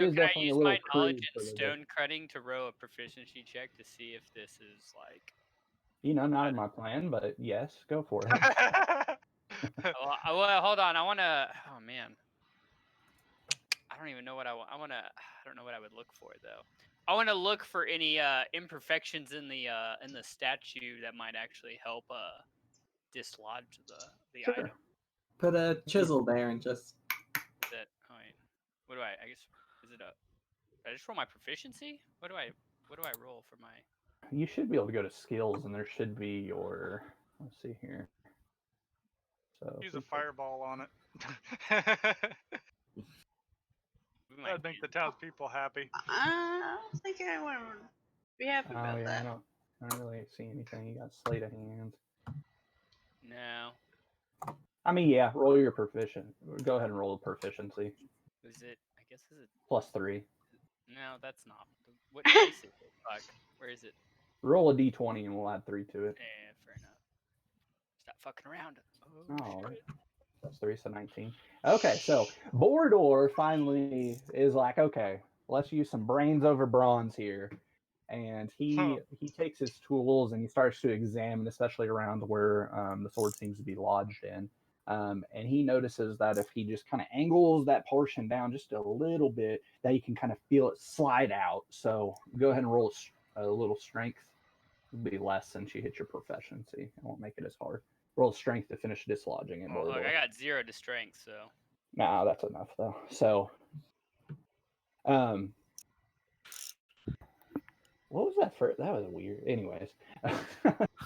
So is can I definitely a use little my knowledge crude in for the stone cutting to roll a proficiency check to see if this is like? not in my plan, but yes, go for it. Well, hold on. I wanna. Oh man, I don't even know what I want. I don't know what I would look for though. I want to look for any imperfections in the statue that might actually help dislodge the Sure. item. Put a chisel there and just. That oh wait, what do I guess is it a? I just roll my proficiency. What do I roll for my? You should be able to go to skills, and there should be your. Let's see here. So Use a fireball on it. That'd make the townspeople happy. I don't think I would be happy Oh about yeah, that. I don't really see anything. You got sleight of hand. No. I mean, yeah, roll your proficient. Go ahead and roll a proficiency. Is it? I guess is it +3. No, that's not. What dice is it? Fuck. Where is it? Roll a d20 and we'll add 3 to it. Yeah, fair enough. Stop fucking around. Oh, +3, so 19. Okay, so Bordor finally is like, okay, let's use some brains over bronze here. And he takes his tools and he starts to examine, especially around where the sword seems to be lodged in. And he notices that if he just kind of angles that portion down just a little bit, that you can kind of feel it slide out. So go ahead and roll a little strength. It'll be less since you hit your proficiency. It won't make it as hard. Roll strength to finish dislodging it. Oh, look, I got 0 to strength, so. Nah, that's enough though. So, what was that for? That was weird. Anyways,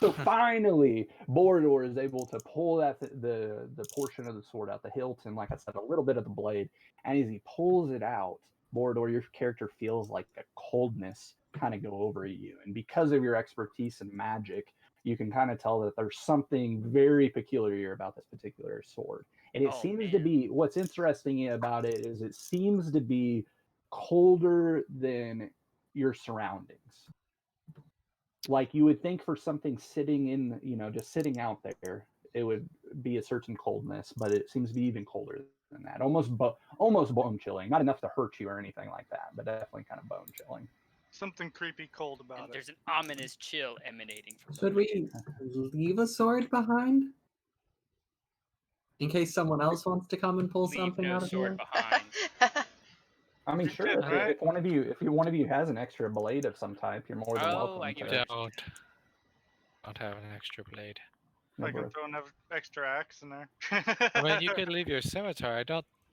so finally, Bordor is able to pull the portion of the sword out, the hilt, and like I said, a little bit of the blade. And as he pulls it out, Bordor, your character feels like a coldness kind of go over you, and because of your expertise in magic, you can kind of tell that there's something very peculiar about this particular sword. And it seems to be, what's interesting about it is it seems to be colder than your surroundings. Like you would think for something sitting in, just sitting out there, it would be a certain coldness, but it seems to be even colder than that. Almost bone chilling. Not enough to hurt you or anything like that, but definitely kind of bone chilling. Something creepy cold about it. There's an ominous chill emanating from. Should we leave a sword behind? In case someone else wants to come and pull something out of here? Behind. I mean, sure. If one of you has an extra blade of some type, you're more than welcome. I don't have an extra blade. I can throw an extra axe in there. I mean, you could leave your scimitar.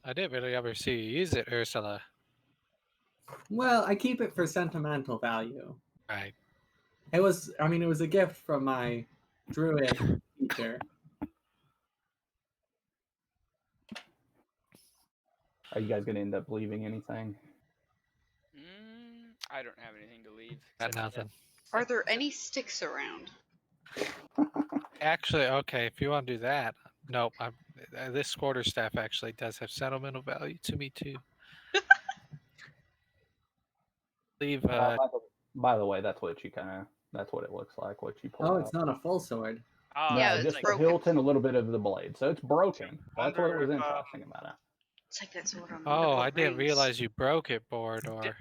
I didn't really ever see you use it, Ursula. Well, I keep it for sentimental value. Right. It was a gift from my druid teacher. Are you guys going to end up leaving anything? I don't have anything to leave. Got nothing. Are there any sticks around? Actually, okay, if you want to do that, nope. This quarterstaff actually does have sentimental value to me too. Leave. By the way, that's what it looks like. What you pull. Oh, it's not a full sword. Oh, yeah, just like the hilt and a little bit of the blade, so it's broken. That's what was interesting about it. It's like that sword on. Oh, I didn't realize you broke it, Bordor.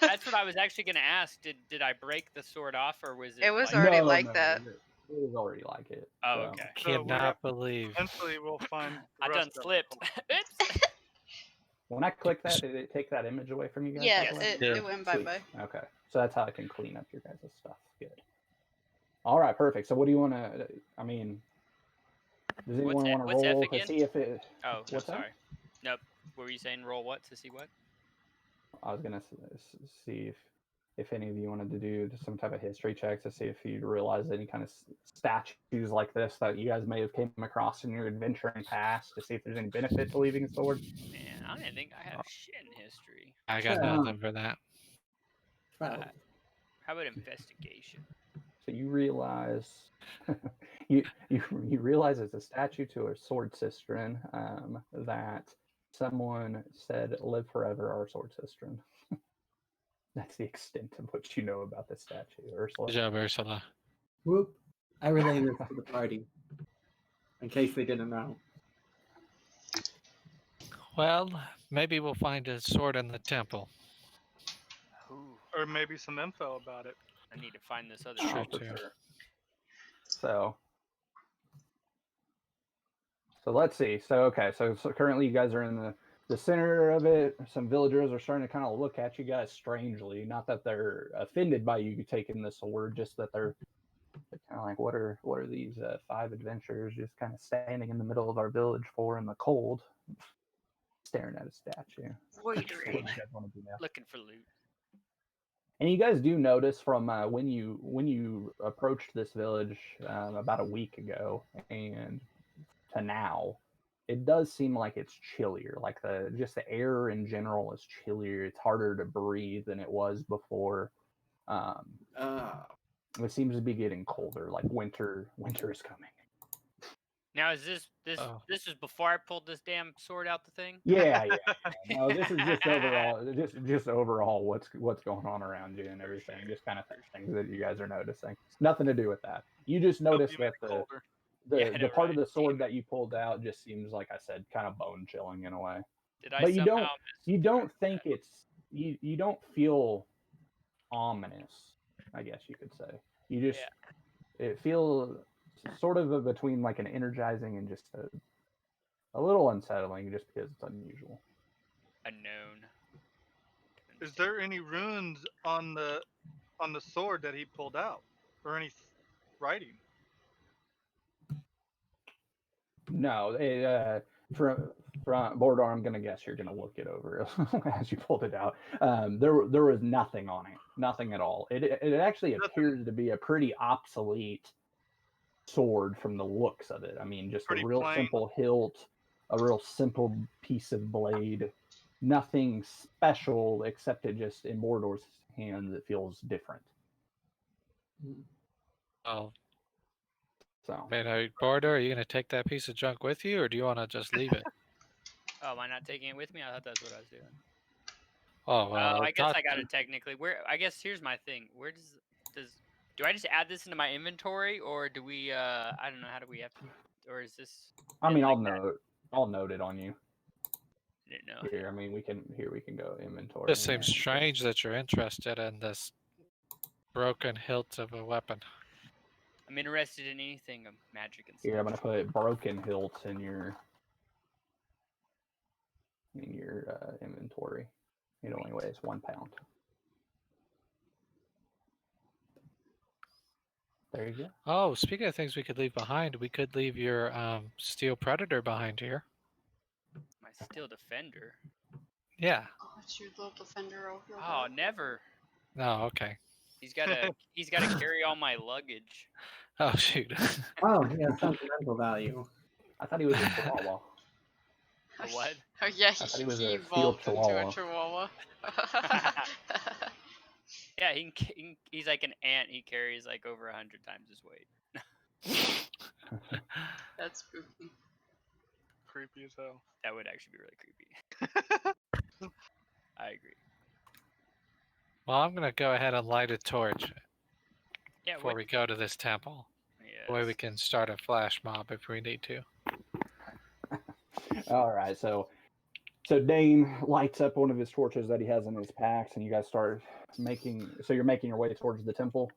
That's what I was actually going to ask. Did I break the sword off, or was it? It was already like that. It was already like it. Oh, okay. Cannot believe. Eventually, we'll find. I done slipped. When I click that, did it take that image away from you guys? Yes, it went bye-bye. Okay, so that's how I can clean up your guys' stuff. Good. All right, perfect. So what do you want to? I mean, does anyone want to roll to see if it? Oh, no, sorry. Nope. What were you saying? Roll what to see what? I was gonna see if any of you wanted to do some type of history check to see if you realize any kind of statues like this that you guys may have came across in your adventuring past, to see if there's any benefit to leaving a sword. Man, I didn't think I had shit in history. I got nothing for that. How about investigation? So you realize you realize it's a statue to a sword sistren that someone said live forever, our sword sistren. That's the extent of what you know about the statue, Ursula. Good job, Ursula. Whoop. I relayed this to the party. In case they didn't know. Well, maybe we'll find a sword in the temple. Ooh, Or maybe some info about it. I need to find this other True, Oh, one. for too. sure. So let's see. So okay, so currently you guys are in the center of it. Some villagers are starting to kind of look at you guys strangely. Not that they're offended by you taking the sword, just that they're kind of like, what are these 5 adventurers just kind of standing in the middle of our village for in the cold, staring at a statue? What do Loitering. you guys want to do now? Looking for loot. And you guys do notice from when you approached this village about a week ago and to now, it does seem like it's chillier. Like just the air in general is chillier. It's harder to breathe than it was before. It seems to be getting colder. Like winter is coming. Now is this this was before I pulled this damn sword out the thing? Yeah. No, this is just overall, just overall what's going on around you and everything. Just kind of things that you guys are noticing. Nothing to do with that. You just notice that the part of the sword that you pulled out just seems, like I said, kind of bone chilling in a way. Did I But you somehow don't think it's you don't feel ominous, I guess you could say. You just it feels sort of between like an energizing and just a little unsettling, just because it's unusual. unknown? Is there any runes on the sword that he pulled out, or any writing? No, from Bordar, I'm gonna guess you're gonna look it over as you pulled it out. There was nothing on it, nothing at all. It actually appears to be a pretty obsolete sword from the looks of it. I mean, just Pretty a real plain. simple hilt, a real simple piece of blade. Nothing special except it just in Mordor's hands it feels different. Oh, So man, Border, are you gonna take that piece of junk with you, or do you want to just leave it? Oh, am I not taking it with me? I thought that's what I was doing. Oh, well, I guess I got it technically. I guess here's my thing. Where does do I just add this into my inventory, or do we? I don't know. How do we have to? Or is this? I mean, like I'll note it on you. I didn't know. Here, I mean, we can go inventory. This seems strange that you're interested in this broken hilt of a weapon. I'm interested in anything of magic and stuff. Here, I'm gonna put broken hilts in your inventory. It only weighs 1 pound. There you go. Oh, speaking of things we could leave behind, we could leave your Steel Predator behind here. My Steel Defender. Yeah. Oh, it's your little defender over there. Oh, never. Oh, okay. He's gotta carry all my luggage. Oh, shoot. Oh, he has sentimental value. I thought he was a chihuahua. A what? Oh yeah, I thought he was he a evolved steel into a chihuahua. Yeah, he's like an ant. He carries like over 100 times his weight. That's spooky. Creepy as hell. That would actually be really creepy. I agree. Well, I'm going to go ahead and light a torch Yeah, before we go to this temple. Yes. That way we can start a flash mob if we need to. All right, so Dane lights up one of his torches that he has in his packs, and you guys start making. So you're making your way towards the temple.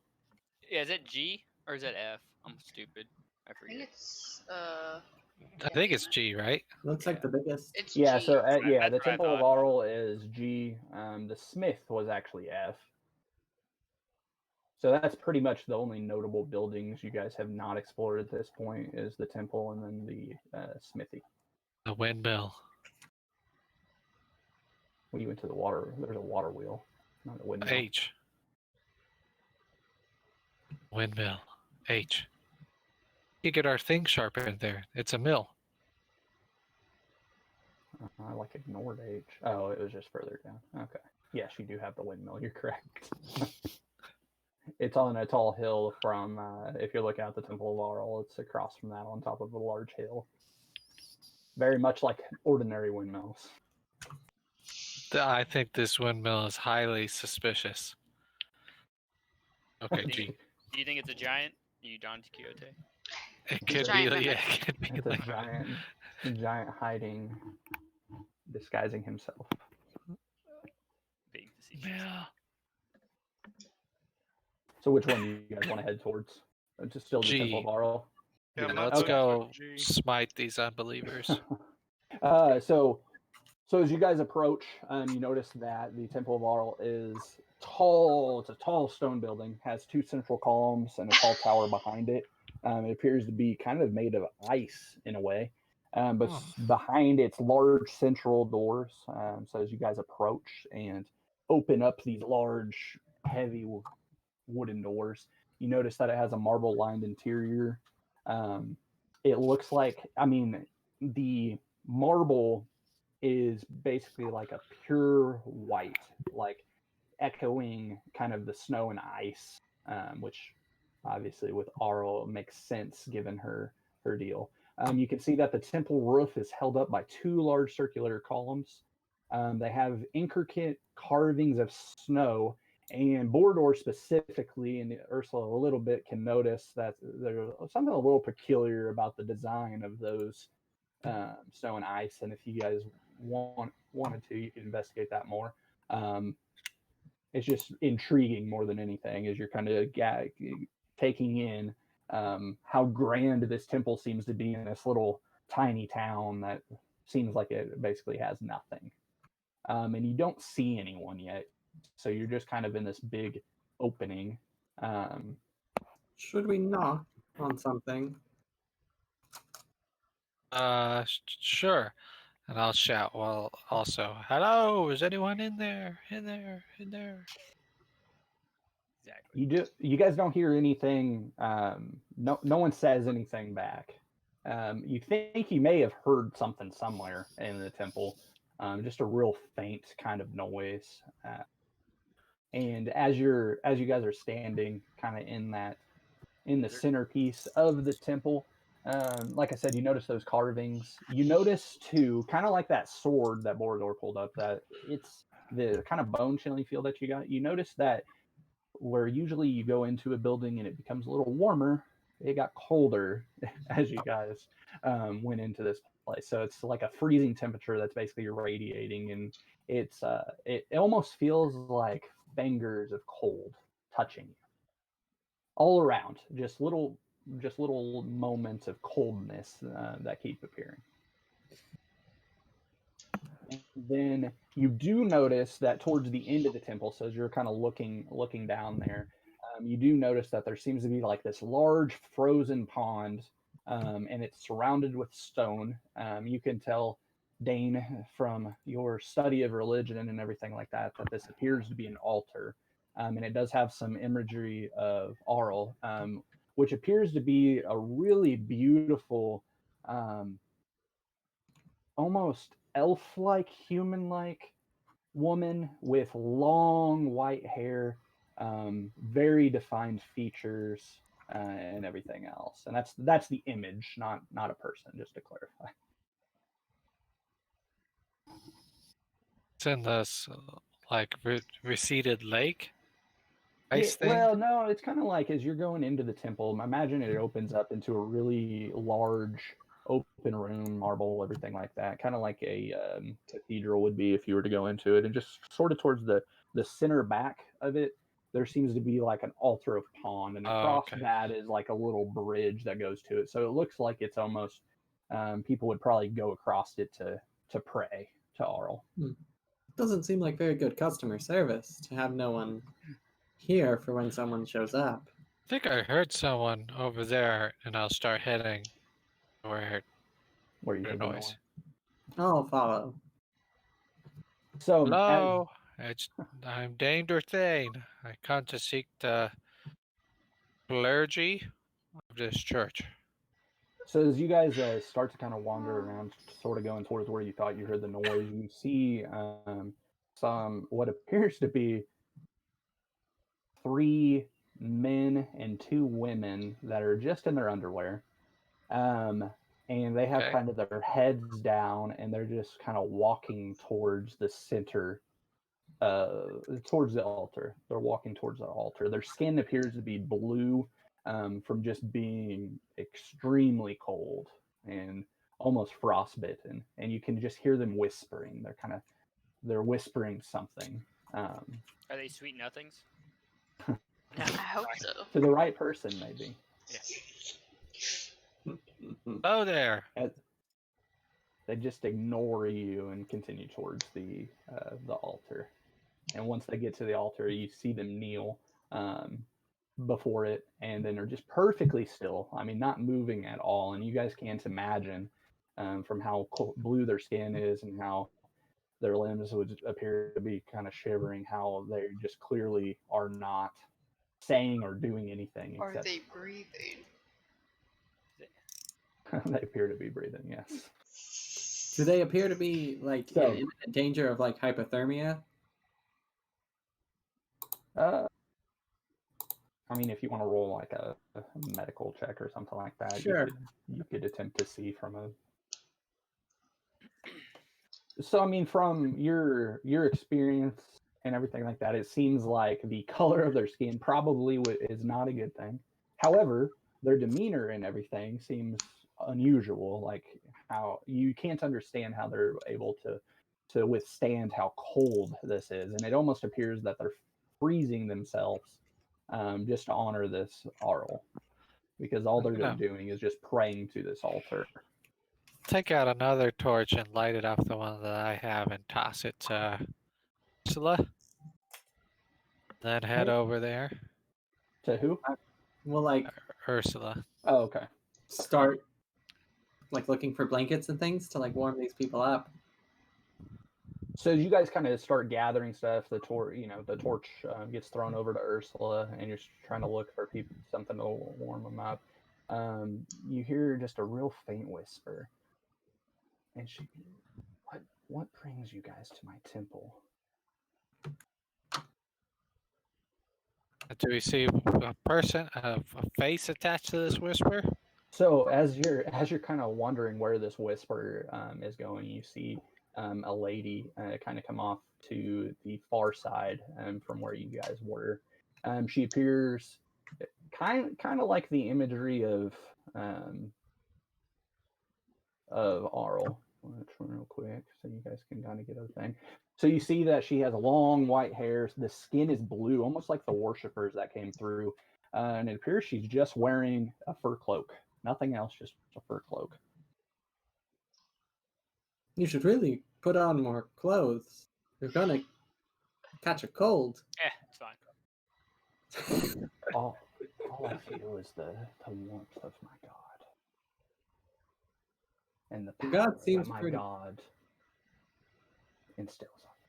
Yeah, is it G or is it F? I'm stupid. I I think forget. it's I think it's G, right? Looks like the biggest. it's Yeah, G. so That's the what I Temple of thought. Auril is G. The Smith was actually F. So that's pretty much the only notable buildings you guys have not explored at this point is the temple and then the smithy. The windmill. When you went to the water, there's a water wheel, not a windmill. H. Windmill. H. You get our thing sharpened there. It's a mill. I like ignored H. Oh, it was just further down. Okay. Yes, you do have the windmill. You're correct. It's on a tall hill from, if you're looking at the Temple of Auril, it's across from that on top of a large hill. Very much like ordinary windmills. I think this windmill is highly suspicious. Okay, G. Do you think it's a giant? You Don Quixote? It It's a could be, giant yeah, mimic. it could be It's like a giant hiding disguising himself. Being facetious. Yeah. So which one do you guys want to head towards? Just still the Temple of G. Aurel? Yeah, Yeah, my let's vote is go for G. smite these unbelievers. So as you guys approach, you notice that the Temple of Aurel is tall. It's a tall stone building, has two central columns and a tall tower behind it. It appears to be kind of made of ice in a way, but behind its large central doors. So as you guys approach and open up these large, heavy wooden doors, you notice that it has a marble-lined interior. It looks like, I mean, the marble is basically like a pure white, like echoing kind of the snow and ice, which obviously with Aurel makes sense given her deal. You can see that the temple roof is held up by two large circular columns. They have intricate carvings of snow, and Bordor specifically, and Ursula a little bit can notice that there's something a little peculiar about the design of those snow and ice. And if you guys wanted to, you could investigate that more. It's just intriguing more than anything, as you're kind of taking in how grand this temple seems to be in this little tiny town that seems like it basically has nothing. And you don't see anyone yet, so you're just kind of in this big opening. Should we knock on something? Sure. And I'll shout while also, hello, is anyone in there? In there, in there. Exactly. You guys don't hear anything. No one says anything back. You think you may have heard something somewhere in the temple, just a real faint kind of noise. And as you guys are standing kind of in the centerpiece of the temple, like I said, you notice those carvings. You notice too, kind of like that sword that Borodor pulled up, that it's the kind of bone chilling feel that you got. You notice that where usually you go into a building and it becomes a little warmer, it got colder as you guys went into this place. So it's like a freezing temperature that's basically radiating, and it almost feels like fingers of cold touching you all around. Just little moments of coldness that keep appearing. And then you do notice that towards the end of the temple, so as you're kind of looking down there, you do notice that there seems to be like this large frozen pond, and it's surrounded with stone. You can tell, Dane, from your study of religion and everything like that, that this appears to be an altar. And it does have some imagery of Aurel, which appears to be a really beautiful, almost elf-like, human-like woman with long white hair, very defined features, and everything else. And that's the image, not a person, just to clarify. It's in this like receded lake ice thing. Well, no, it's kind of like as you're going into the temple, imagine it opens up into a really large open room, marble, everything like that, kind of like a cathedral would be if you were to go into it. And just sort of towards the center back of it, there seems to be like an altar of pond, and across that is like a little bridge that goes to it. So it looks like it's almost people would probably go across it to pray to Aurel. Doesn't seem like very good customer service to have no one here for when someone shows up. I think I heard someone over there, and I'll start heading where you heard the noise. I'll follow. So, hello, I'm Dane Dorthane. I come to seek the clergy of this church. So as you guys start to kind of wander around, sort of going towards where you thought you heard the noise, you see some what appears to be 3 men and 2 women that are just in their underwear. And they have kind of their heads down, and they're just kind of walking towards the center, towards the altar. They're walking towards the altar. Their skin appears to be blue from just being extremely cold. And almost frostbitten, and you can just hear them whispering. They're whispering something. Are they sweet nothings? I hope so. To the right person, maybe. Oh, there. They just ignore you and continue towards the altar. And once they get to the altar, you see them kneel before it, and then are just perfectly still. I mean, not moving at all. And you guys can't imagine from how blue their skin is and how their limbs would appear to be kind of shivering, how they just clearly are not saying or doing anything. Are Except they breathing? they appear to be breathing, yes. Do they appear to be like So- in danger of like hypothermia? I mean, if you want to roll like a medical check or something like that, Sure. you could attempt to see from a. So I mean, from your experience and everything like that, it seems like the color of their skin probably is not a good thing. However, their demeanor and everything seems unusual. Like how you can't understand how they're able to withstand how cold this is, and it almost appears that they're freezing themselves just to honor this Arl, because all they're Yeah. doing is just praying to this altar. Take out another torch and light it up the one that I have and toss it to Ursula. Then head over there. To who? We'll like Ursula. Oh, okay. start like looking for blankets and things to like warm these people up. So you guys kind of start gathering stuff. The torch gets thrown over to Ursula, and you're trying to look for something to warm them up. You hear just a real faint whisper, and what brings you guys to my temple? Do we see a person, a face attached to this whisper? So as you're kind of wondering where this whisper is going, you see a lady kind of come off to the far side from where you guys were. She appears kind of like the imagery of Arl. Let's run real quick so you guys can kind of get a thing. So you see that she has long white hair. The skin is blue, almost like the worshippers that came through. And it appears she's just wearing a fur cloak. Nothing else, just a fur cloak. You should really put on more clothes. You're gonna catch a cold. It's fine. All I feel is the warmth of my God. And the Your power God seems that my pretty- God instills on me.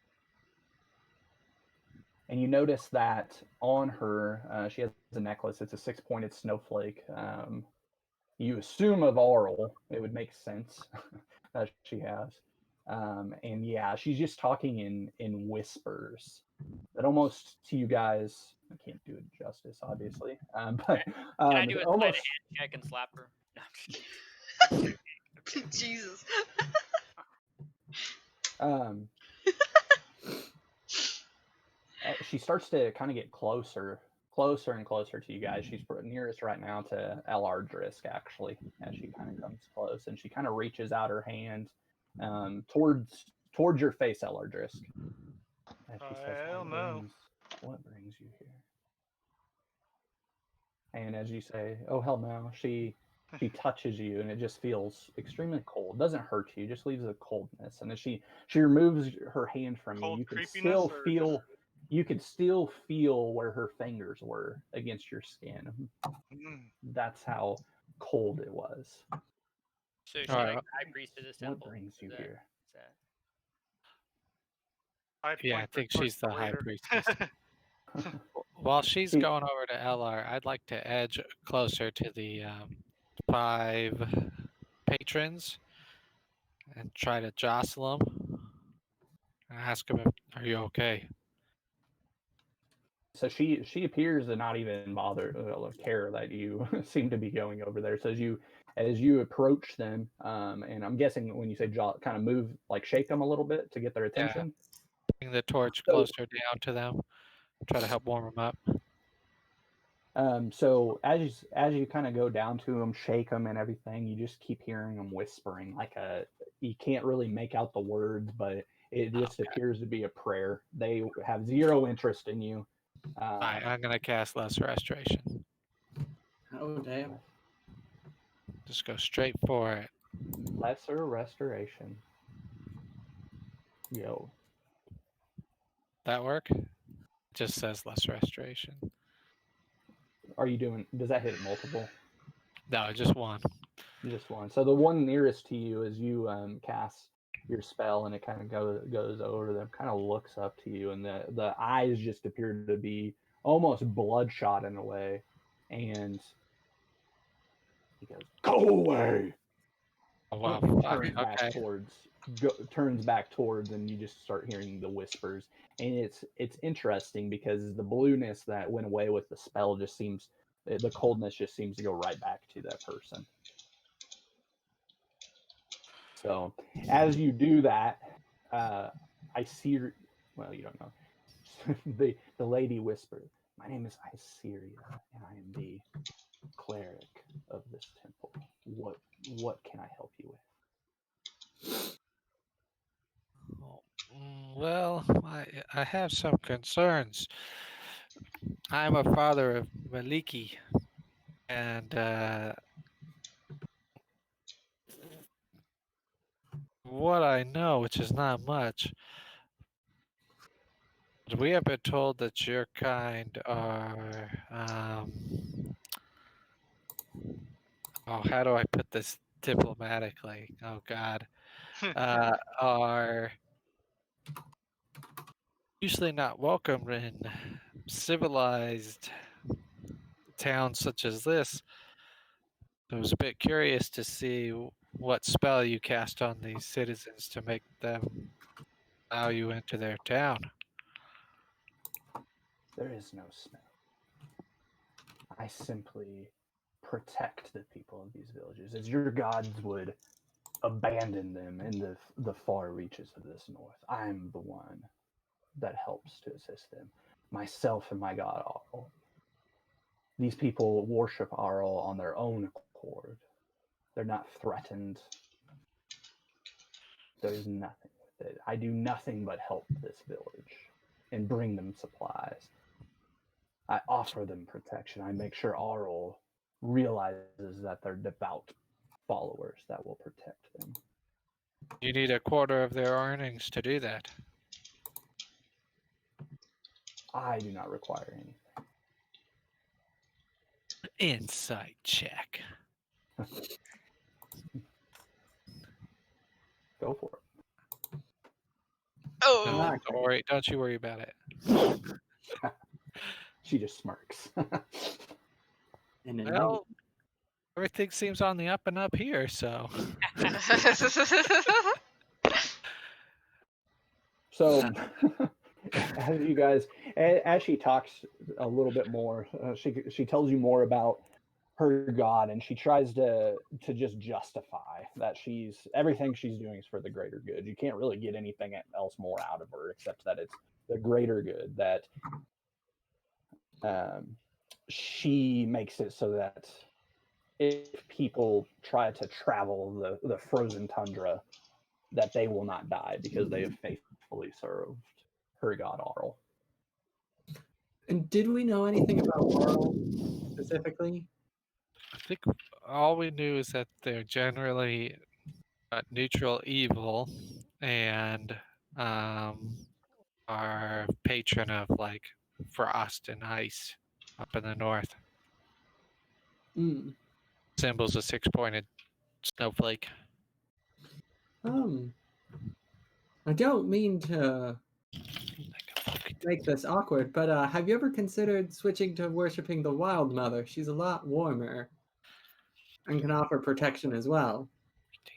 And you notice that on her, she has a necklace. It's a 6-pointed snowflake. You assume of Arl, it would make sense that she has. And yeah, she's just talking in whispers that almost to you guys, I can't do it justice, obviously. But Can I do a sleight of almost hand check and slap her? No, I'm just kidding. Jesus. She starts to kind of get closer and closer to you guys. She's nearest right now to Elardrisk, actually, as she kind of comes close, and she kind of reaches out her hand towards your face, Elardrisk. And she says, Hell no. What brings you here? And as you say, oh hell no, she touches you, and it just feels extremely cold. Doesn't hurt you, just leaves a coldness. And as she removes her hand from Cold you, creepiness or just- you could still feel where her fingers were against your skin. Mm. That's how cold it was. So she Alright. like high priest of this What temple. brings you Is here? that- Yeah, I point think for she's the torch high later. priestess. While she's See- going over to Elar, I'd like to edge closer to the 5 patrons and try to jostle them. Ask them, "Are you okay?" So she appears to not even bother care that you seem to be going over there. So as you approach them, and I'm guessing when you say kind of move, like shake them a little bit to get their attention. Bring the torch So- closer down to them. Try to help warm them up. So as you kind of go down to him, shake him and everything, you just keep hearing him whispering you can't really make out the words, but it just appears to be a prayer. They have zero interest in you. Alright, I'm gonna cast Lesser Restoration. Oh damn. Just go straight for it. Lesser Restoration. Yo. That work? It just says Lesser Restoration. Does that hit multiple? No, just one. Just one. So the one nearest to you as you cast your spell, and it kind of goes over them, kind of looks up to you, and the eyes just appear to be almost bloodshot in a way, and he goes, "Go away!" Oh, wow. Turns back towards, and you just start hearing the whispers, and it's interesting because the blueness that went away with the spell the coldness just seems to go right back to that person. So as you do that, I see. Well, you don't know. The lady whispered, "My name is Iseria, and I am the cleric of this temple. What can I help you with?" Well, I have some concerns. I'm a father of Maliki, and what I know, which is not much, we have been told that your kind are, how do I put this diplomatically? Oh God, are usually not welcome in civilized towns such as this. I was a bit curious to see what spell you cast on these citizens to make them allow you into their town. There is no spell. I simply protect the people of these villages, as your gods would abandon them in the far reaches of this north. I'm the one that helps to assist them. Myself and my god Arl. These people worship Arl on their own accord. They're not threatened. There's nothing with it. I do nothing but help this village and bring them supplies. I offer them protection. I make sure Arl realizes that they're devout followers that will protect them. You need a quarter of their earnings to do that. I do not require anything. Insight check. Go for it. Oh, Don't you worry about it. She just smirks. And then Well, everything seems on the up and up here, so. So, as you guys, as she talks a little bit more, she tells you more about her god, and she tries to just justify that everything she's doing is for the greater good. You can't really get anything else more out of her except that it's the greater good, that she makes it so that if people try to travel the frozen tundra, that they will not die because they have faithfully served her god Arl. And did we know anything about Arl specifically? I think all we knew is that they're generally neutral evil and are patron of like frost and ice up in the north. Symbol's a 6-pointed snowflake. I don't mean to make this awkward, but have you ever considered switching to worshipping the Wild Mother? She's a lot warmer and can offer protection as well.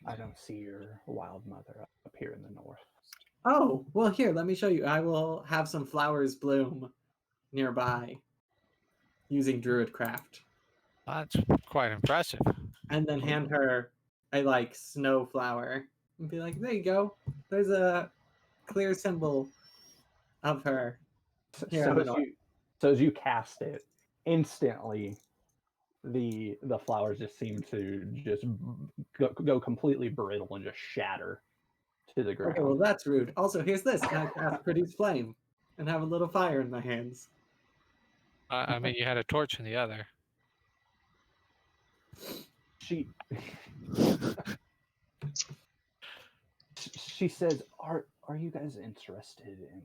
I don't see your Wild Mother up here in the north. Oh, well, here, let me show you. I will have some flowers bloom nearby using Druidcraft. That's quite impressive. And then hand her a snow flower and be like, there you go. There's a clear symbol of her. So as you cast it, instantly the flowers just seem to just go completely brittle and just shatter to the ground. Okay, well that's rude. Also, here's this. Can I cast produce flame and have a little fire in my hands? I mean, you had a torch in the other. She she says, are you guys interested in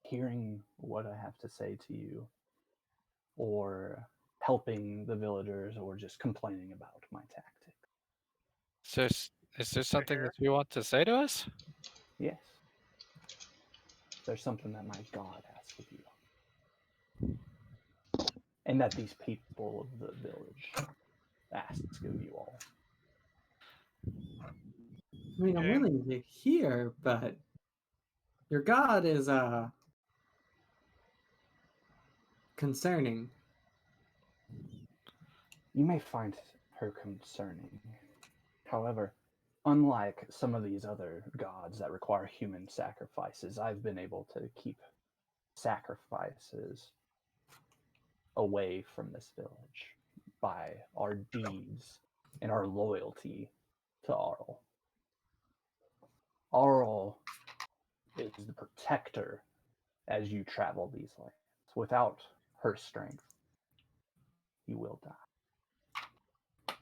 hearing what I have to say to you, or helping the villagers, or just complaining about my tactics? Is there something hear. that you want to say to us? Yes. There's something that my God asks of you, and that these people of the village asks of you all. I mean, I'm Okay. willing to hear, but your god is concerning. You may find her concerning. However, unlike some of these other gods that require human sacrifices, I've been able to keep sacrifices away from this village by our deeds and our loyalty to Arl. Arl is the protector as you travel these lands. Without her strength, you will die.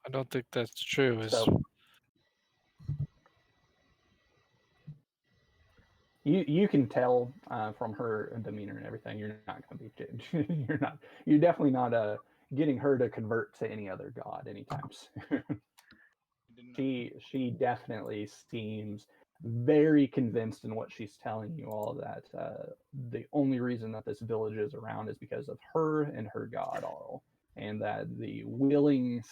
I don't think that's true. So you can tell from her demeanor and everything, you're not going to be you're definitely not getting her to convert to any other god anytime soon. she definitely seems very convinced in what she's telling you all, that the only reason that this village is around is because of her and her god Arl, and that the willing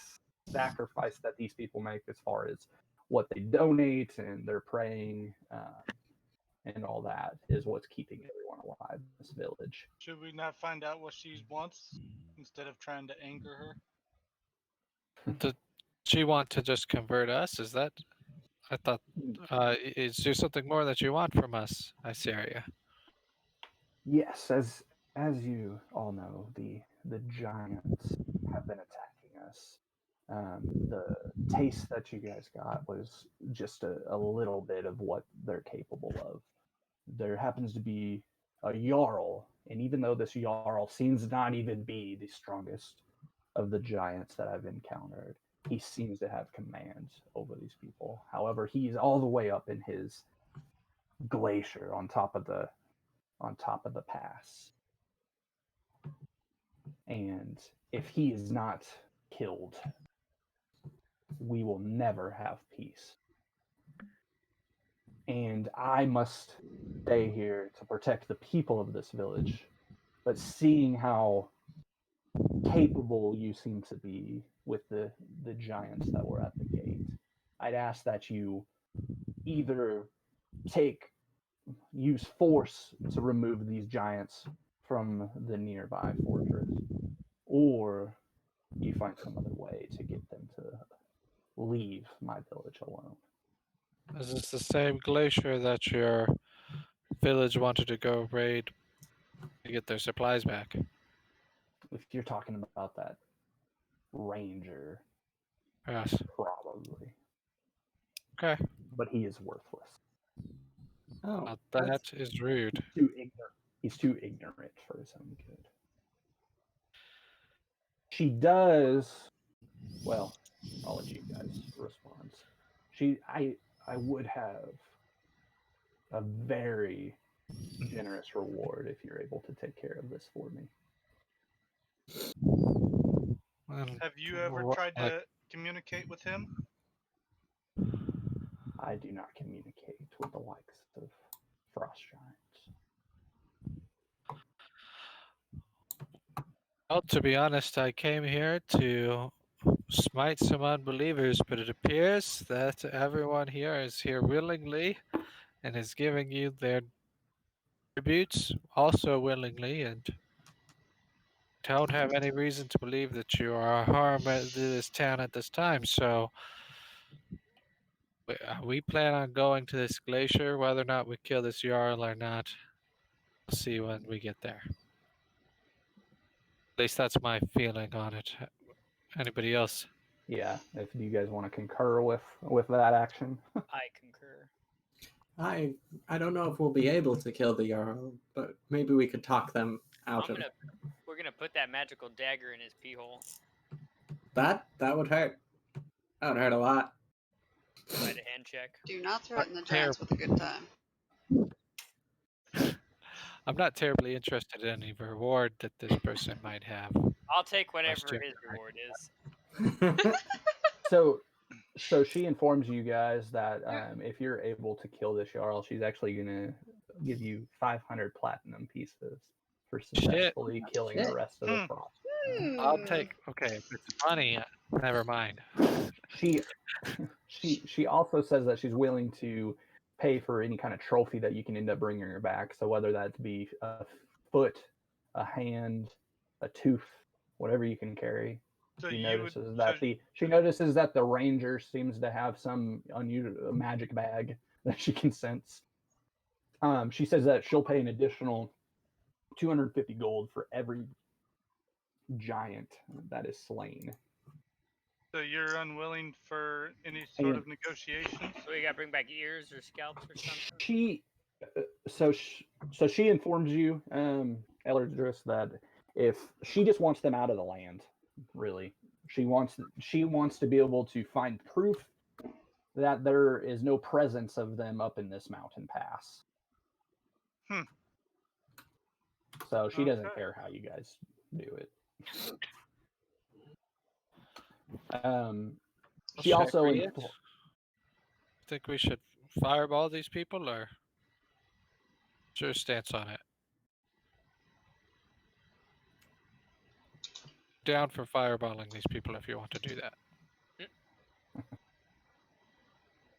sacrifice that these people make as far as what they donate and their praying and all that is what's keeping everyone alive in this village. Should we not find out what she wants instead of trying to anger her? Did she want to just convert us? Is that? I thought. Is there something more that you want from us, Iseria? Yes, as you all know, the giants have been attacking us. The taste that you guys got was just a little bit of what they're capable of. There happens to be a Jarl, and even though this Jarl seems not even be the strongest of the giants that I've encountered, he seems to have command over these people. However, he's all the way up in his glacier on top of the pass. And if he is not killed, we will never have peace. And I must stay here to protect the people of this village. But seeing how capable you seem to be with the giants that were at the gate, I'd ask that you either use force to remove these giants from the nearby fortress, or you find some other way to get them to leave my village alone. Is this the same glacier that your village wanted to go raid to get their supplies back? If you're talking about that ranger, Yes. probably. Okay. But he is worthless. Oh, That is rude. Too ignorant. He's too ignorant for his own good. She does. Well, I'll let you guys respond. I would have a very generous reward if you're able to take care of this for me. Have you ever tried to communicate with him? I do not communicate with the likes of frost giants. Well, to be honest, I came here to smite some unbelievers, but it appears that everyone here is here willingly and is giving you their tributes also willingly, and don't have any reason to believe that you are a harm to this town at this time. So we plan on going to this glacier, whether or not we kill this Jarl or not. We'll see when we get there. At least that's my feeling on it. Anybody else? Yeah, if you guys want to concur with that action. I concur. I don't know if we'll be able to kill the Jarl, but maybe we could talk them out of We're gonna put that magical dagger in his pee hole. that. That would hurt. That would hurt a lot. Sleight of hand check. Do not threaten the giants with a good time. I'm not terribly interested in any reward that this person might have. I'll take whatever check. his reward is. So she informs you guys that if you're able to kill this Jarl, she's actually gonna give you 500 platinum pieces for successfully killing the rest of the frost. I'll take. Okay, if it's money, never mind. She also says that she's willing to pay for any kind of trophy that you can end up bringing her back. So whether that be a foot, a hand, a tooth, whatever you can carry. So She you notices would, that so, she notices that the ranger seems to have some unusual magic bag that she can sense. She says that she'll pay an additional 250 gold for every giant that is slain. so you're unwilling for any sort of negotiations? So we gotta bring back ears or scalps or something. She informs you, Eldridge, that if she just wants them out of the land, really, she wants to be able to find proof that there is no presence of them up in this mountain pass. So she doesn't care how you guys do it. She also Think we should fireball these people, or what's your stance on it? Down for fireballing these people if you want to do that.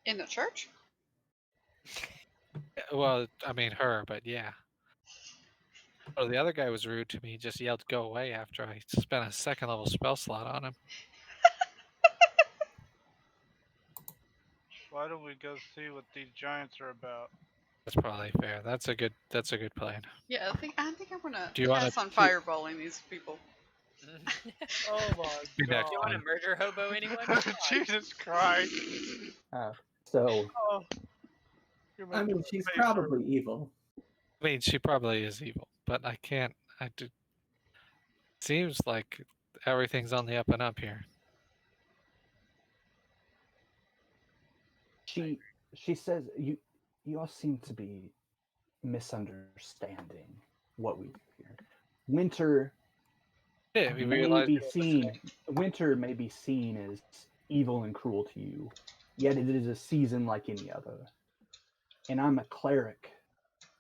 In the church? Well, I mean her, but yeah. Oh, the other guy was rude to me. He just yelled "Go away" after I spent a second level spell slot on him. Why don't we go see what these giants are about? That's probably fair. That's a good plan. Yeah, I think I'm gonna Do you wanna pass on fireballing these people. Oh my Be next Do you want to time. murder hobo anyone? Jesus Christ! So Oh, you're I making mean, she's me pay for- probably evil. I mean, she probably is evil, but I can't. Seems like everything's on the up and up here. she says you all seem to be misunderstanding what we do here. Winter Yeah, we may realized be seen as evil and cruel to you, yet it is a season like any other. And I'm a cleric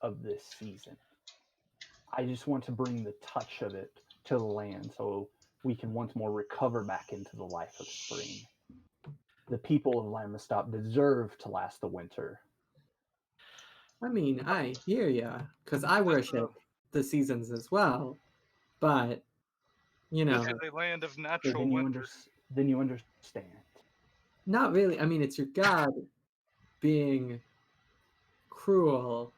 of this season. I just want to bring the touch of it to the land so we can once more recover back into the life of spring. The people of Lamastop deserve to last the winter. I mean, I hear ya, because I worship the seasons as well. But, you know, This is a land of natural Then winter. you understand. not really. I mean, it's your god being cruel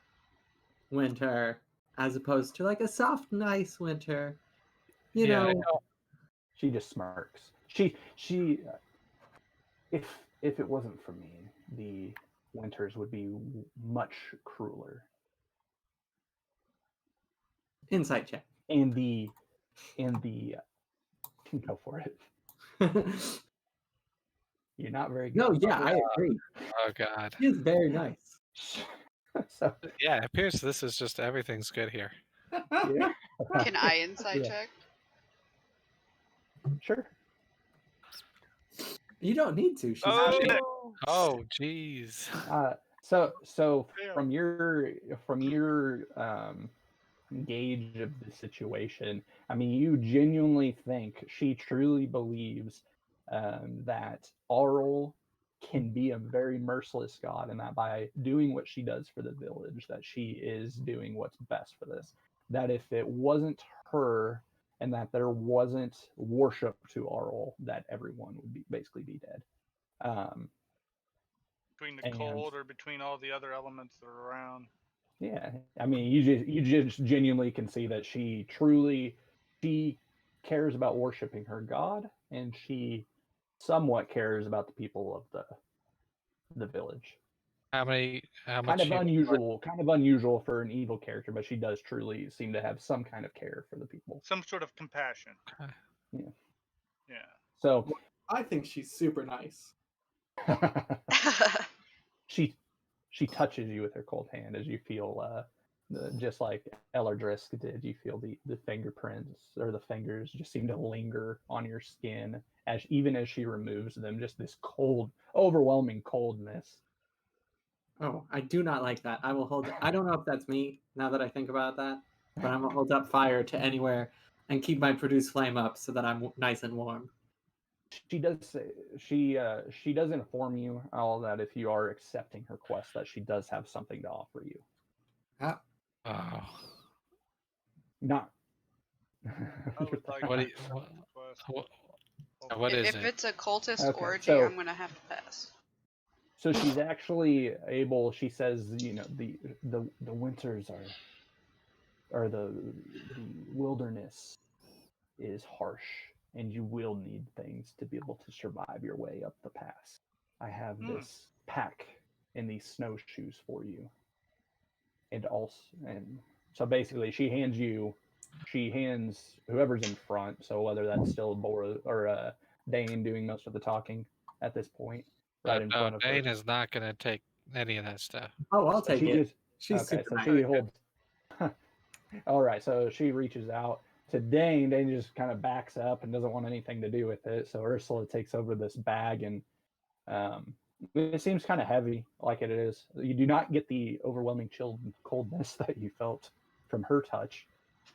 winter as opposed to like a soft, nice winter. You Yeah, I know, She just smirks. If it wasn't for me, the winters would be much crueler. insight check. And the go for it. You're not very good. No, yeah, I agree. Oh God. She is very nice. So Yeah, it appears this is just everything's good here. yeah, Can I insight Yeah. check? sure. You don't need to. She's Oh, happy. shit. Oh, jeez. So Damn. from your gauge of the situation, I mean, you genuinely think she truly believes that Auril can be a very merciless god, and that by doing what she does for the village, that she is doing what's best for this. That if it wasn't her, and that there wasn't worship to Auril, that everyone would basically be dead. Between the And- cold or between all the other elements that are around. Yeah, I mean, you just genuinely can see that she cares about worshiping her god, and she somewhat cares about the people of the village. How Kind much of unusual for an evil character, but she does truly seem to have some kind of care for the people. Some sort of compassion. Yeah. Yeah. So I think she's super nice. she touches you with her cold hand as you feel just like Eldrisk did. You feel the fingerprints or the fingers just seem to linger on your skin as even as she removes them. Just this cold, overwhelming coldness. Oh, I do not like that. I will hold. I don't know if that's me now that I think about that, but I'm gonna hold up fire to anywhere and keep my produce flame up so that I'm nice and warm. She does say she does inform you all that if you are accepting her quest that she does have something to offer you. Oh. Not. I would like What do to you, accept the quest. what is If it? it's a cultist Okay, orgy, so- I'm gonna have to pass. So she's actually able. She says, the winters or the wilderness is harsh, and you will need things to be able to survive your way up the pass. I have this pack and these snowshoes for you, and so basically she hands whoever's in front. So whether that's still Bora or Dane doing most of the talking at this point, right in front of her. Dane is not going to take any of that stuff. Oh, I'll So take she it. just She's okay. super So nice. she holds. All right. So she reaches out to Dane. Dane just kind of backs up and doesn't want anything to do with it. So Ursula takes over this bag, and it seems kind of heavy, like it is. You do not get the overwhelming chill and coldness that you felt from her touch.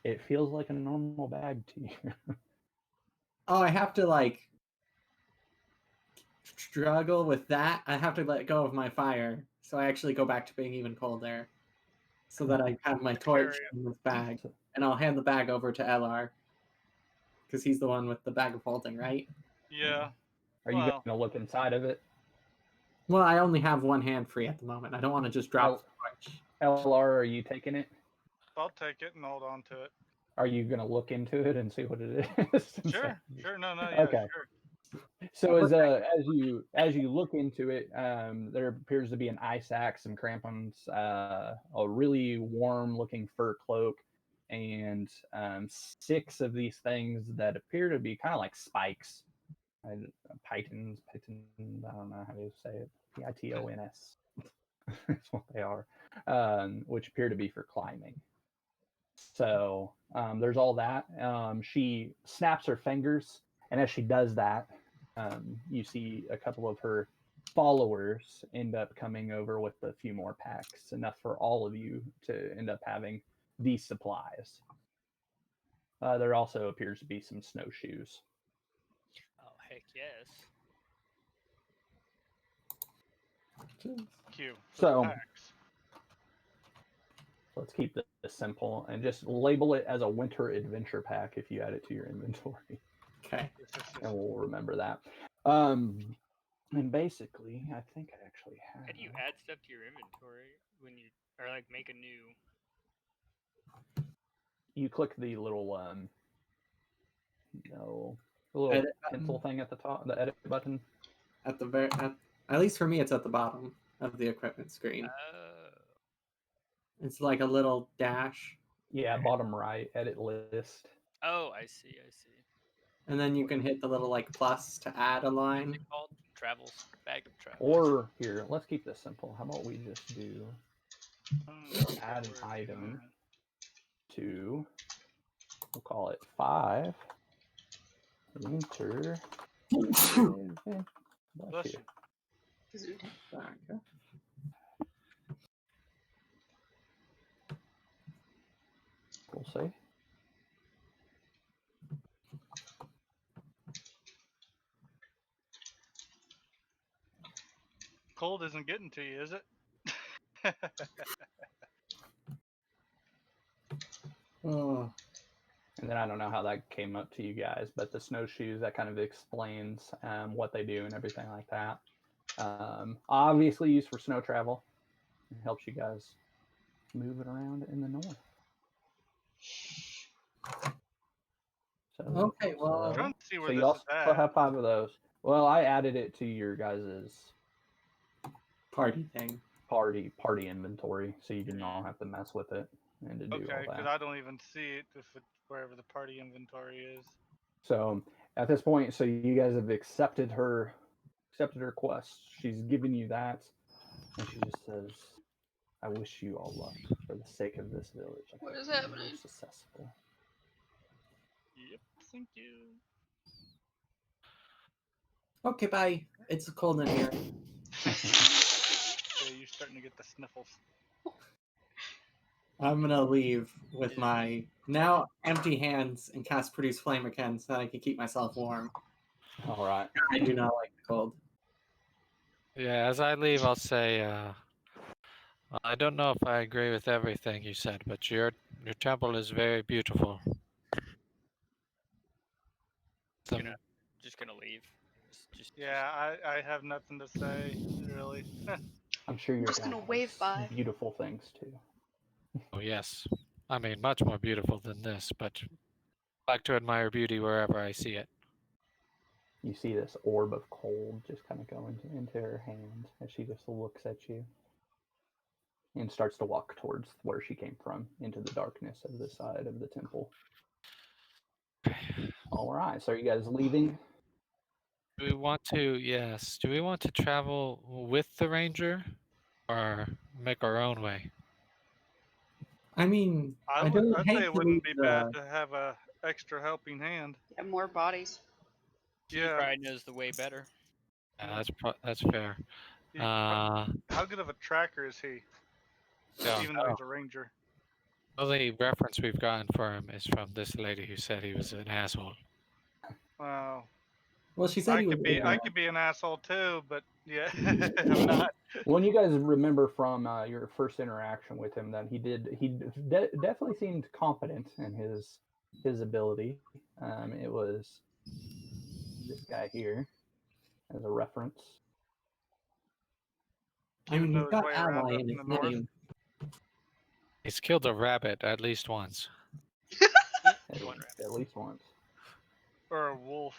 It feels like a normal bag to you. Oh, I have to like struggle with that. I have to let go of my fire, so I actually go back to being even colder, so that I have my torch in this bag, and I'll hand the bag over to LR, because he's the one with the bag of holding, right? Yeah. Are you Well. going to look inside of it? Well, I only have one hand free at the moment. I don't want to just drop the torch. LR, are you taking it? I'll take it and hold on to it. Are you going to look into it and see what it is? Sure. Sure. No. Yeah. Okay. Sure. So as you look into it, there appears to be an ice axe, some crampons, a really warm looking fur cloak, and 6 of these things that appear to be kind of like spikes, pitons. I don't know how to say it. Pitons. That's what they are, which appear to be for climbing. So there's all that. She snaps her fingers, and as she does that, you see a couple of her followers end up coming over with a few more packs, enough for all of you to end up having these supplies. There also appears to be some snowshoes. Oh heck yes. Q. So Packs. let's keep this simple and just label it as a winter adventure pack if you add it to your inventory. Okay. And we'll remember that. And basically, I think I actually have. How do you add stuff to your inventory when you or like make a new? You click the little the little Edit pencil thing at the top, the edit button. At the very, at least for me, it's at the bottom of the equipment screen. It's like a little dash, Yeah, bottom right, edit list. Oh, I see. and then you can hit the little like plus to add a What's line. it called? Travels. Bag of travels. Or here, let's keep this simple. How about we just do Oh, add an where are we item going? to, we'll call it 5. Winter. Bless Bless you. you. Okay. We'll see. Cold isn't getting to you, is it? Oh, And then I don't know how that came up to you guys, but the snowshoes, that kind of explains what they do and everything like that. Obviously used for snow travel. It helps you guys moving around in the north. So, Okay, well, I'm trying to see so where you this also is at. have 5 of those. Well, I added it to your guys' party thing. party inventory, so you didn't all have to mess with it and to do Okay, all because that. I don't even see it if it's wherever the party inventory is. So at this point, so you guys have accepted her quest. She's given you that, and she just says, "I wish you all luck for the sake of this village. I What hope is you are happening? successful." Yep, thank you. Okay, bye. It's cold in here. Yeah, you're starting to get the sniffles. I'm gonna leave with my now empty hands and cast Produce Flame again so that I can keep myself warm. All right. I do not like the cold. Yeah, as I leave, I'll say, I don't know if I agree with everything you said, but your temple is very beautiful. Some- Gonna- Just gonna leave. Just Yeah, I have nothing to say, really. I'm sure you're just gonna wave by. beautiful things too. Oh yes, I mean much more beautiful than this, but I like to admire beauty wherever I see it. You see this orb of cold just kind of go into her hand as she just looks at you and starts to walk towards where she came from into the darkness of the side of the temple. All right, so are you guys leaving? Do we want to? Yes. Do we want to travel with the ranger, or make our own way? I mean, I I'd don't say hate it to wouldn't leave be the... bad to have a extra helping hand. Yeah, more bodies. She Yeah. probably knows the way better. Yeah, that's fair. How good of a tracker is he? Yeah. Even though he's a ranger. The only reference we've gotten for him is from this lady who said he was an asshole. Wow. Well, she said I he was could be ignorant. an asshole too, but yeah, I'm not. Well, you guys remember from your first interaction with him that he definitely seemed confident in his ability. It was this guy here as a reference. I mean, Know he's his got way around ally up in in his the north. name. He's killed a rabbit at least once. At least once. Or a wolf.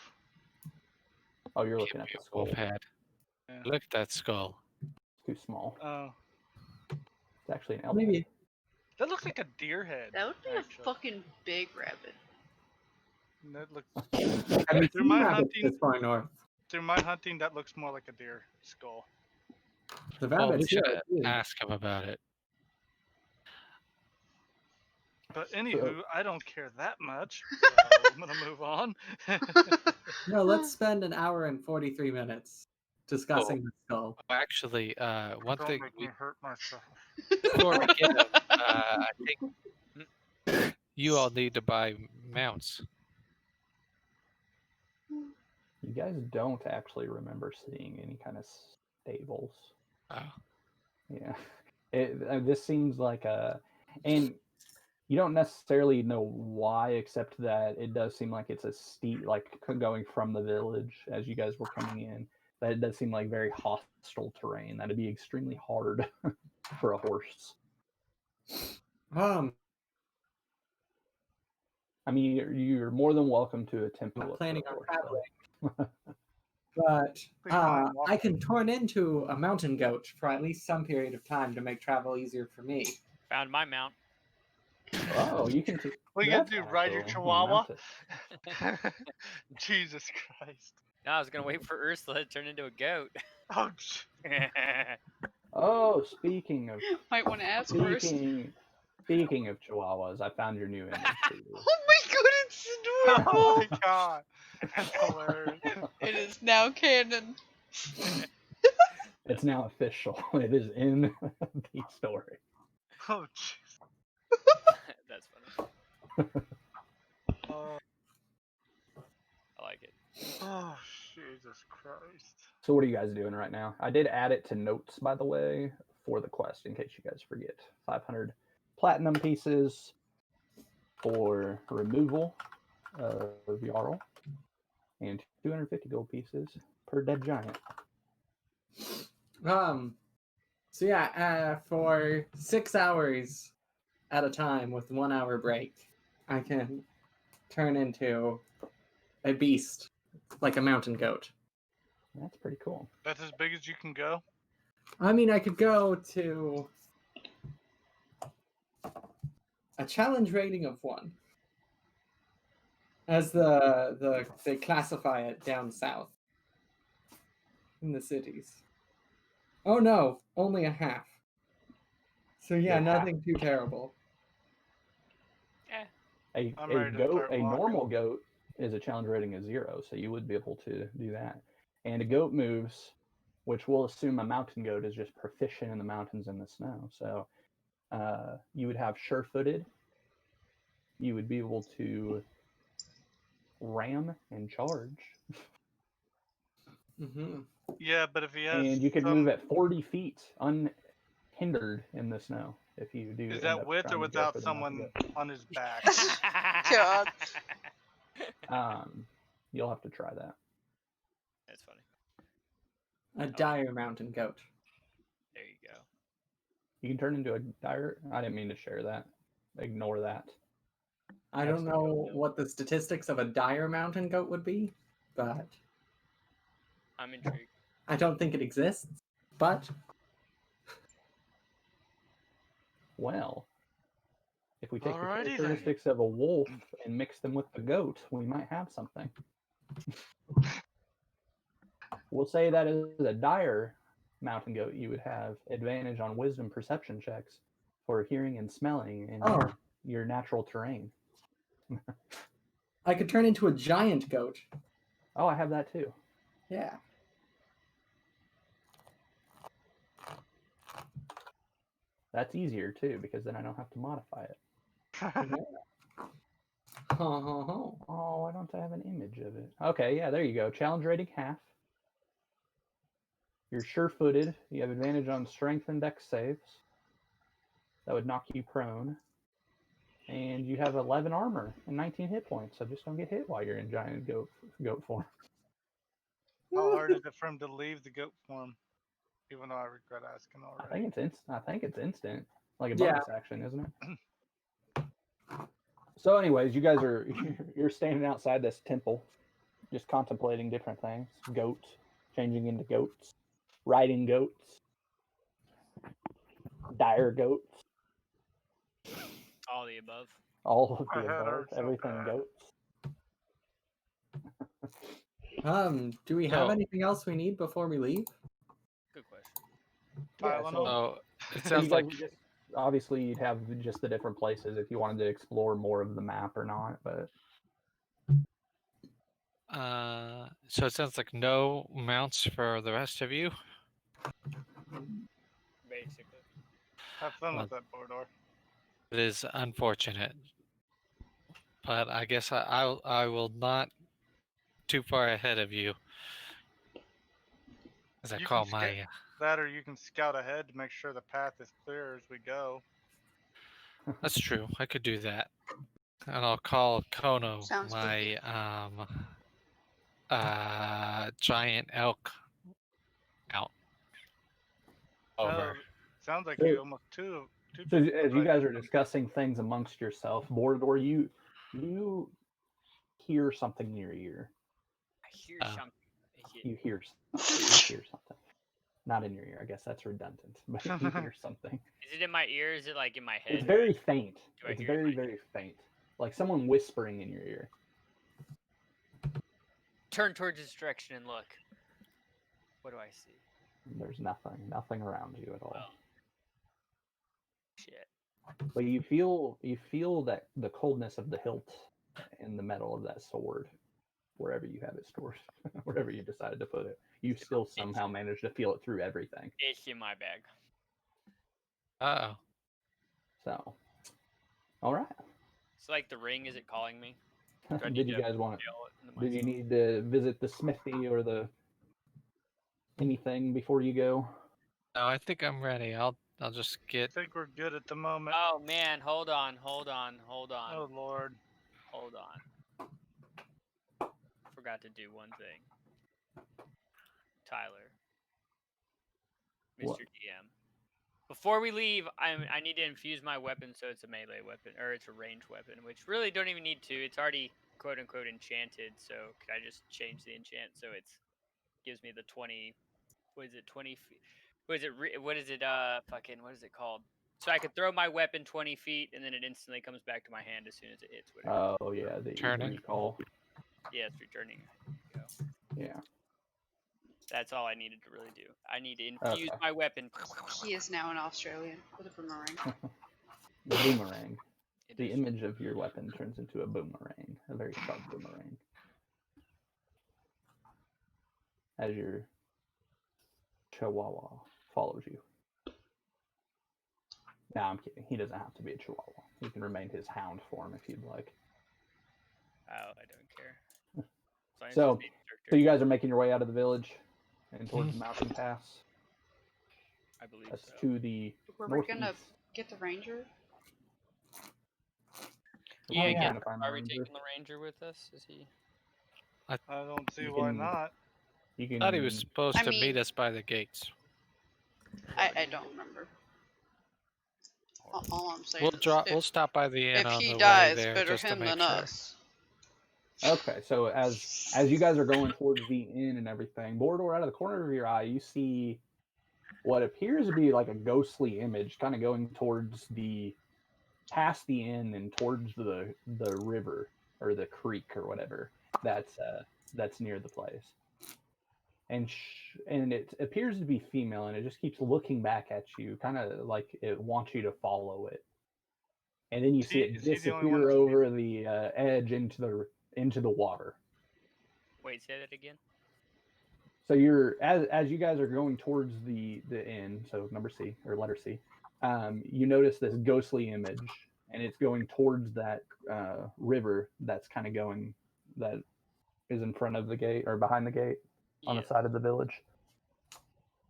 Oh, you're Can't looking at be the a skull. wolf head. Yeah. Look at that skull. Too small. Oh, It's actually an elk. Maybe. that looks like a deer head. That would be actually. a fucking big rabbit. That looks Have you Through seen my rabbits hunting- this far north? through my hunting. That looks more like a deer skull. The Well, we rabbits. should yeah, ask him about it. But anywho, I don't care that much. So I'm gonna move on. No, let's spend an hour and 43 minutes discussing the skull. Actually, one Don't thing make me hurt myself. before we get him, I think you all need to buy mounts. You guys don't actually remember seeing any kind of stables. Oh. Yeah. This seems like and you don't necessarily know why, except that it does seem like it's a steep, like going from the village as you guys were coming in. That it does seem like very hostile terrain. That'd be extremely hard for a horse. Um, I mean, you're more than welcome to attempt to I'm look planning for a on horse, though. traveling. But Big fine I can turn into a mountain goat for at least some period of time to make travel easier for me. Found my mount. Oh, you can. What you gonna that's do? kinda Ride your cool. You chihuahua? mount it. Jesus Christ. No, I was gonna wait for Ursula to turn into a goat. Oh, Oh, speaking of Might want to ask first. speaking of chihuahuas, I found your new image. For you. Oh my god, it's oh adorable! my god. That's hilarious. It is now canon. It's now official. It is in the story. Oh, jeez. That's funny. Oh, I like it. oh, Jesus Christ. So what are you guys doing right now? I did add it to notes, by the way, for the quest, in case you guys forget. 500 platinum pieces for removal of Jarl, and 250 gold pieces per dead giant. So yeah, for 6 hours at a time with 1 hour break, I can turn into a beast like a mountain goat. That's pretty cool. That's as big as you can go. I mean, I could go to a challenge rating of 1, as they classify it down south in the cities. Oh no, only a half. So yeah, You're half. nothing too terrible. I'm ready to start A walking. normal goat is a challenge rating of 0, so you would be able to do that. And a goat moves, which we'll assume a mountain goat is just proficient in the mountains and the snow. So you would have sure-footed. You would be able to ram and charge, Mm-hmm. Yeah, but if he has and you could some, move at 40 feet unhindered in the snow if you do. is end that up with or trying to go without for the mountain someone on his back? God. goat. You'll have to try that. That's funny. A dire mountain goat. There you go. You can turn into a dire. I didn't mean to share that. Ignore that. I That's don't the know goat goat. what the statistics of a dire mountain goat would be, but I'm intrigued. I don't think it exists. But Well, if we take the Alrighty then. characteristics of a wolf and mix them with the goat, we might have something. We'll say that as a dire mountain goat, you would have advantage on wisdom perception checks for hearing and smelling in Oh. your natural terrain. I could turn into a giant goat. Oh, I have that too. Yeah. That's easier too, because then I don't have to modify it. Oh. Oh, why don't I have an image of it? Okay, yeah, there you go. Challenge rating half. You're sure-footed. You have advantage on strength and dex saves. That would knock you prone. And you have 11 armor and 19 hit points, so just don't get hit while you're in giant goat form. How hard is it for him to leave the goat form? Even though I regret asking I already. think it's instant, like a Yeah. bonus action, isn't it? So, anyways, you guys are you're standing outside this temple, just contemplating different things. Goats, changing into goats, riding goats, dire goats, All the above. all of My the head above, hurts so everything bad. goats. Do we have So- anything else we need before we leave? Good question. Yeah, Tylenol. so- Oh, it So sounds you guys like would just, obviously you'd have just the different places if you wanted to explore more of the map or not, but so it sounds like no mounts for the rest of you. Basically. Have fun Well, with that, Bordor. It is unfortunate, but I guess I will not too far ahead of you, as I You call can skip- my. That or you can scout ahead to make sure the path is clear as we go. That's true. I could do that, and I'll call Kono Sounds good. my giant elk out over. Oh, sounds like So- you almost two so people as you right guys now. are discussing things amongst yourself, Bordor, you hear something in your ear. I hear Oh. something. You hear something. Not in your ear, I guess that's redundant, but you hear something. Is it in my ear? Is it like in my head? It's very faint. Do I It's hear it in very, my very faint. Like someone whispering in your ear. Turn towards this direction and look. What do I see? There's nothing around you at all. Oh. Shit. But you feel that the coldness of the hilt and the metal of that sword, wherever you have it stored, wherever you decided to put it, you still somehow manage to feel it through everything. It's in my bag. Oh, So, all right. It's like the ring. Is it calling me? Do I Did need you to guys want? yell it into Did you myself? need to visit the smithy or the anything before you go? no, I think I'm ready. I'll just I get. think we're good at the moment. Oh man, hold on. Oh Lord. Hold on. Forgot to do one thing. Tyler. Mr. What? DM. Before we leave, I need to infuse my weapon so it's a melee weapon or it's a ranged weapon, which really don't even need to. It's already quote unquote enchanted. So could I just change the enchant so it's gives me the 20? What is it? 20 feet? What is it? What is it? Fucking what is it called? So I could throw my weapon 20 feet and then it instantly comes back to my hand as soon as it hits. Whatever. Oh yeah, the Turning. recall. Yeah, it's returning. Go. Yeah. That's all I needed to really do. I need to infuse Okay. my weapon. He is now an Australian with a boomerang. The boomerang. It The is- image of your weapon turns into a boomerang, a very sharp boomerang. As your chihuahua follows you. No, I'm kidding. He doesn't have to be a chihuahua. He can remain his hound form if you'd like. Oh, I don't care. As long as So- it's named So character, you guys are making your way out of the village and towards the mountain pass. I believe That's so. to the Were we northeast. gonna get the ranger? We're Yeah, probably get- trying to find the Are we ranger. taking the ranger with us? Is he? I don't see You why can- not. You can. Thought he was supposed I to meet mean- us by the gates. I don't remember. All I'm saying We'll is drop. if, We'll stop by the inn if on he the dies, way there better just to him make than sure. us. Okay, so as you guys are going towards the inn and everything, Bordor, out of the corner of your eye, you see what appears to be like a ghostly image, kind of going towards past the inn and towards the river or the creek or whatever that's near the place. And it appears to be female, and it just keeps looking back at you, kind of like it wants you to follow it. And then you see it Is he the only one disappear that's over the edge into the water. Wait, say that again. So you're as you guys are going towards the inn, so number C or letter C, you notice this ghostly image, and it's going towards that river that's kind of going that is in front of the gate or behind the gate on Yeah. the side of the village.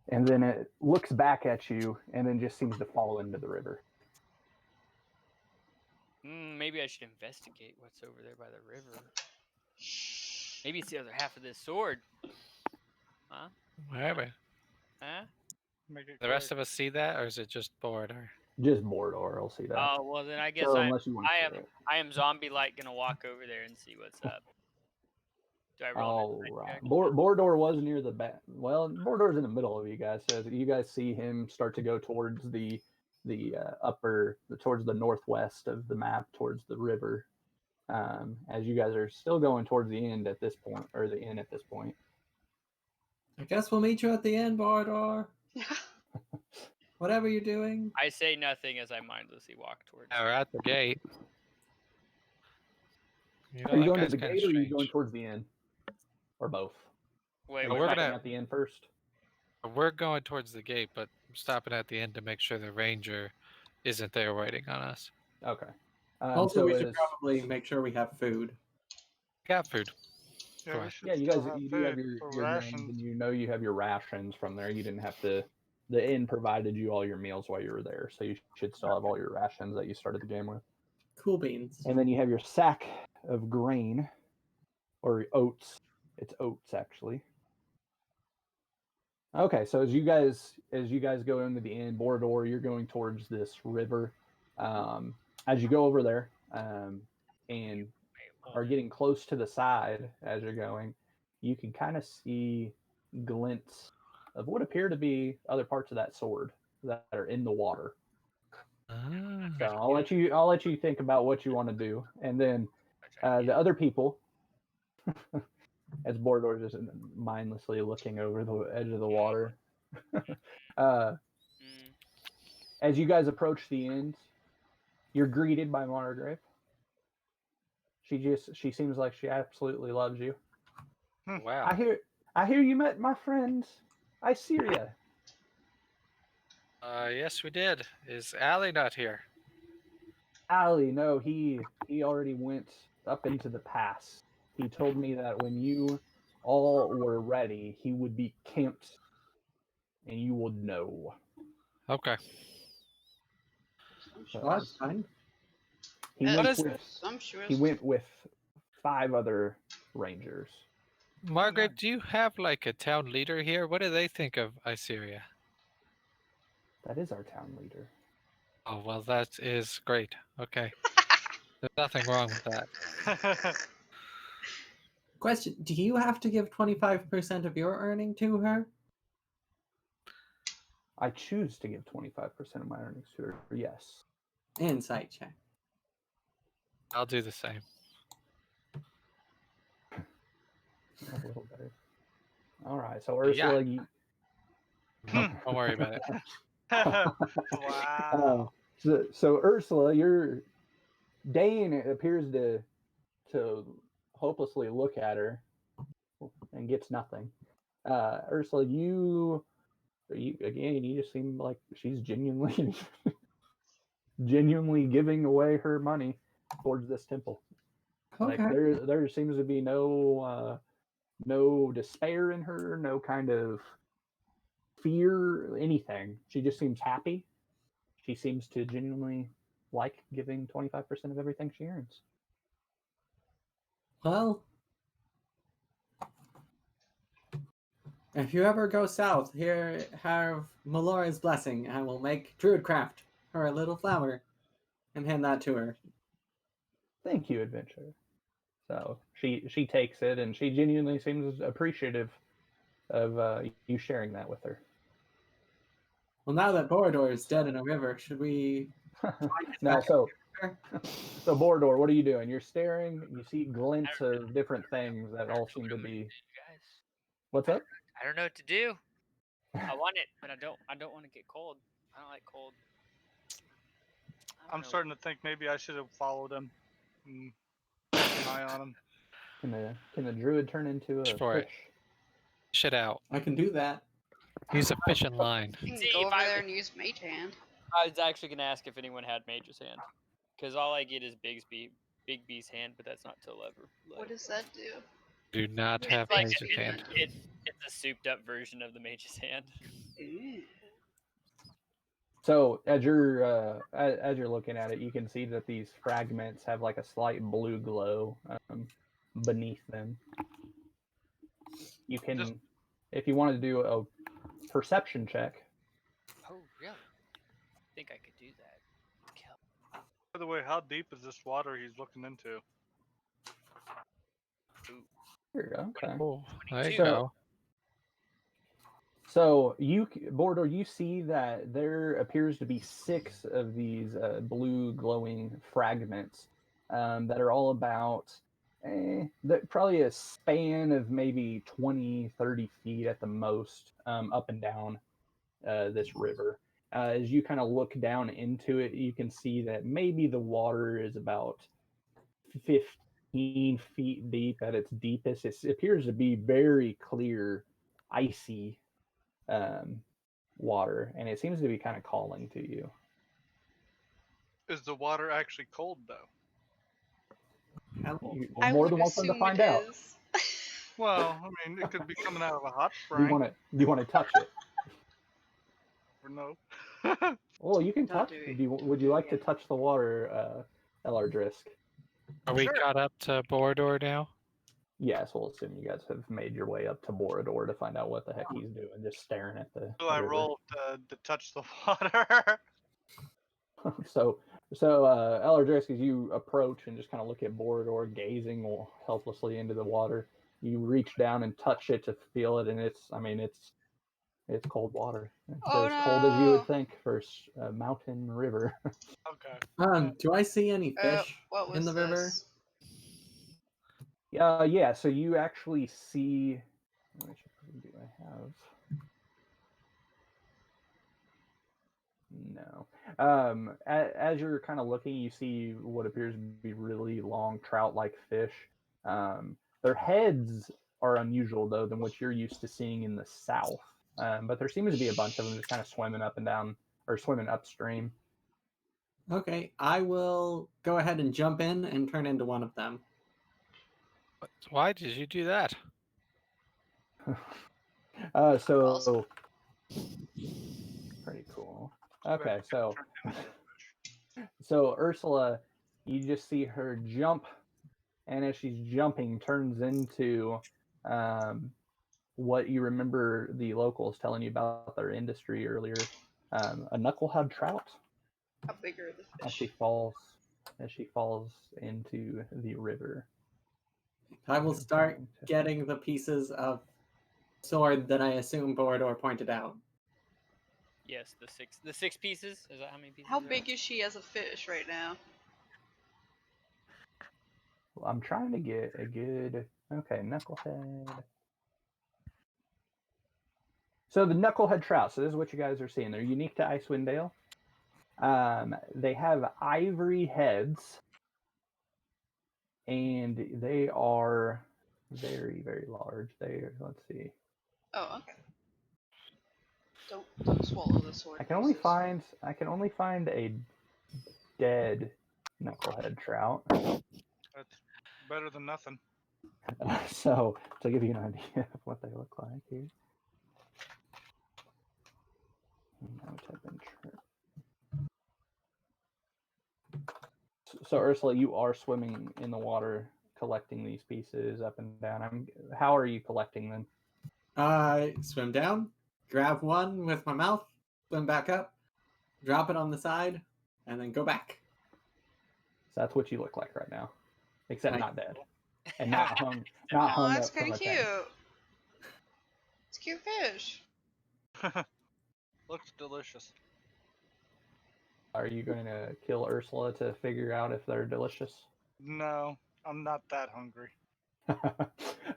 And then it looks back at you, and then just seems to fall into the river. Maybe I should investigate what's over there by the river. Maybe it's the other half of this sword. Huh? Maybe. Huh? Make it The rest quick. of us see that, or is it just Border? Just Mordor, I'll see that. Oh well, then I guess so unless you want to I share am it. I am zombie like gonna walk over there and see what's up. Do I roll? All an insight right. check? Bordor was near the back. Well, Bordor's in the middle of you guys. So you guys see him start to go towards the towards the northwest of the map, towards the river. As you guys are still going towards the end at this point, or the inn at this point. I guess we'll meet you at the end, Bardar. Whatever you're doing. I say nothing as I mindlessly walk towards. We're at the gate. You know, Are you that going to guy's the kinda gate, or are you strange. going towards the inn, or both? Wait, Are Well, you we're stopping gonna- at the inn first. We're going towards the gate, but I'm stopping at the end to make sure the ranger isn't there waiting on us. Okay. Also, so we should is- probably make sure we have food. Got food. Yeah, Go we ahead. should Yeah, you still guys, have you do have food your for grains, rations. and you know you have your rations from there. You didn't have to. The inn provided you all your meals while you were there, so you should still have all your rations that you started the game with. Cool beans. And then you have your sack of grain, or oats. It's oats, actually. Okay, so as you guys go into the inn, Bordor, you're going towards this river. As you go over there, and are getting close to the side as you're going, you can kind of see glints of what appear to be other parts of that sword that are in the water. Ah, So I'll let you think about what you want to do, and then the other people, as Bordor just mindlessly looking over the edge of the water. As you guys approach the end, you're greeted by Margrave. She seems like she absolutely loves you. wow. I hear you met my friend Iseria. Yes, we did. Is Allie not here? Ali, no, he already went up into the pass. He told me that when you all were ready, he would be camped, and you would know. Okay. Well, that's fine. He That went is with sumptuous. he went with 5 other rangers. Margaret, do you have like a town leader here? What do they think of Iseria? That is our town leader. Oh, well, that is great. Okay. There's nothing wrong with that. Question: do you have to give 25% of your earning to her? I choose to give 25% of my earnings to her. Yes. Insight check. I'll do the same. A little better. All right. So Ursula, you. Don't worry about it. Wow. So Ursula, Dane appears to hopelessly look at her and gets nothing. Ursula, you again, you just seem like she's genuinely giving away her money towards this temple. Okay. Like there seems to be no despair in her, no kind of fear, anything. She just seems happy. She seems to genuinely like giving 25% of everything she earns. Well, if you ever go south, here have Melora's blessing. I will make Druidcraft her a little flower and hand that to her. Thank you, adventurer. So she takes it, and she genuinely seems appreciative of you sharing that with her. Well, now that Borodor is dead in a river, should we? Now, so Sure. Borodor, what are you doing? You're staring. You see glints of different things that all seem to be. Guys, What's up? I don't know what to do. I want it, but I don't want to get cold. I don't like cold. I don't I'm know. starting to think maybe I should have followed him. And kept an eye on him. Can the druid turn into a Fish for it. fish? Shit out. I can do that. Use a fishing line. You can See, go if over I there was- and use Mage Hand. I was actually gonna ask if anyone had Mage's Hand, because all I get is Big B's hand, but that's not till level. What does that do? Do not It's have like Mage's a- Hand. It's a souped up version of the Mage's Hand. Ooh. So as you're looking at it, you can see that these fragments have like a slight blue glow beneath them. You can, Just- if you wanted to do a perception check. Oh, really? I think I could do that. Kill. By the way, how deep is this water he's looking into? Here you go. Okay. Oh, there you 22. go. So Borodor, you see that there appears to be 6 of these blue glowing fragments that are all about probably a span of maybe 20, 30 feet at the most up and down this river. As you kind of look down into it, you can see that maybe the water is about 15 feet deep at its deepest. It appears to be very clear, icy water, and it seems to be kind of calling to you. Is the water actually cold though? You're I more would than welcome to assume find it out. is. Well, I mean, it could be coming out of a hot Do you spring. want to touch it? Or no. Well, you can Don't touch. do it. Would you like to touch the water, Elardrisk? Are we Sure. caught up to Borodor now? Yes, we'll assume you guys have made your way up to Borodor to find out what the heck he's doing, just staring at the. Do I river. roll to touch the water? So Elardrisk, as you approach and just kind of look at Borodor gazing helplessly into the water, you reach down and touch it to feel it, and it's cold water. It's Oh, as cold as you would no. think for a mountain river. Okay. Do I see any fish What was in the river? this? Yeah. So you actually see. Which do I have? No. As you're kind of looking, you see what appears to be really long trout-like fish. Their heads are unusual, though, than what you're used to seeing in the south. But there seems to be a bunch of them just kind of swimming up and down, or swimming upstream. Okay, I will go ahead and jump in and turn into one of them. Why did you do that? So pretty cool. Okay, so Ursula, you just see her jump, and as she's jumping, turns into what you remember the locals telling you about their industry earlier. a knucklehead trout How big are the as she fish? falls into the river. I will You're start going to- getting the pieces of sword that I assume Borodor pointed out. Yes, the six pieces. Is that how many pieces? How there are? big is she as a fish right now? Well, I'm trying to get a good. Okay, knucklehead. So the knucklehead trout. So this is what you guys are seeing. They're unique to Icewind Dale. They have ivory heads, and they are very, very large. Let's see. Oh, okay. Don't swallow the sword. I can only pieces. find a dead knucklehead trout. That's better than nothing. So to give you an idea of what they look like here. Now type in So Ursula, you are swimming in the water, collecting these pieces up and down. How are you collecting them? I swim down, grab one with my mouth, swim back up, drop it on the side, and then go back. So that's what you look like right now, except Nice. not dead and not hung, not Oh, hung that's up from kind a of thing. cute. It's a cute fish. Looks delicious. Are you going to kill Ursula to figure out if they're delicious? No, I'm not that hungry.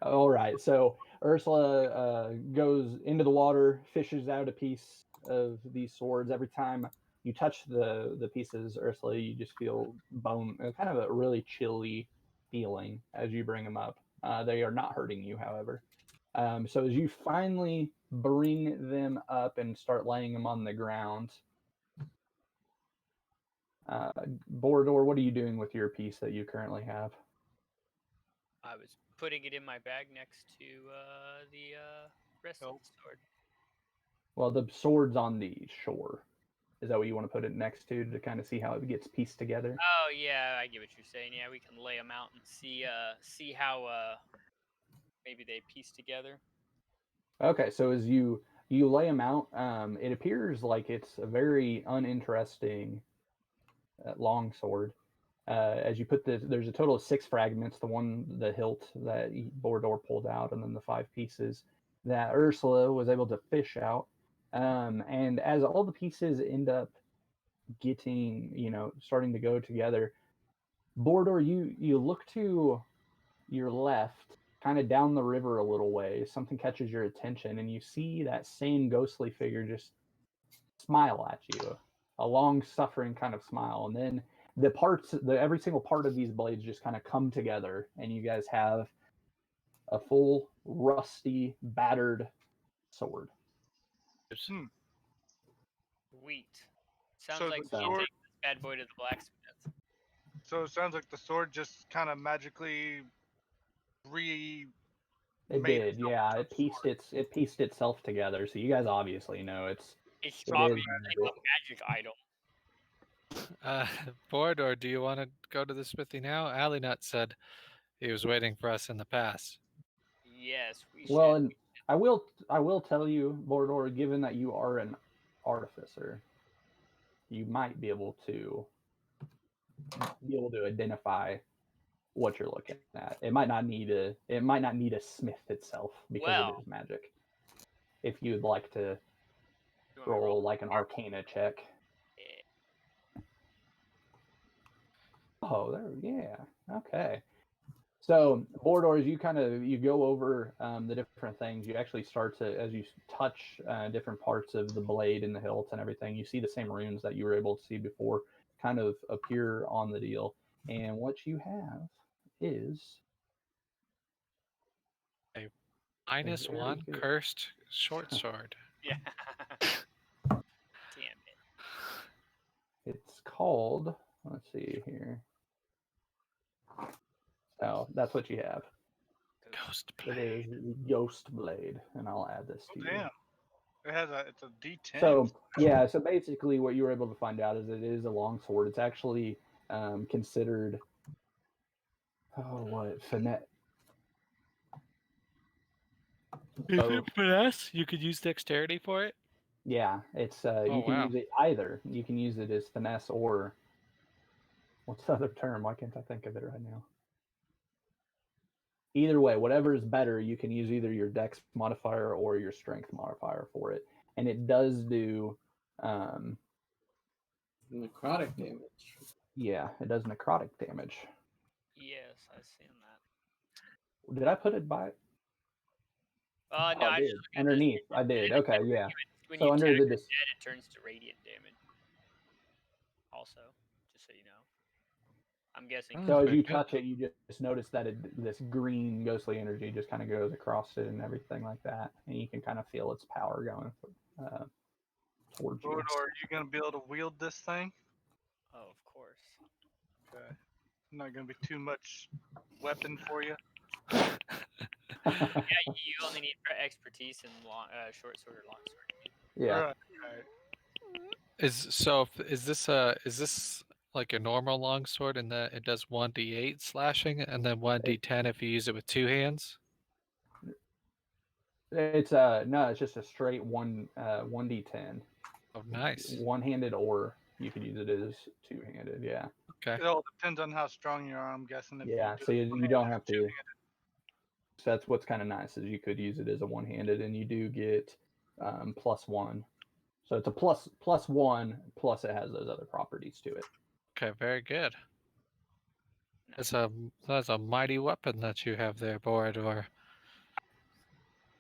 All right. So Ursula goes into the water, fishes out a piece of these swords. Every time you touch the pieces, Ursula, you just feel kind of a really chilly feeling as you bring them up. They are not hurting you, however. So as you finally bring them up and start laying them on the ground, Borodor, what are you doing with your piece that you currently have? I was putting it in my bag next to the rest of Nope. the sword. Well, the sword's on the shore. Is that what you want to put it next to kind of see how it gets pieced together? Oh yeah, I get what you're saying. Yeah, we can lay them out and see how maybe they piece together. Okay, so as you lay them out, it appears like it's a very uninteresting long sword. As you put there's a total of 6 fragments. The hilt that Borodor pulled out, and then the 5 pieces that Ursula was able to fish out. And as all the pieces end up getting, starting to go together, Borodor, you look to your left, kind of down the river a little way. Something catches your attention, and you see that same ghostly figure just smile at you, a long-suffering kind of smile, and then every single part of these blades just kind of come together, and you guys have a full, rusty, battered sword. Wheat. Sounds So like the we should sword- take this bad boy to the blacksmith. So it sounds like the sword just kind of magically re. It made did, itself yeah. into a It pieced itself together. So you guys obviously know It's it obviously is a magic item. Borodor, do you want to go to the smithy now? Alinut said he was waiting for us in the pass. Yes, we well, should. and I will tell you, Borodor, given that you are an artificer, you might be able to identify what you're looking at. It might not need a smith itself because it Well. is magic. If you'd like to You want me to roll like an arcana check. Eh, Oh, yeah. Okay. So, Borodor, as you go over the different things, you actually start to, as you touch different parts of the blade and the hilt and everything, you see the same runes that you were able to see before kind of appear on the deal. And what you have is Minus very 1 good. cursed short sword. Yeah. Damn it. It's called, let's see here. So, that's what you have. Ghost It is blade. the Ghost Blade, and I'll add this to you. Damn. It's a D10. So yeah, so basically what you were able to find out is it is a long sword. It's actually considered finesse. Is Oh. it finesse? You could use dexterity for it? Yeah, it's you Oh, can wow. use it either. You can use it as finesse or what's the other term? Why can't I think of it right now? Either way, whatever is better, you can use either your dex modifier or your strength modifier for it, and it does do, Necrotic damage. yeah, it does necrotic damage. Yes, I've seen that. Did I put it by? No, Oh, I I just did. look at this. Underneath, I did. Okay, yeah. When So you under tap the your dis- dead, it turns to radiant damage. Also, just so you know. I'm guessing. Oh, So as very you good. touch it, you just notice that this green ghostly energy just kind of goes across it and everything like that, and you can kind of feel its power going towards you. Borodor, are you gonna be able to wield this thing? Oh, of course. Okay. Not gonna be too much weapon for you. Yeah, you only need expertise in short sword or long sword. Yeah. Right. Is this like a normal longsword in that it does 1d8 slashing and then 1d10 if you use it with two hands? It's no, it's just a straight 1d10, Oh, nice. one-handed, or you could use it as two-handed. Yeah. Okay. It all depends on how strong you are, I'm guessing. If Yeah. you So do you don't have to. So that's what's kind of nice is you could use it as a one-handed, and you do get +1. So it's a +1 plus it has those other properties to it. Okay, very good. That's a mighty weapon that you have there, Borodor.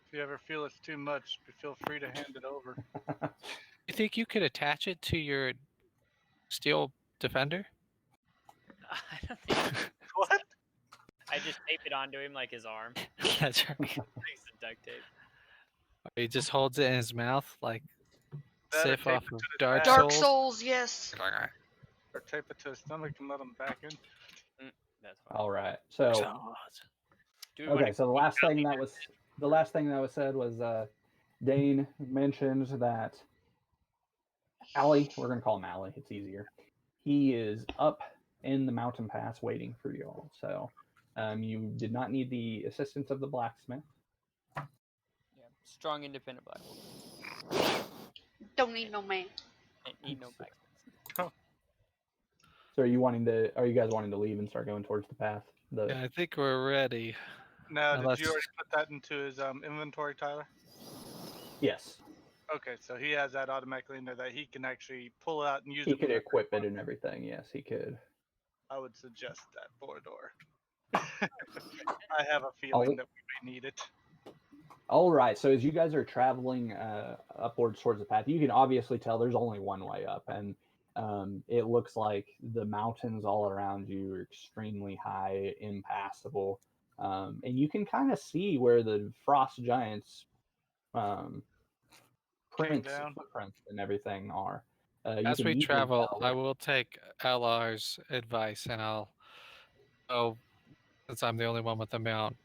If you ever feel it's too much, feel free to hand it over. You think you could attach it to your steel defender? I don't think. What? I just tape it onto him like his arm. That's right. Like some duct tape. He just holds it in his mouth like That or Sif tape off it of to the Dark back. Dark Souls. Souls, yes. Or tape it to his stomach and let him back in. That's fine. All right. So Do we wanna okay. So the last thing that was said was Dane mentions that Allie, we're gonna call him Allie. It's easier. He is up in the mountain pass waiting for you all. So you did not need the assistance of the blacksmith. Yeah, strong, independent black woman. Don't need no man. Ain't need no blacksmiths. So are you guys wanting to leave and start going towards the path? Yeah, I think we're ready. Now, Unless- did you already put that into his inventory, Tyler? Yes. Okay, so he has that automatically in there that he can actually pull out and use He it. could whenever equip he it and wants. everything. Yes, he could. I would suggest that, Borodor. I have a feeling that we may need it. All right. So as you guys are traveling upwards towards the path, you can obviously tell there's only one way up, and it looks like the mountains all around you are extremely high, impassable, and you can kind of see where the frost giants' down. footprints and everything are. As we travel, I will take LR's advice and I'll go, since I'm the only one with the mount,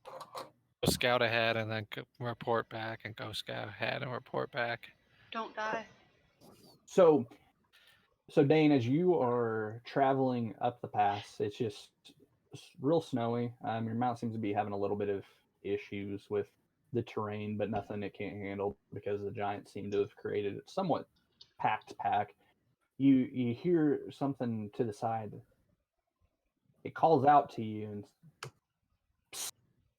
go scout ahead and then report back and go scout ahead and report back. Don't die. So Dane, as you are traveling up the pass, it's just real snowy. Your mount seems to be having a little bit of issues with the terrain, but nothing it can't handle because the giants seem to have created a somewhat packed pack. You hear something to the side. It calls out to you and psst,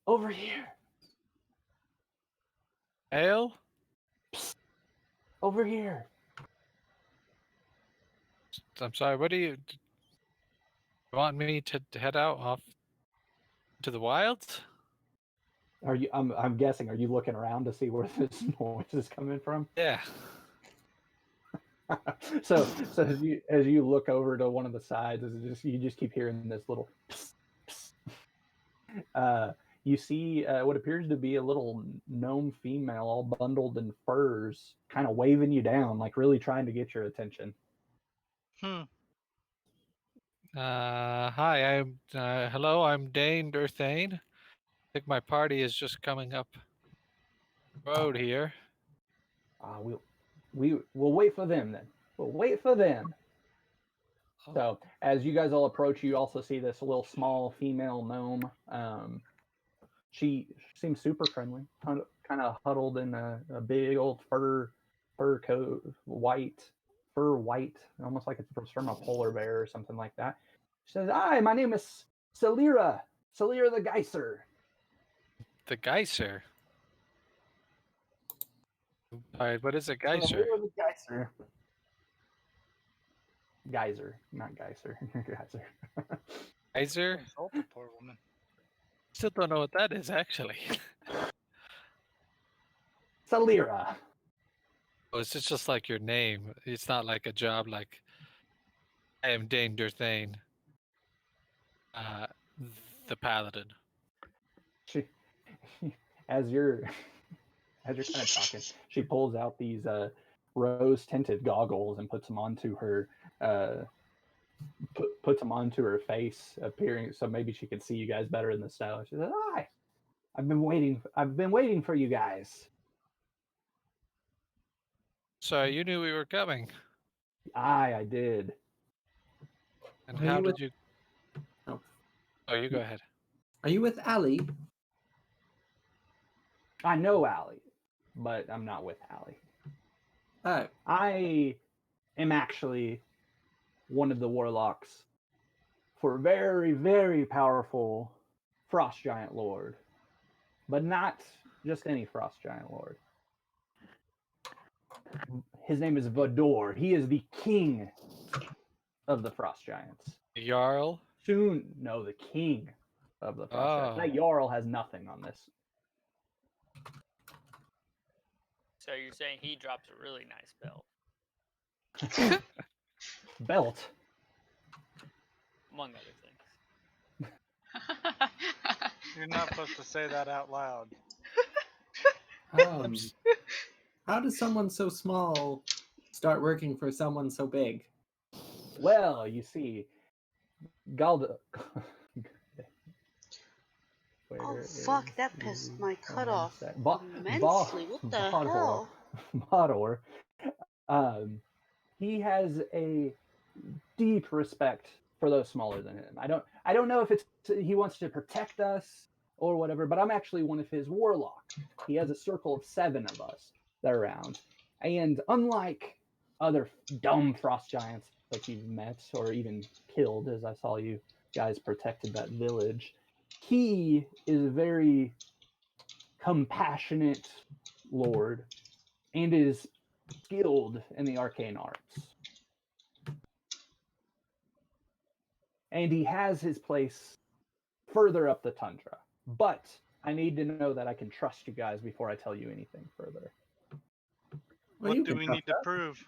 over here. Ale? Psst, over here. I'm sorry, what do you want me to head out off to the wilds? Are you? I'm guessing. Are you looking around to see where this noise is coming from? Yeah. so as you look over to one of the sides, you just keep hearing this little psst, psst. You see what appears to be a little gnome female all bundled in furs, kind of waving you down, like really trying to get your attention. Hi, hello, I'm Dane Durthane. I think my party is just coming up the road here. We'll wait for them then. We'll wait for them. Oh. So as you guys all approach, you also see this little small female gnome. She seems super friendly, kind of huddled in a big old fur fur coat, white, almost like it's from a polar bear or something like that. She says, "Hi, my name is Salira the Geyser." The Geyser. All right, what is a Geyser? Salira the Geyser. Geyser, not Geyser. Geyser. Geyser? Insult the poor woman. Still don't know what that is, actually. Salira. Oh, it's just like your name. It's not like a job like I am Dane Durthane, uh, the Paladin. She, as you're kind of talking, she pulls out these rose tinted goggles and puts them onto her puts them onto her face, appearing so maybe she can see you guys better in the style. She says, "Hi, I've been waiting for you guys." So you knew we were coming, I did. and Are how you did with- you? Oh. Oh, you go ahead. Are you with Allie? I know Allie, but I'm not with Allie. Oh, I am actually one of the warlocks for a very, very powerful frost giant lord, but not just any frost giant lord. His name is Vador. He is the king of the frost giants. Jarl. Soon, no, the king of the frost giants. Oh. That Jarl has nothing on this. So you're saying he drops a really nice belt, Belt. among other things. You're not supposed to say that out loud. How does someone so small start working for someone so big? Well, you see, Galda. Oh Where fuck, is that pissed the- my cut off that? immensely. What the hell? Bador, he has a deep respect for those smaller than him. I don't know if it's he wants to protect us or whatever, but I'm actually one of his warlocks. He has a circle of 7 of us that are around, and unlike other dumb frost giants that you've met or even killed, as I saw you guys protected that village, he is a very compassionate lord and is skilled in the arcane arts. And he has his place further up the tundra. But I need to know that I can trust you guys before I tell you anything further. Well, What you do can we trust need to us. prove?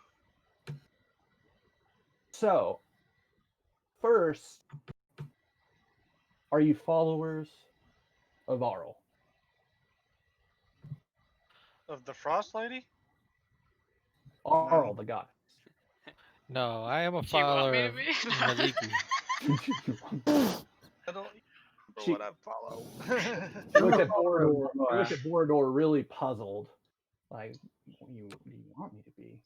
So, first, are you followers of Arl? Of the Frost Lady? Arl, the god. No, I am a Do you want me follower to of be? Maliki. I don't know She- what I follow. She looks at Borodor. She looks at Borodor really puzzled. Like, what do you want me to be?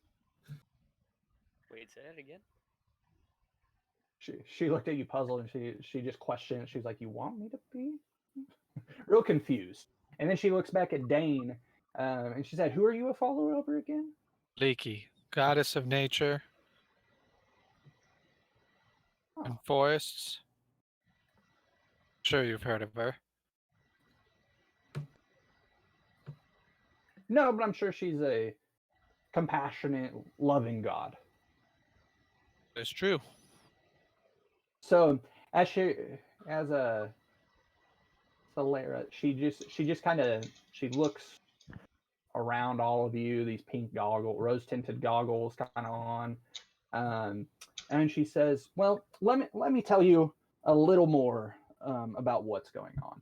Wait, say that again. She looked at you puzzled and she just questioned. She's like, "You want me to be?" Real confused. And then she looks back at Dane and she said, "Who are you a follower over again?" Leaky, goddess of nature and Oh. forests. Sure, you've heard of her. No, but I'm sure she's a compassionate, loving god. It's true. So as a Solera, she just kind of she looks around all of you, these pink rose tinted goggles kind of on, and she says, "Well, let me tell you a little more about what's going on.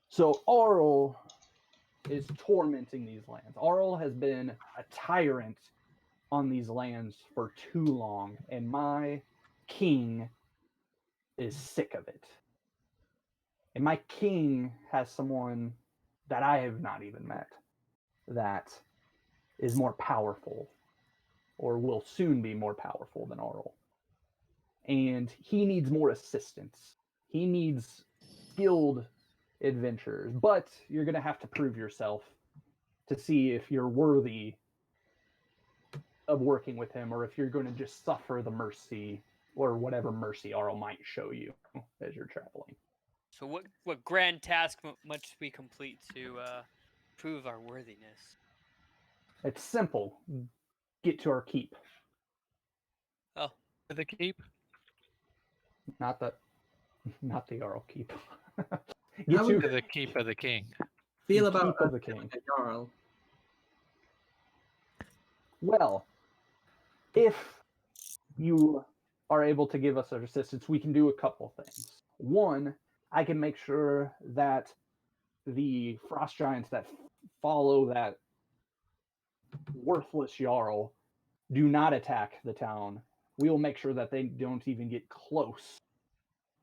So Arl is tormenting these lands. Arl has been a tyrant on these lands for too long, and my king is sick of it. And my king has someone that I have not even met that is more powerful or will soon be more powerful than Arl. And he needs more assistance. He needs skilled adventurers, but you're going to have to prove yourself to see if you're worthy of working with him, or if you're going to just suffer the mercy or whatever mercy Arl might show you as you're traveling. So what grand task must we complete to prove our worthiness? It's simple. Get to our keep. Oh, To the keep? Not the Arl keep. How Get would To to the keep of the king. feel the about keep of us the king. killing a Jarl? Well, if you are able to give us our assistance, we can do a couple things. One, I can make sure that the frost giants that follow that worthless Jarl do not attack the town. We will make sure that they don't even get close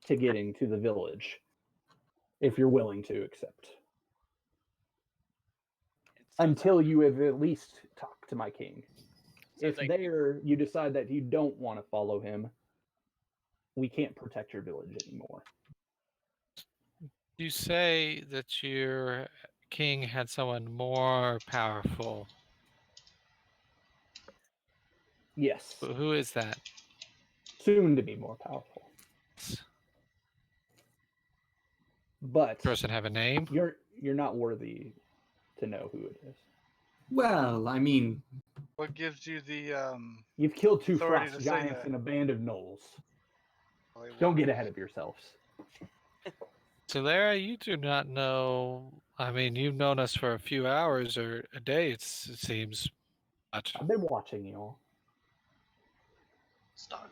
to getting to the village, if you're willing to accept. Until you have at least talked to my king. If like there you decide that you don't want to follow him, we can't protect your village anymore. You say that your king had someone more powerful. Yes, Who is that? soon to be more powerful. But Person have a name? you're not worthy to know who it is. Well, I mean, What gives you the You've killed 2 authority frost to say giants that? and a band of gnolls. holy Don't get warriors? ahead of yourselves. Solera, you do not know. I mean, you've known us for a few hours or a day, it seems. But I've been watching y'all. Start.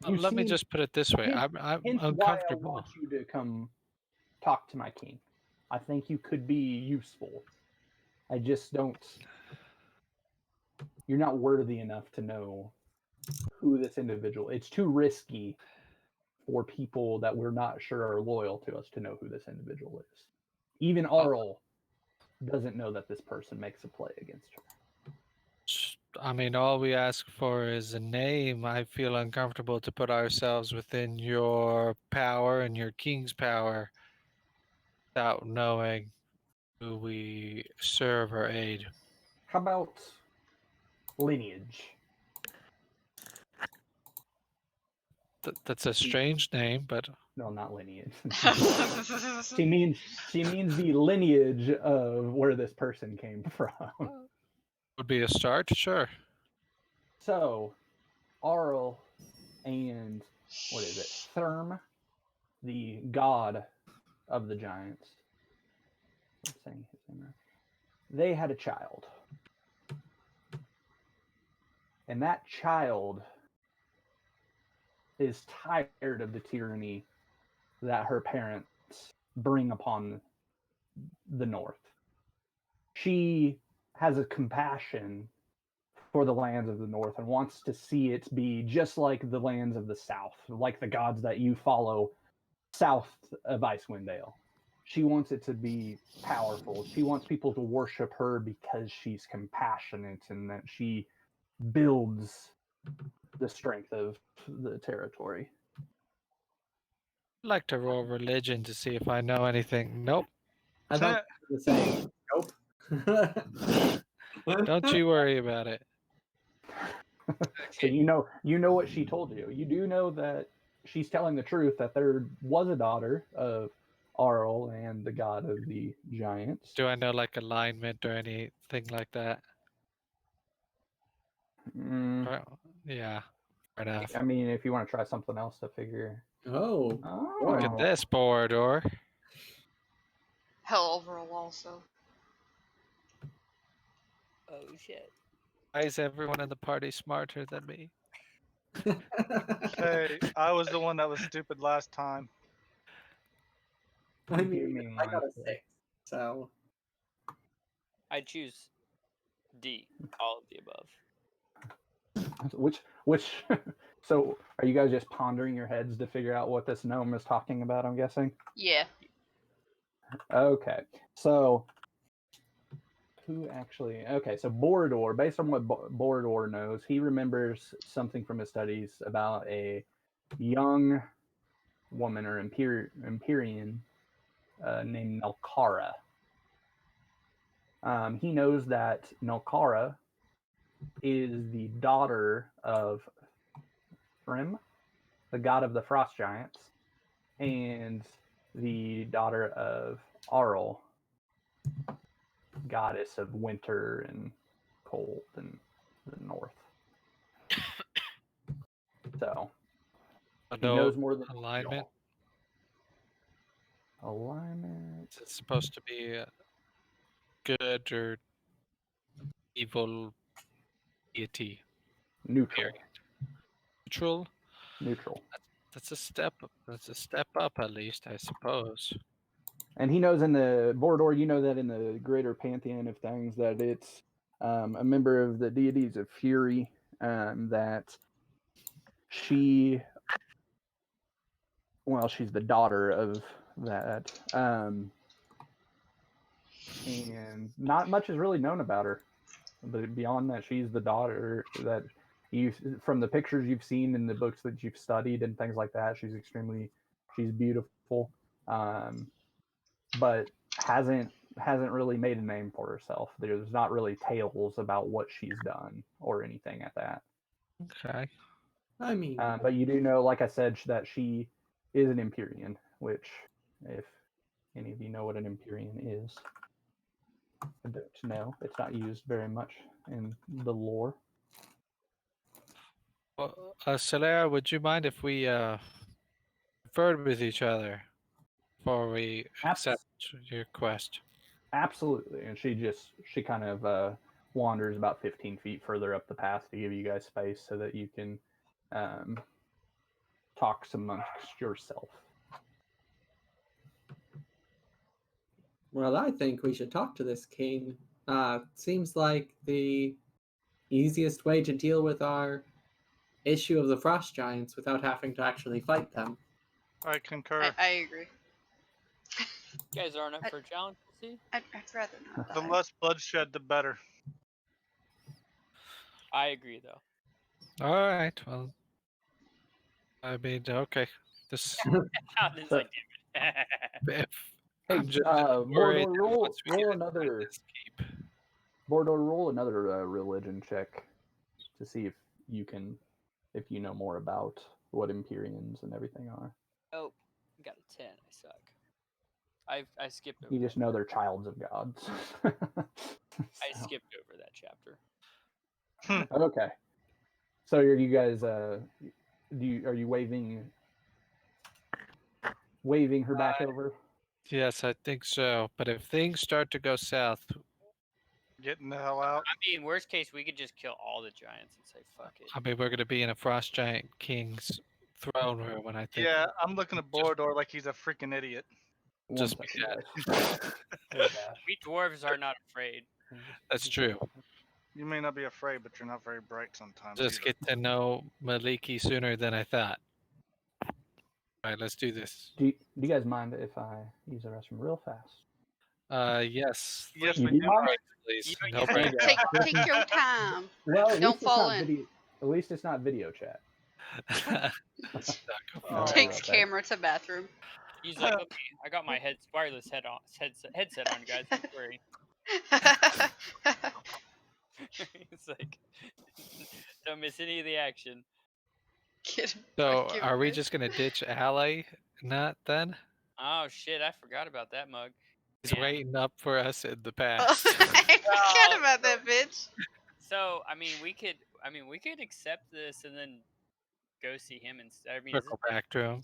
let me just put it this way: hence- I'm Hence why I uncomfortable. want you to come talk to my king. I think you could be useful. I just don't. You're not worthy enough to know who this individual. It's too risky for people that we're not sure are loyal to us to know who this individual is. Even Arl doesn't know that this person makes a play against her. I mean, all we ask for is a name. I feel uncomfortable to put ourselves within your power and your king's power without knowing who we serve or aid. How about lineage? That's a strange name, but No, not lineage. she means the lineage of where this person came from. would be a start, sure. So, Arl and what is it? Therm, the god of the giants. I'm saying his name right. They had a child. And that child is tired of the tyranny that her parents bring upon the North. She has a compassion for the lands of the North and wants to see it be just like the lands of the South, like the gods that you follow south of Icewind Dale. She wants it to be powerful. She wants people to worship her because she's compassionate and that she builds the strength of the territory. I'd like to roll religion to see if I know anything. Nope. I thought you were saying nope. Don't you worry about it. So you know what she told you. You do know that she's telling the truth, that there was a daughter of Arl and the god of the giants. Do I know like alignment or anything like that? Yeah, fair enough. I mean, if you want to try something else to figure. Oh, Look at this, Borador. Hell overall also. oh shit. Why is everyone in the party smarter than me? Hey, I was the one that was stupid last time. I Give mean, me I got a one 6, so I choose D. All of the above. Which so are you guys just pondering your heads to figure out what this gnome is talking about, I'm guessing? Yeah. Okay. So so Borador, based on what Borador knows, he remembers something from his studies about a young woman or Empyrean named Melkara. He knows that Nulkara is the daughter of Thrym, the god of the frost giants, and the daughter of Arl, goddess of winter and cold and the north. So he No knows more than alignment. Alignment. Is it supposed to be good or evil deity? Neutral. Period. Neutral. Neutral. That's a step. That's a step up, at least, I suppose. And he knows in the Borodor, you know that in the greater pantheon of things that it's a member of the deities of fury, that she's the daughter of that. And not much is really known about her. But beyond that, she's the daughter that from the pictures you've seen in the books that you've studied and things like that, she's beautiful. But hasn't really made a name for herself. There's not really tales about what she's done or anything at that. Okay. I mean, But you do know, like I said, that she is an Empyrean, which, if any of you know what an Empyrean is, I don't know. It's not used very much in the lore. Well, Celera, would you mind if we conferred with each other before we accept your quest? Absolutely. And she kind of wanders about 15 feet further up the path to give you guys space so that you can talk amongst yourself. well, I think we should talk to this king. Seems like the easiest way to deal with our issue of the frost giants without having to actually fight them. I concur. I agree. You guys aren't up for a challenge, see? I'd rather not The die. less bloodshed, the better. I agree, though. All right. Well, I mean, okay. This. It's like, If, Hey, I'm just Borodor, worried that roll once we get another this keep. Borodor, roll another religion check to see if you know more about what Empyreans and everything are. oh, I got a 10. I suck. I skipped over. You just know they're childs of gods. I skipped over that chapter. Okay. So are you guys are you waving her back over? Yes, I think so. But if things start to go south, Getting the hell out. I mean, worst case, we could just kill all the giants and say fuck it. I mean, we're going to be in a Frost Giant King's throne room when I think. Yeah, I'm looking at Borodor like he's a freaking idiot. Just One be second, guys. We dwarves are not afraid. That's true. You may not be afraid, but you're not very bright sometimes. Just either. get to know Maliki sooner than I thought. All right, let's do this. Do you guys mind if I use the restroom real fast? Yes. Yes, You we do do. mind? Please. You No don't break. Take your time. Well, at Don't least it's fall not in. video. At least it's not video chat. Oh, Takes okay. camera to bathroom. He's like, okay, I got my wireless headset on, guys. Don't worry. It's like, don't miss any of the action. Get him So, fucking are we right. just going to ditch Ally Nut then? Oh shit, I forgot about that mug. He's Man. waiting up for us in the Oh, past. I forgot about that bitch. So I mean, we could accept this and then go see him instead. I mean, is Circle back to him.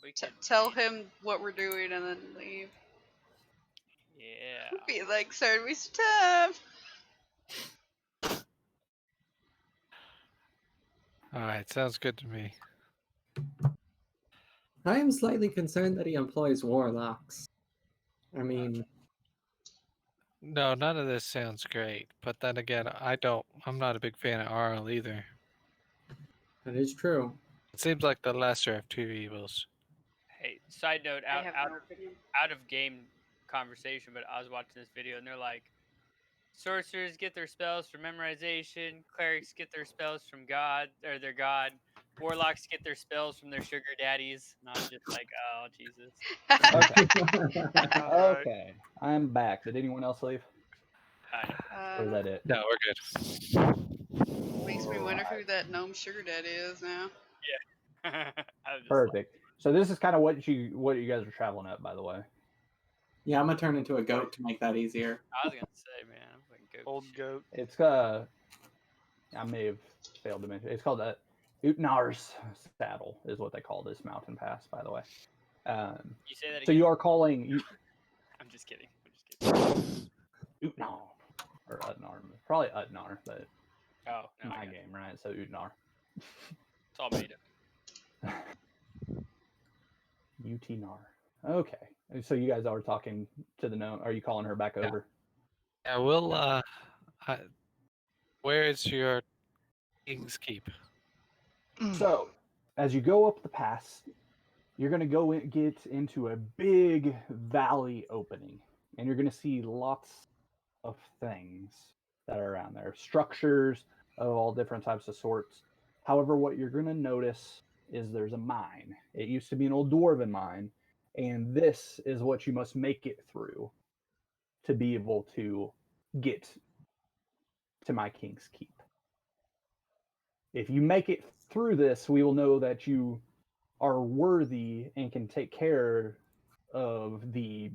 we could, Tell him what we're doing and then leave. yeah. Be like, sorry, we time. All right, sounds good to me. I am slightly concerned that he employs warlocks. I mean, No, none of this sounds great. But then again, I'm not a big fan of Arl either. that is true. It seems like the lesser of two evils. Hey, side note, I have no opinion. out of game conversation, but I was watching this video and they're like, sorcerers get their spells from memorization, clerics get their spells from God or their god, warlocks get their spells from their sugar daddies. And I was just like, oh Jesus. Okay. Alright. Okay. I'm back. Did anyone else leave? Or is that it? No, we're good. Makes me wonder who Alright. that gnome sugar daddy is now. I was just Perfect. So this is kind of what you guys are traveling at, by the way. Yeah, I'm gonna turn into a goat to make that easier. I was gonna say, man, I'm fucking goat. Old shit. goat. It's I may have failed to mention. It's called the Utnar's Saddle, is what they call this mountain pass, by the way. You say that So again? you are calling I'm just kidding. I'm just kidding. Utnar or Utnar, probably Utnar, but Oh, no, my I got it. game, right? So Utnar. It's all made up. Utnar. Okay. So you guys are talking to the gnome. Are you calling her back Yeah. over? Yeah, we'll. Where is your King's Keep? So, as you go up the pass, you're going to get into a big valley opening, and you're going to see lots of things that are around there, structures of all different types of sorts. However, what you're going to notice is there's a mine. It used to be an old dwarven mine, and this is what you must make it through to be able to get to my King's Keep. If you make it through this, we will know that you are worthy and can take care of the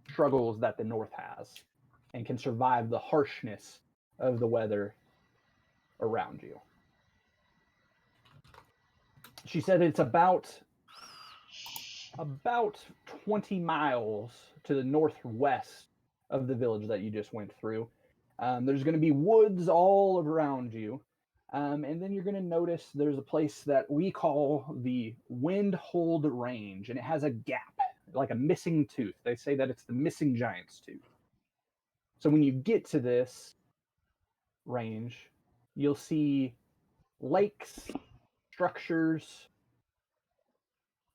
struggles that the North has and can survive the harshness of the weather around you. She said it's about 20 miles to the northwest of the village that you just went through. There's going to be woods all around you. And then you're going to notice there's a place that we call the Windhold Range, and it has a gap, like a missing tooth. They say that it's the missing giant's tooth. So when you get to this range, you'll see lakes, structures,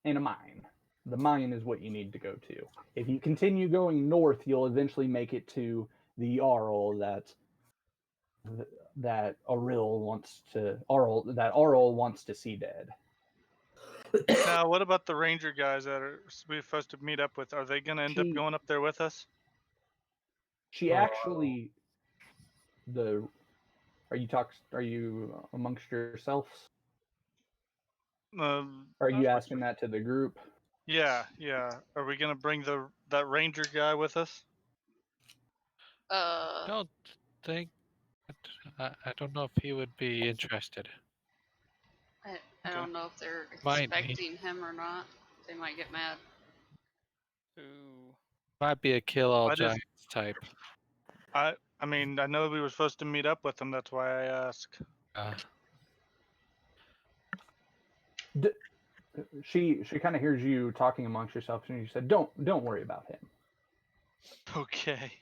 and a mine. The mine is what you need to go to. If you continue going north, you'll eventually make it to the Jarl that Auril wants to see dead. Now, what about the ranger guys that we're supposed to meet up with? Are they gonna end up She- going up there with us? She actually are you amongst yourselves? Are you asking that to the group? Yeah. Are we gonna bring that ranger guy with us? Don't think. I don't know if he would be interested. I don't know if they're Might be. expecting him or not. They might get mad. Ooh. Might be a kill all I just- giants type. I mean, I know we were supposed to meet up with him. That's why I ask. She kind of hears you talking amongst yourselves, and you said, "Don't worry about him. Okay.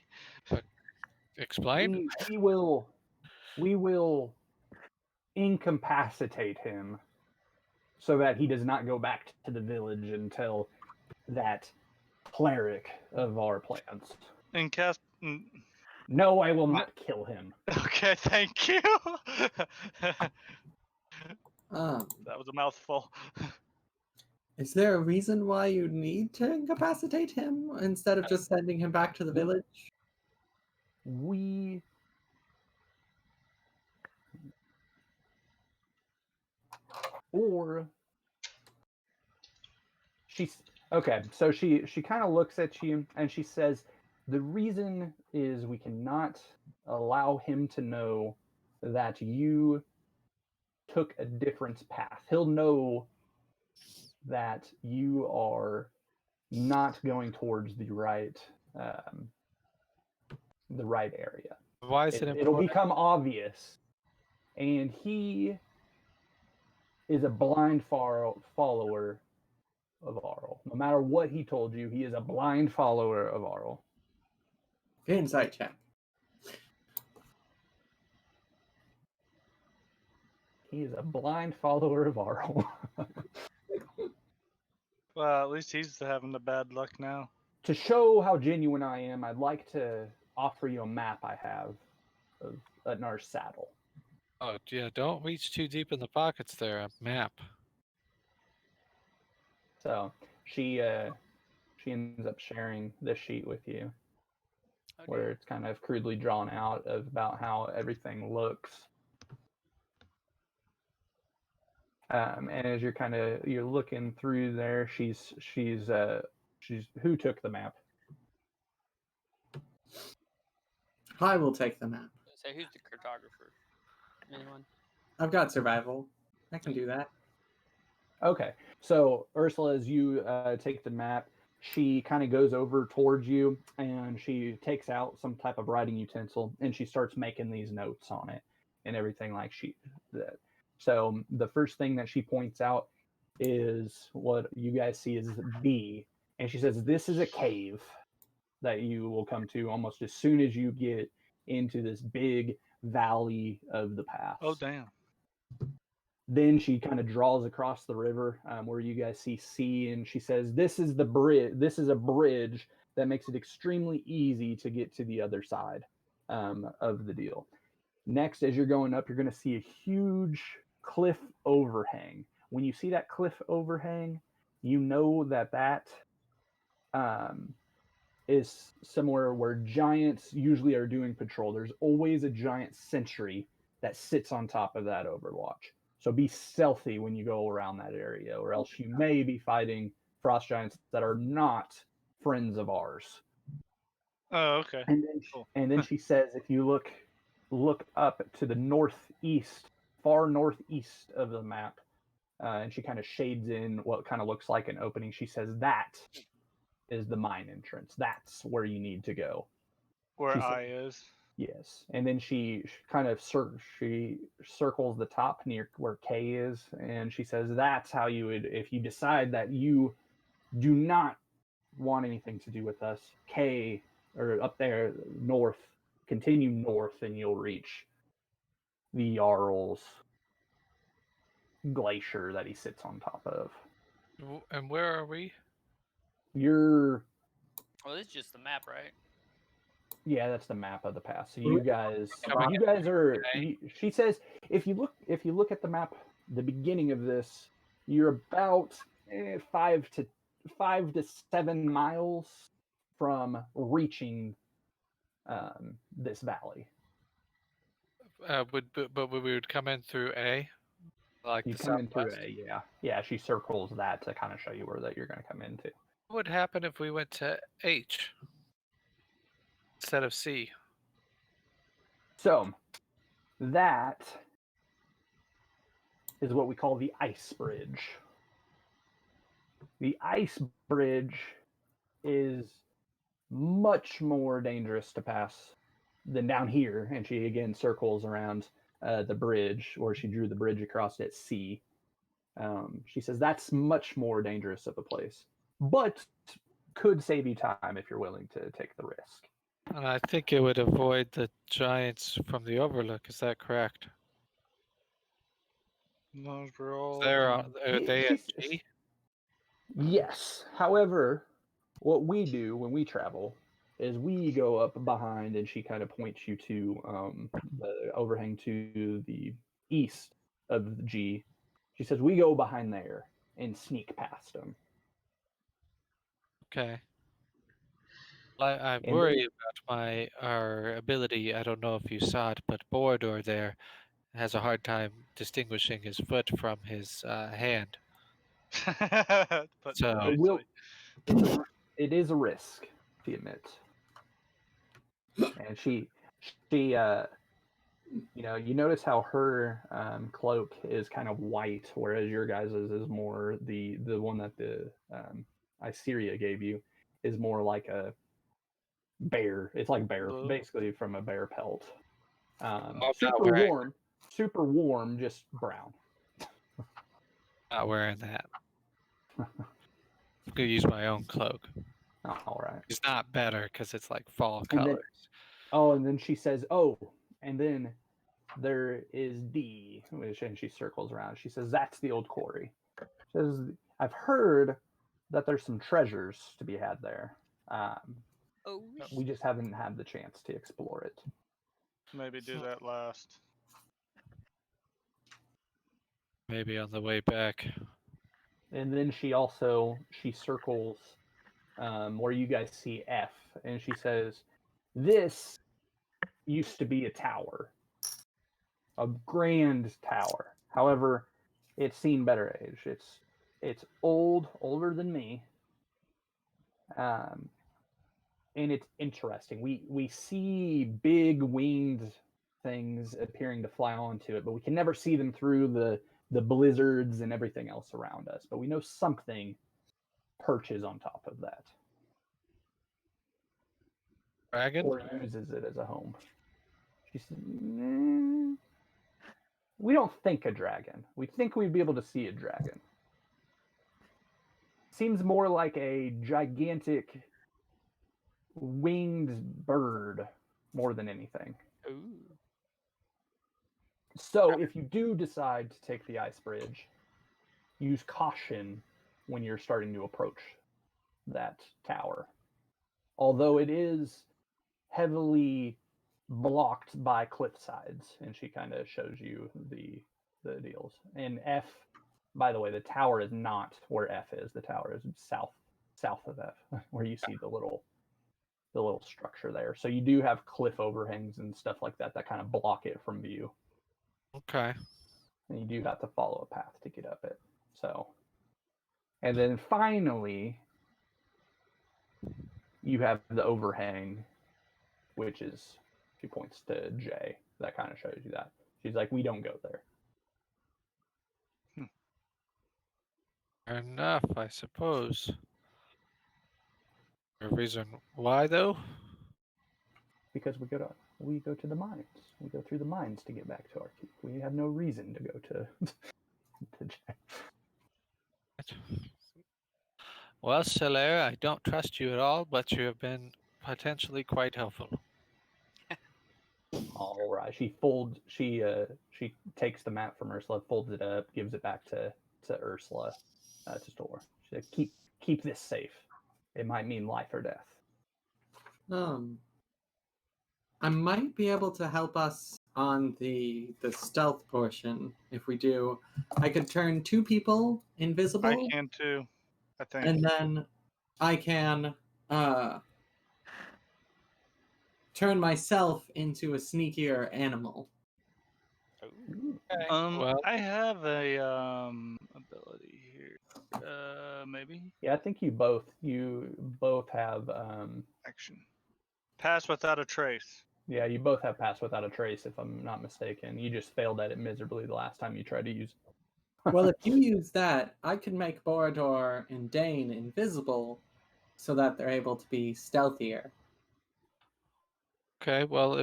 Explain. We will incapacitate him so that he does not go back to the village until that cleric of our plans. And cast. No, I will not kill him." Okay, thank you. Um, That was a mouthful. is there a reason why you need to incapacitate him instead of just sending him back to the village? We or she's okay, so she kind of looks at you and she says, the reason is we cannot allow him to know that you took a different path. He'll know that you are not going towards the right area. Why is it It'll important? become obvious, and he is a blind follower of Arl. No matter what he told you, he is a blind follower of Arl. Insight check. He is a blind follower of Arl. Well, at least he's having the bad luck now. To show how genuine I am, I'd like to offer you a map I have of Utnar's Saddle. Oh, yeah, don't reach too deep in the pockets there. A map. So she ends up sharing this sheet with you. where Okay. it's kind of crudely drawn out of about how everything looks. And as you're looking through there, she's who took the map? I will take the map. So who's the cartographer? Anyone? I've got survival. I can do that. Okay, so Ursula, as you take the map, she kind of goes over towards you and she takes out some type of writing utensil and she starts making these notes on it and everything like that. So the first thing that she points out is what you guys see is B, and she says this is a cave that you will come to almost as soon as you get into this big valley of the pass. Oh damn. Then she kind of draws across the river where you guys see C, and she says, "This is the bridge. This is a bridge that makes it extremely easy to get to the other side of the deal." Next, as you're going up, you're going to see a huge cliff overhang. When you see that cliff overhang, you know that is somewhere where giants usually are doing patrol. There's always a giant sentry that sits on top of that overwatch. So be stealthy when you go around that area, or else you may be fighting frost giants that are not friends of ours. Oh, okay. Cool. And then she says, if you look up to the northeast, far northeast of the map, and she kind of shades in what kind of looks like an opening. She says that is the mine entrance. That's where you need to go. Where She I is. Yes, and then she kind of she circles the top near where K is, and she says that's how you would, if you decide that you do not want anything to do with us, K, or up there north, continue north, and you'll reach the Jarl's glacier that he sits on top of. And where are we? You're Well, this is just the map, right? Yeah, that's the map of the pass. So Ooh. you guys Coming are. okay. She says if you look at the map, the beginning of this, you're about 5 to 7 miles from reaching this valley. But we would come in through A, like You the come in through southwest. yeah. She circles that to kind of show you where that you're going to come into. What would happen if we went to H instead of C? So that is what we call the ice bridge. The ice bridge is much more dangerous to pass than down here. And she again circles around the bridge, or she drew the bridge across at C. She says that's much more dangerous of a place, but could save you time if you're willing to take the risk. And I think it would avoid the giants from the Overlook. Is that correct? Those were all. Are they at She's- G? Yes. However, what we do when we travel is we go up behind, and she kind of points you to the overhang to the east of the G. She says we go behind there and sneak past them. Okay. I And worry about our ability. I don't know if you saw it, but Borodor there has a hard time distinguishing his foot from his hand. But So- It will. It is a risk, she admits. And she you notice how her cloak is kind of white, whereas your guys' is more the one that the Iseria gave you is more like a bear. It's like bear, Blue. basically from a bear pelt. not Super warm, just brown. Not wearing that. I'm gonna use my own cloak. Oh, all right. It's not better because it's like fall And then- colors. Oh, and then she says, "Oh, and then there is D," and she circles around. She says, "That's the old quarry." She says, "I've heard that there's some treasures to be had there. Oh, We just haven't had the chance to explore it." maybe do that last. Maybe on the way back. And then she circles where you guys see F, and she says, This used to be a tower, a grand tower. However, it's seen better age. It's older than me, and it's interesting. We see big winged things appearing to fly onto it, but we can never see them through the blizzards and everything else around us. But we know something perches on top of that, Dragon? or uses it as a home. She said, we don't think a dragon. We think we'd be able to see a dragon. Seems more like a gigantic winged bird more than anything. Ooh. So if you do decide to take the ice bridge, use caution when you're starting to approach that tower. Although it is heavily blocked by cliff sides, and she kind of shows you the deals. And F, by the way, the tower is not where F is. The tower is south of F, where you see the little structure there. So you do have cliff overhangs and stuff like that that kind of block it from view. Okay. And you do have to follow a path to get up it. So, and then finally, you have the overhang, which is, she points to Jay. That kind of shows you that. She's like, we don't go there. Fair enough, I suppose. A reason why, though? Because we go to the mines. We go through the mines to get back to our keep. We have no reason to go to Jay. Well, Solaire, I don't trust you at all, but you have been potentially quite helpful. All right. She takes the map from Ursula, folds it up, gives it back to Ursula to store. She said, keep this safe. It might mean life or death. I might be able to help us on the stealth portion. If we do, I could turn 2 people invisible. I can too, I think. And then I can turn myself into a sneakier animal. Well- I have a ability here. Maybe Yeah, I think you both have action. Pass without a trace. yeah, you both have pass without a trace, if I'm not mistaken. You just failed at it miserably the last time you tried to use it. Well, if you use that, I can make Borador and Dane invisible so that they're able to be stealthier. Okay, well,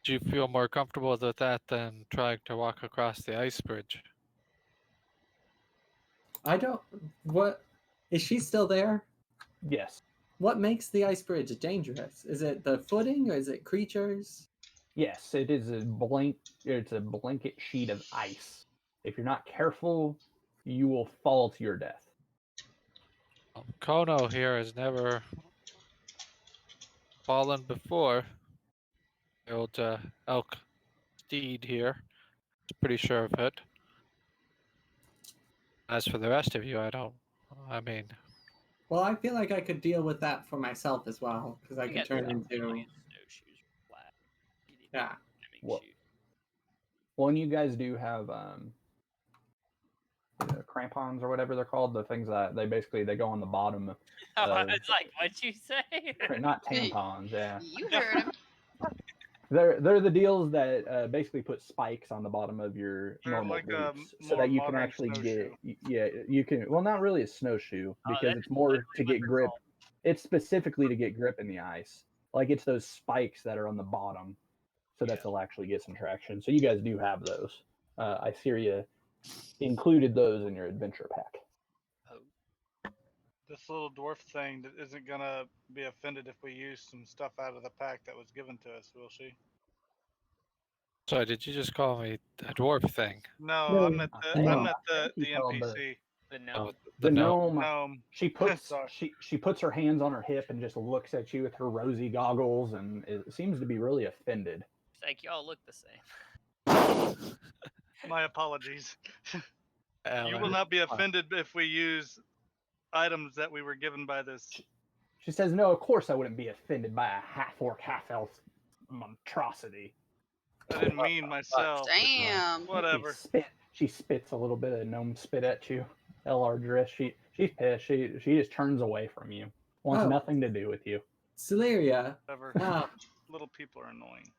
do you feel more comfortable with that than trying to walk across the ice bridge? What is she still there? Yes. What makes the ice bridge dangerous? Is it the footing or is it creatures? Yes, it is it's a blanket sheet of ice. If you're not careful, you will fall to your death. Kono here has never fallen before. The old elk steed here is pretty sure of it. As for the rest of you, Well, I feel like I could deal with that for myself as well, because I You could got turn the into snowshoes flat. yeah. Well, Well, and you guys do have crampons or whatever they're called, the things that they go on the bottom. It's like, what'd you say? Not tampons, yeah. You heard him. They're the deals that basically put spikes on the bottom of your They're normal like a boots, so more that you can modern actually snowshoe. you can. Well, not really a snowshoe because that's it's more to literally what get they're grip. called. It's specifically to get grip in the ice. Like it's those spikes that are on the bottom, so that they'll actually get some traction. So you guys do have those. Iseria included those in your adventure pack. This little dwarf thing that isn't gonna be offended if we use some stuff out of the pack that was given to us, will she? Sorry, did you just call me a dwarf thing? No, No, I meant the no. I meant the I think you called NPC. The no. Oh, The gnome. Gnome. She puts Sorry. she puts her hands on her hip and just looks at you with her rosy goggles, and it seems to be really offended. It's like, y'all look the same. My apologies. You will Alan. not be offended if we use items that we were given by this She says, "No, of course I wouldn't be offended by a half-orc, half-elf monstrosity." I didn't mean myself. Damn. Whatever. She spits a little bit of gnome spit at you. Elardris, she's pissed. She just turns away from you. Wants Oh. nothing to do with you. Celeria, Whatever. Little people are annoying.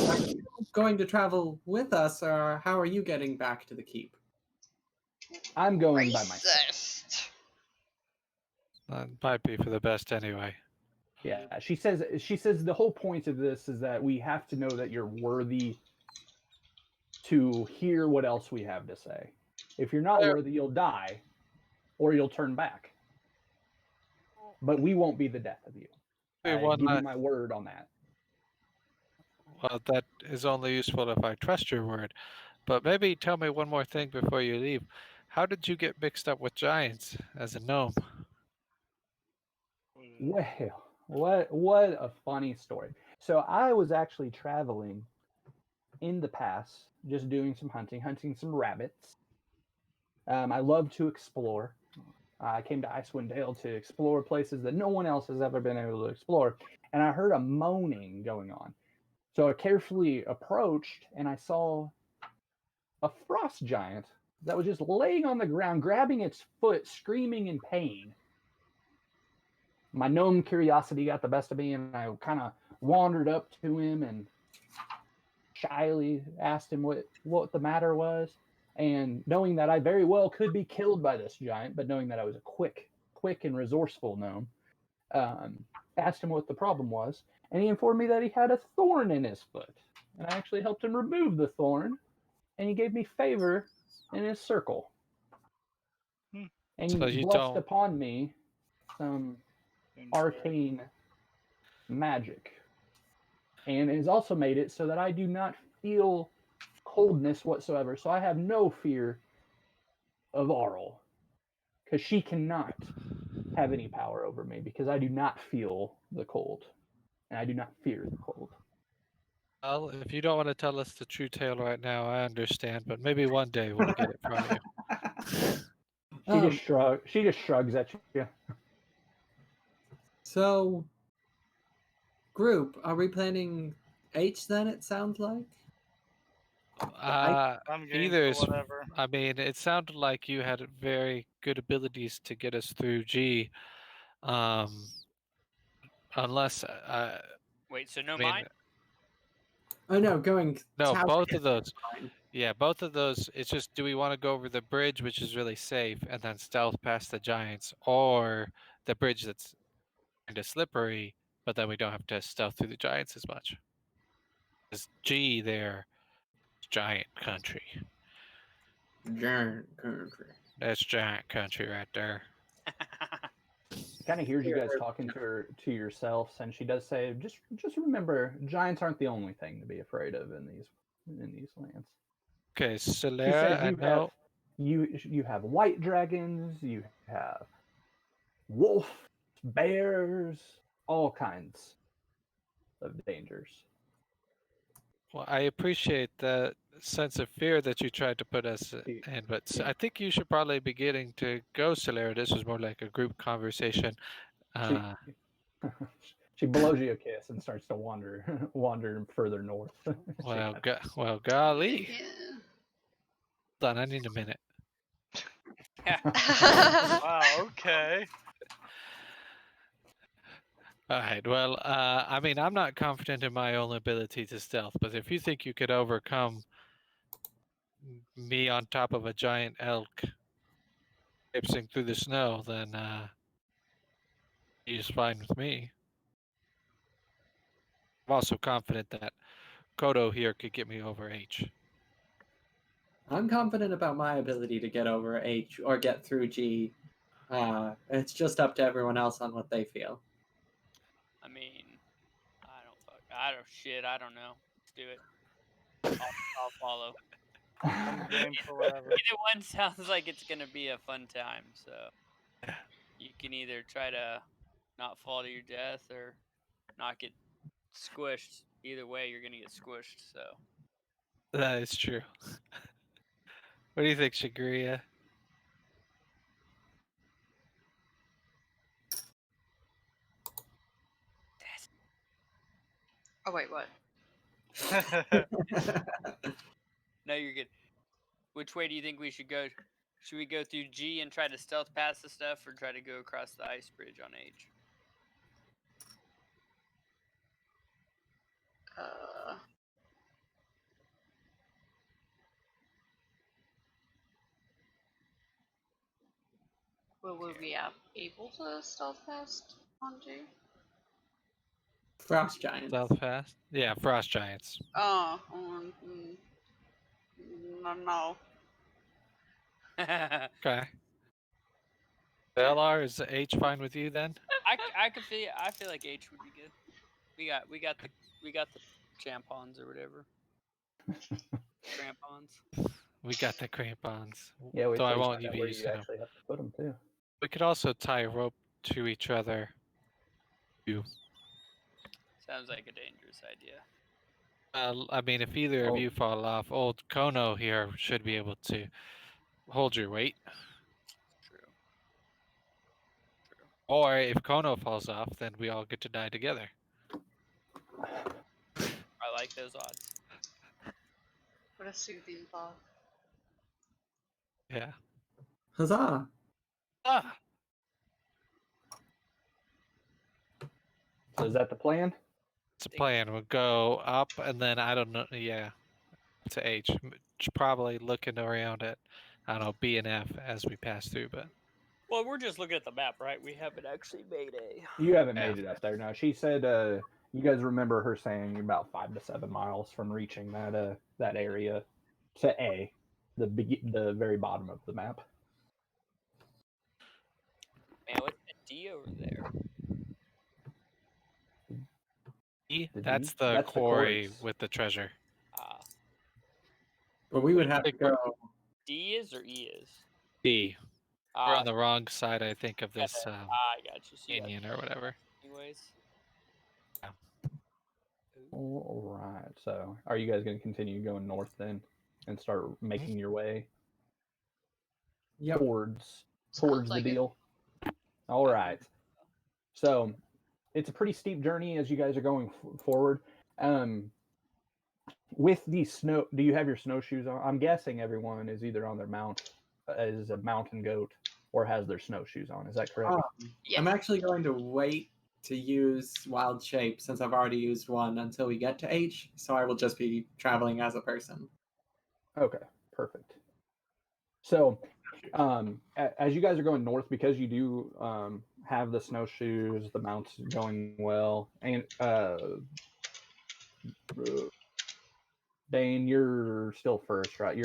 are you going to travel with us, or how are you getting back to the keep? I'm going by myself. Racist. That might be for the best anyway. Yeah, she says the whole point of this is that we have to know that you're worthy to hear what else we have to say. If you're not worthy, you'll die, or you'll turn back. But we won't be the death of you. I give you my word on that. Well, that is only useful if I trust your word. But maybe tell me one more thing before you leave. How did you get mixed up with giants as a gnome? Well, what a funny story. So I was actually traveling in the past, just doing some hunting some rabbits. I love to explore. I came to Icewind Dale to explore places that no one else has ever been able to explore, and I heard a moaning going on. So I carefully approached, and I saw a frost giant that was just laying on the ground, grabbing its foot, screaming in pain. My gnome curiosity got the best of me, and I kind of wandered up to him and shyly asked him what the matter was. And knowing that I very well could be killed by this giant, but knowing that I was a quick and resourceful gnome, asked him what the problem was, and he informed me that he had a thorn in his foot. And I actually helped him remove the thorn, and he gave me favor in his circle. And So he you blessed don't- upon me some arcane magic, and has also made it so that I do not feel coldness whatsoever. So I have no fear of Arl, because she cannot have any power over me, because I do not feel the cold, and I do not fear the cold. Well, if you don't want to tell us the true tale right now, I understand. But maybe one day we'll get it from you. She just shrugs at you. So, group, are we planning H then, it sounds like? I'm game Either for is. whatever. I mean, it sounded like you had very good abilities to get us through G. Unless Wait, so no I mean, mine? Oh no, going no, south both is of those. fine. Yeah, both of those. It's just, do we want to go over the bridge, which is really safe, and then stealth past the giants, or the bridge that's kind of slippery, but then we don't have to stealth through the giants as much? Because G there, giant country. Giant country. That's giant country right there. Kind of hears you guys talking to yourselves, and she does say, "Just remember, giants aren't the only thing to be afraid of in these lands." Okay, She Solera, says I know. you have white dragons, you have wolf, bears, all kinds of dangers. Well, I appreciate the sense of fear that you tried to put us in, but I think you should probably be getting to go, Solera. This was more like a group conversation. She blows you a kiss and starts to wander further north. Well, golly. Yeah. Hold on, I need a minute. Wow, okay. All right. Well, I mean, I'm not confident in my own ability to stealth, but if you think you could overcome me on top of a giant elk traipsing through the snow, then he's fine with me. I'm also confident that Kodo here could get me over H. I'm confident about my ability to get over H or get through G. It's just up to everyone else on what they feel. I mean, I don't know. Let's do it. I'll follow. I'm game for whatever. Either one sounds like it's gonna be a fun time, so you can either try to not fall to your death or not get squished. Either way, you're gonna get squished. So That is true. What do you think, Oh wait, what? No, you're good. Which way do you think we should go? Should we go through G and try to stealth past the stuff, or try to go across the ice bridge on H? Will we be able to stealth past on G? Frost giants. Stealth fast? Yeah, frost giants. Oh, no. Okay. LR, is H fine with you then? I feel like H would be good. We got the champons or whatever. Crampons. We got the crampons. Yeah, we Though I find won't out be where using you them. actually have to put them too. We could also tie a rope to each other. Sounds like a dangerous idea. I mean, if either Oh. of you fall off, old Kono here should be able to hold your weight. True. Or if Kono falls off, then we all get to die together. I like those odds. What a soothing thought. Yeah. Huzzah! Ah, So is that the plan? it's a plan. We'll go up and then I don't know. Yeah, to H. Probably looking around at, I don't know, B and F as we pass through. But Well, we're just looking at the map, right? We haven't actually made a. You haven't Yeah. made it up there. No, she said. You guys remember her saying you're about 5 to 7 miles from reaching that area to A, the very bottom of the map. Man, what's the D over there? E, The D? that's the That's the quarry quarries. with the treasure. Ah, But we would have to think we're- go. D is or E is? D. We're Ah, on the wrong side, I think, of this I got you. So union or whatever. anyways. All right. So, are you guys going to continue going north then, and start making your way Yep. towards Sounds the like it. deal? All right. So, it's a pretty steep journey as you guys are going forward. With the snow, do you have your snowshoes on? I'm guessing everyone is either on their mount as a mountain goat or has their snowshoes on. Is that correct? Yeah. I'm actually going to wait to use wild shape since I've already used one until we get to H, so I will just be traveling as a person. Okay, perfect. So, as you guys are going north, because you do have the snowshoes, the mounts going well, and Dane, you're still first, right?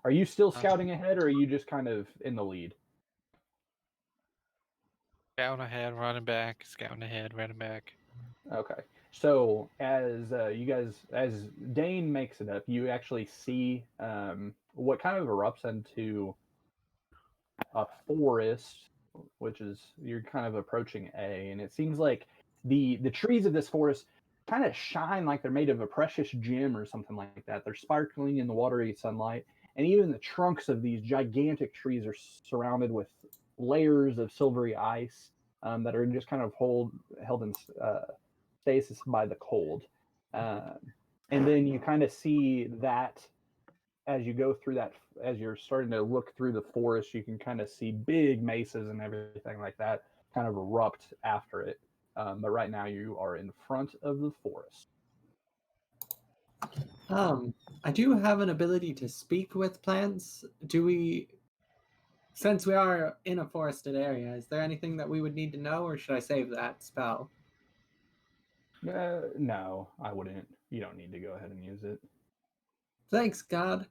Are you still scouting ahead, or are you just kind of in the lead? Scouting ahead, running back, scouting ahead, running back. Okay. So as as Dane makes it up, you actually see what kind of erupts into a forest, which is you're kind of approaching A, and it seems like the trees of this forest kind of shine like they're made of a precious gem or something like that. They're sparkling in the watery sunlight, and even the trunks of these gigantic trees are surrounded with layers of silvery ice that are just kind of held in stasis by the cold. And then you kind of see that as you go through that, as you're starting to look through the forest, you can kind of see big mesas and everything like that kind of erupt after it. But right now you are in front of the forest. I do have an ability to speak with plants. Since we are in a forested area, is there anything that we would need to know, or should I save that spell? No, I wouldn't. You don't need to go ahead and use it. Thanks, God.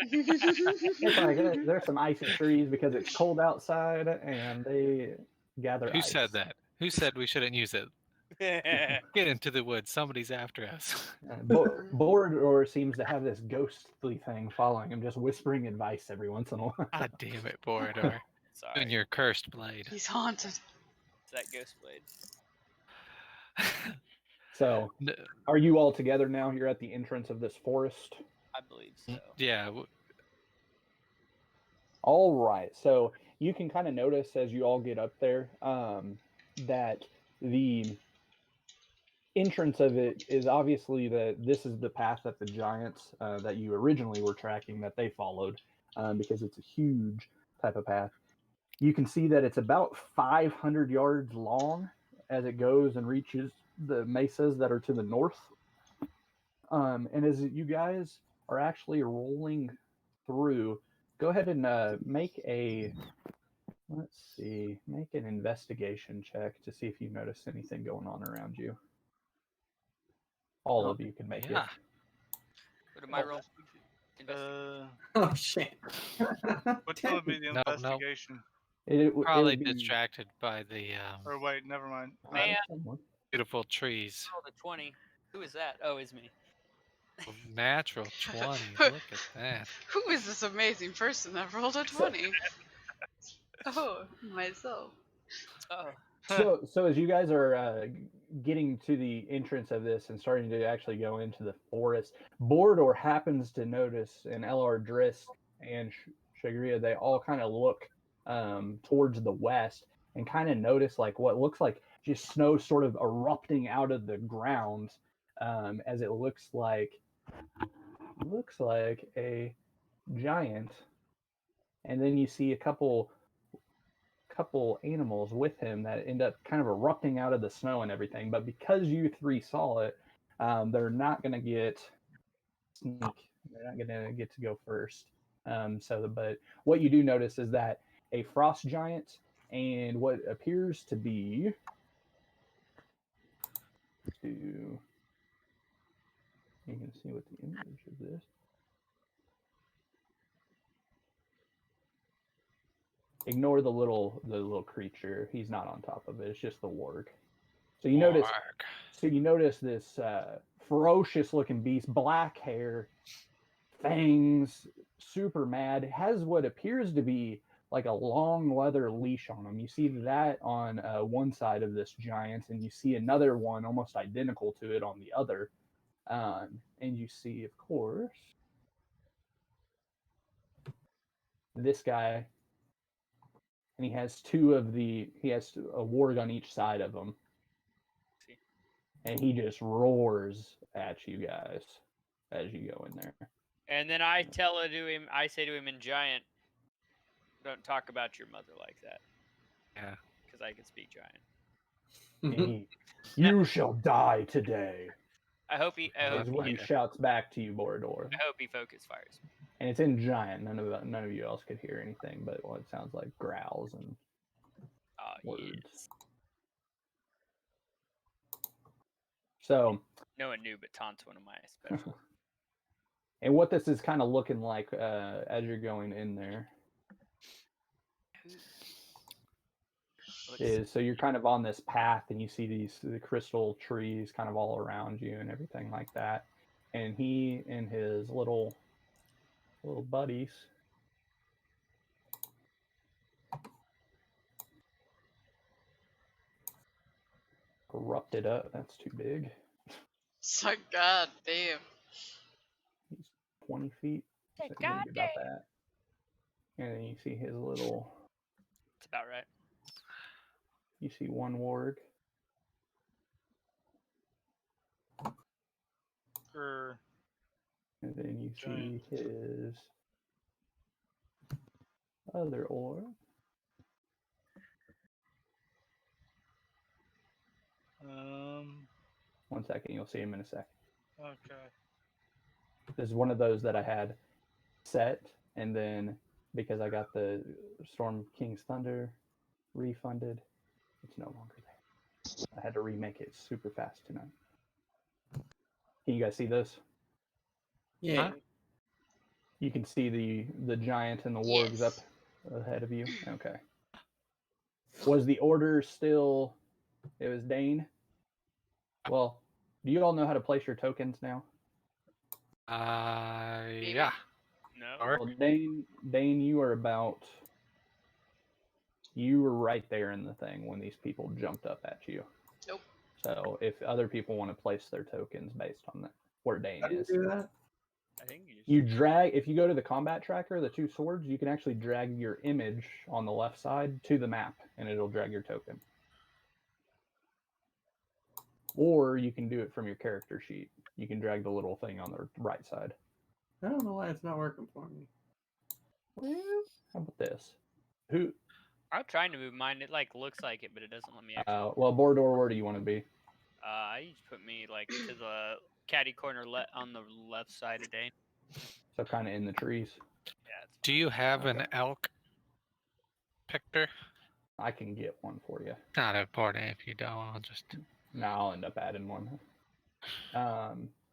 It's like there's some icy trees because it's cold outside and they gather Who ice. said that? Who said we shouldn't use it? Get into the woods. Somebody's after us. Borador seems to have this ghostly thing following him, just whispering advice every once in a while. God damn it, Borador. Sorry. And your cursed blade. He's haunted. It's that ghost blade. So, N- are you all together now? You're at the entrance of this forest. I believe so. Yeah, All right. So you can kind of notice as you all get up there that entrance of it is obviously that this is the path that the giants that you originally were tracking that they followed, because it's a huge type of path. You can see that it's about 500 yards long as it goes and reaches the mesas that are to the north. And as you guys are actually rolling through, go ahead and make an investigation check to see if you notice anything going on around you. All of you can make Yeah. it. What am I rolling? Oh shit. Which one would be the No, no. investigation? It Probably would be distracted by the Or wait, never mind. Man. someone. beautiful trees. Rolled a 20. Who is that? Oh, it's me. Natural 20. Look at that. Who is this amazing person that rolled a 20? Oh, myself. Oh. So as you guys are getting to the entrance of this and starting to actually go into the forest, Bordor happens to notice, and Elar Drisk and Shagria, they all kind of look towards the west and kind of notice like what looks like just snow sort of erupting out of the ground, as it looks like a giant. And then you see a couple animals with him that end up kind of erupting out of the snow and everything. But because you three saw it, they're not going to get sneak. They're not going to get to go first. But what you do notice is that a frost giant and what appears to be you can see what the image of this. Ignore the little creature. He's not on top of it. It's just the warg. So you notice this ferocious looking beast, black hair, fangs, super mad, has what appears to be like a long leather leash on him. You see that on one side of this giant, and you see another one almost identical to it on the other. And you see, of course, this guy. And he has a warg on each side of him. And he just roars at you guys as you go in there. And then I say to him in giant, don't talk about your mother like that. Yeah. Because I can speak giant. And you shall die today. I hope he shouts back to you, Bordor. I hope he focus fires. And it's in giant. None of you else could hear anything, but it sounds like growls and words. Yes. So No one knew, but Taunt's one of my special. and what this is kind of looking like as you're going in there is, so you're kind of on this path and you see the crystal trees kind of all around you and everything like that. And he and his little buddies erupted up. That's too big. So god damn. He's 20 feet. So God maybe about that. And then you see his little. That's about right. You see one warg. And then you see his other orb. One second, you'll see him in a sec. Okay. This is one of those that I had set, and then because I got the Storm King's Thunder refunded, it's no longer there. I had to remake it super fast tonight. Can you guys see this? Yeah. You can see the giant and the wargs up ahead of you. Okay. Was the order still? It was Dane. Well, do you all know how to place your tokens now? Yeah. No. Or Well, Dane, you were right there in the thing when these people jumped up at you. Nope. So if other people want to place their tokens based on that, where Dane How do you is, do that? I think you drag. If you go to the combat tracker, the two swords, you can actually drag your image on the left side to the map, and it'll drag your token. or you can do it from your character sheet. You can drag the little thing on the right side. I don't know why it's not working for me. Well, how about this? Who? I'm trying to move mine. It like looks like it, but it doesn't let me actually. Well, Bordor, where do you want to be? You just put me like to the caddy corner on the left side of Dane. So kind of in the trees. Yeah, it's Do you have an Okay. elk picture? I can get one for you. Not important if you don't. I'll just. No, I'll end up adding one.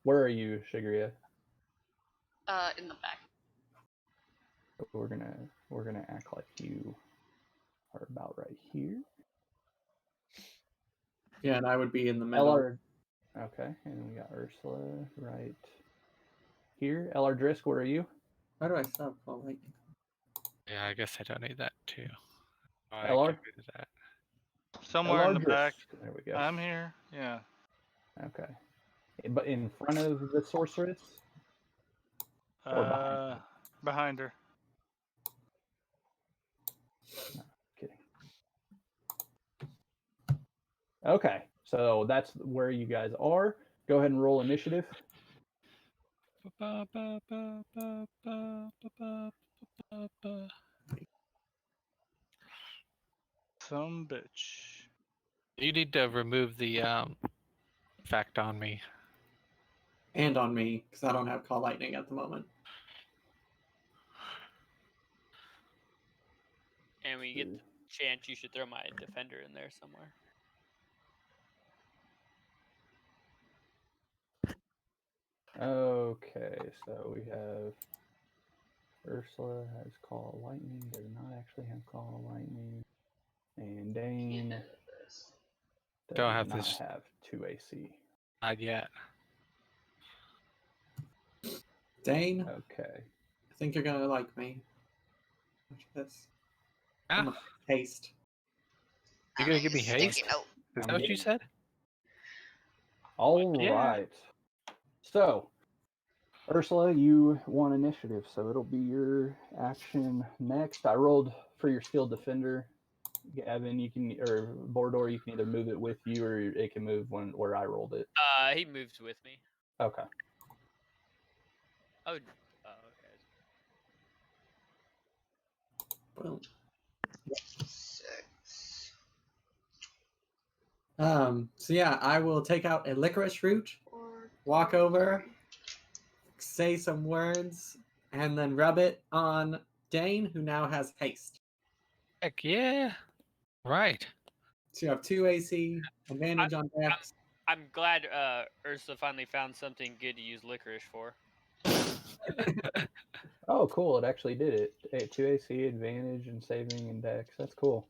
Where are you, Shigria? In the back. We're gonna act like you are about right here. Yeah, and I would be in the middle. LR. Okay, and we got Ursula right here. LR Drisk, where are you? How do I stop call lightning? Yeah, I guess I don't need that too. I LR? get rid of that. Somewhere in LR the back. Drisk. There we go. I'm here. Yeah. Okay. But in front of the sorceress? Or behind her? Behind her. Kidding. Okay, so that's where you guys are. Go ahead and roll initiative. Some bitch. You need to remove the effect on me. And on me, because I don't have call lightning at the moment. And when you get the chance, you should throw my defender in there somewhere. Okay, so we have Ursula has call lightning, does not actually have call lightning, and Dane does Don't have not this- have 2 AC. Not yet. Dane, Okay. I think you're gonna like me. Watch this. I'm Ah, a haste. you gonna give me Sticky haste? note. Is that what you said? All Yeah. right. So, Ursula, you won initiative, so it'll be your action next. I rolled for your skilled defender. Evan, you can, or Bordor, you can either move it with you or it can move where I rolled it. He moves with me. Okay. Oh, okay. Boom. 6. So yeah, I will take out a licorice root, 4. walk over, say some words, and then rub it on Dane, who now has haste. Heck yeah. Right. So you have 2 AC, advantage on dex. I'm glad Ursa finally found something good to use licorice for. Oh, cool. It actually did it. 2 AC, advantage, and saving and dex. That's cool.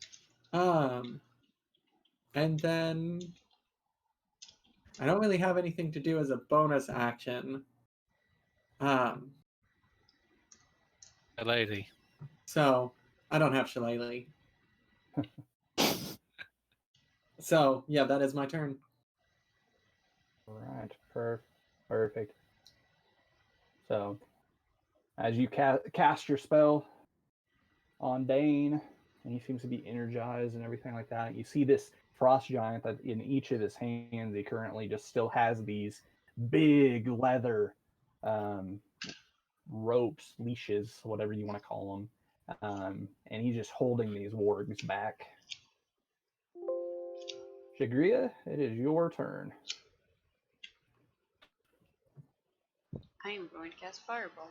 And then I don't really have anything to do as a bonus action. Lazy. So I don't have Shillelagh. So yeah, that is my turn. All right. Perfect. So, as you cast your spell on Dane, and he seems to be energized and everything like that, you see this frost giant that in each of his hands, he currently just still has these big leather ropes, leashes, whatever you want to call them. And he's just holding these wargs back. Shigria, it is your turn. I am going to cast Fireball.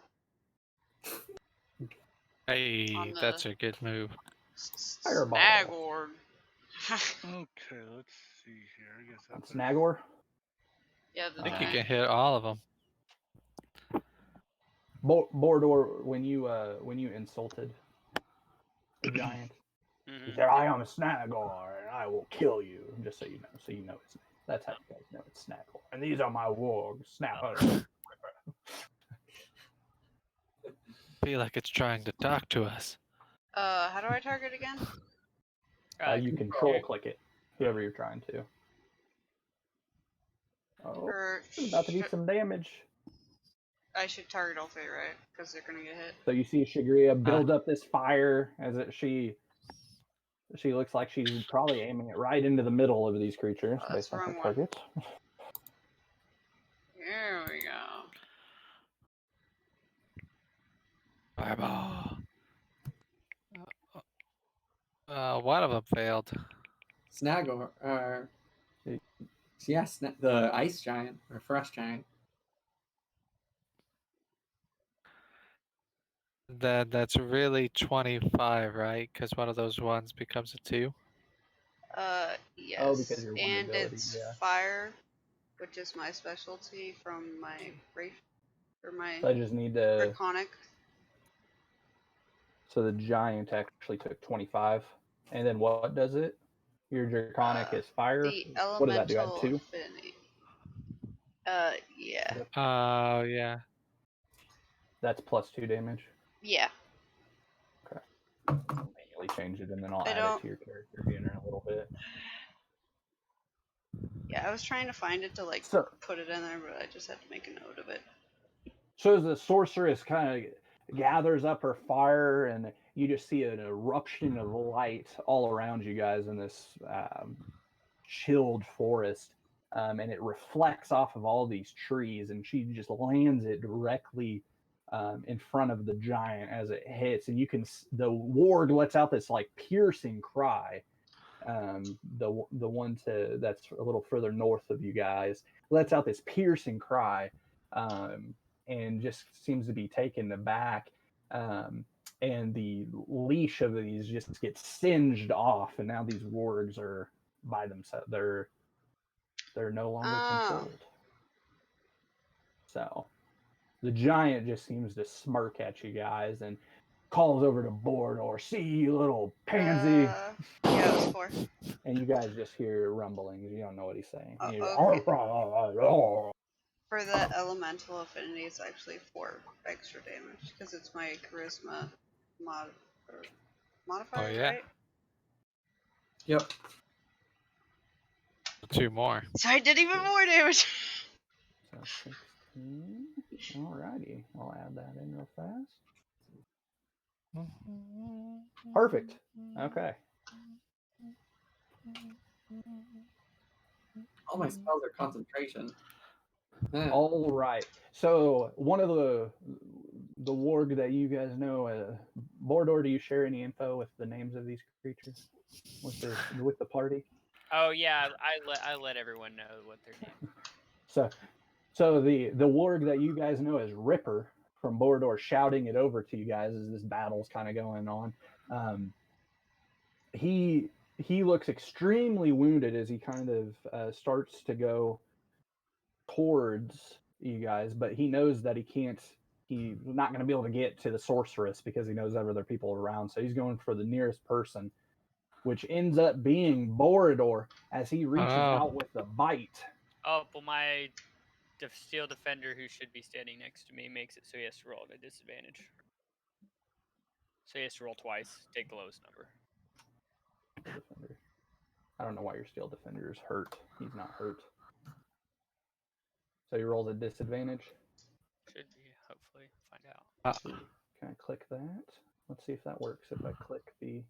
Hey, On that's the- a good move. Fireball. Snagord. Okay, let's see here. I guess On that's Snagor. Yeah, I the think you giant. can hit all of them. Bordor, when you insulted the giant, Mhm. he said, "I am a Snagor, and I will kill you." Just so you know his name. That's how you guys know it's Snagor. And these are my wargs, Snagor. Feel like it's trying to talk to us. How do I target again? You control click it, whoever you're trying to. Oh, Or it's about to do some damage. I should target all three, right? Because they're gonna get hit. So you see Shigria build up this fire as she She looks like she's probably aiming it right into the middle of these creatures Oh, that's based on the her wrong one. targets. Here we go. Fireball. One of them failed. Snagor, yes, the ice giant or frost giant. Then that's really 25, right? Because one of those ones becomes a 2. Yes. Oh, because your one and ability, it's yeah. fire, which is my specialty from my my So I just need to. draconic. So the giant actually took 25, and then what does it? Your draconic is fire. The What does that do? Add elemental 2? affinity. Yeah. Oh, yeah. That's plus 2 damage. Yeah. Manually change it, and then I'll I add it don't- to your character in a little bit. Yeah, I was trying to find it to like So, put it in there, but I just had to make a note of it. so as the sorceress kind of gathers up her fire, and you just see an eruption of light all around you guys in this chilled forest, and it reflects off of all these trees, and she just lands it directly in front of the giant as it hits, and you can the warg lets out this like piercing cry. The one that's a little further north of you guys lets out this piercing cry, and just seems to be taken aback. And the leash of these just gets singed off, and now these wargs are by themselves. They're no longer controlled. So the giant just seems to smirk at you guys and calls over to Borodor, "See, you little pansy." Yeah, it was 4. And you guys just hear rumblings. You don't know what he's saying. Oh, And you okay. go, For the elemental affinity, it's actually 4 extra damage because it's my charisma modifier, yeah. right? Yep. 2 more. So I did even more damage. So 16. Alrighty. I'll add that in real fast. Perfect. Okay. All my spells are concentration. Yeah. All right. So one of the warg that you guys know, Borodor, do you share any info with the names of these creatures with the party? Oh yeah, I let everyone know what their names are. So the warg that you guys know as Ripper from Borodor shouting it over to you guys as this battle's kind of going on. He looks extremely wounded as he kind of starts to go towards you guys, but he knows that he's not going to be able to get to the sorceress because he knows other people around. So he's going for the nearest person, which ends up being Borodor as he reaches out with the bite. Oh, well, my steel defender, who should be standing next to me, makes it so he has to roll at a disadvantage. So he has to roll twice. Take the lowest number. Defender. I don't know why your steel defender is hurt. He's not hurt. So he rolls a disadvantage. Should be, hopefully. Find out. Can I click that? Let's see if that works. If I click the...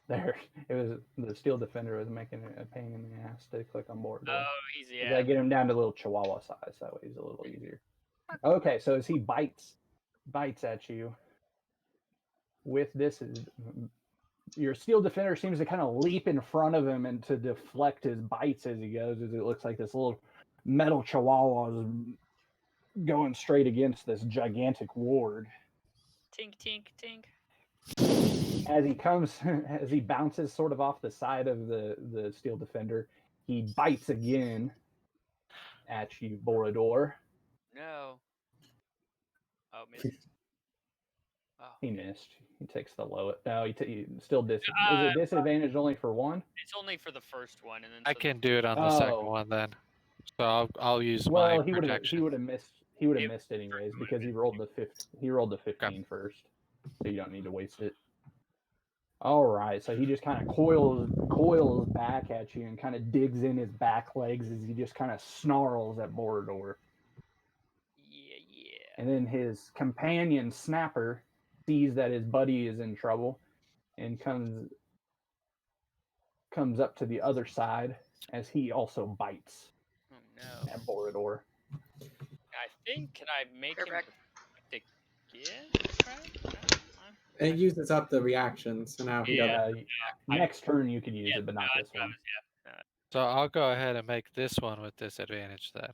There, it was the steel defender was making it a pain in the ass to click on board. Oh, easy. I gotta get him down to a little chihuahua size. That way he's a little easier. Okay, so as he bites at you, with this, your steel defender seems to kind of leap in front of him and to deflect his bites as he goes, as it looks like this little metal chihuahua is going straight against this gigantic warg. Tink, tink, tink. As he bounces sort of off the side of the steel defender, he bites again at you, Borodor. No. Oh, misses. Oh. He missed. He takes the lowest. No, he still is it disadvantage only for one? It's only for the first one, and then I can do it on the second one then. So I'll use my protection. He would have missed. He would have missed anyways because he rolled the 15 first, so you don't need to waste it. All right, so he just kind of coils back at you and kind of digs in his back legs as he just kind of snarls at Borodor. Yeah. And then his companion Snapper sees that his buddy is in trouble and comes up to the other side as he also bites Oh no. at Borodor. I think, can I make him Correct. deflect again? Right? No? It uses up the reaction, so now he Yeah. doesn't. Next turn you could use Yeah, it, but not no, this that's what I one. was- So I'll go ahead and make this one with disadvantage then.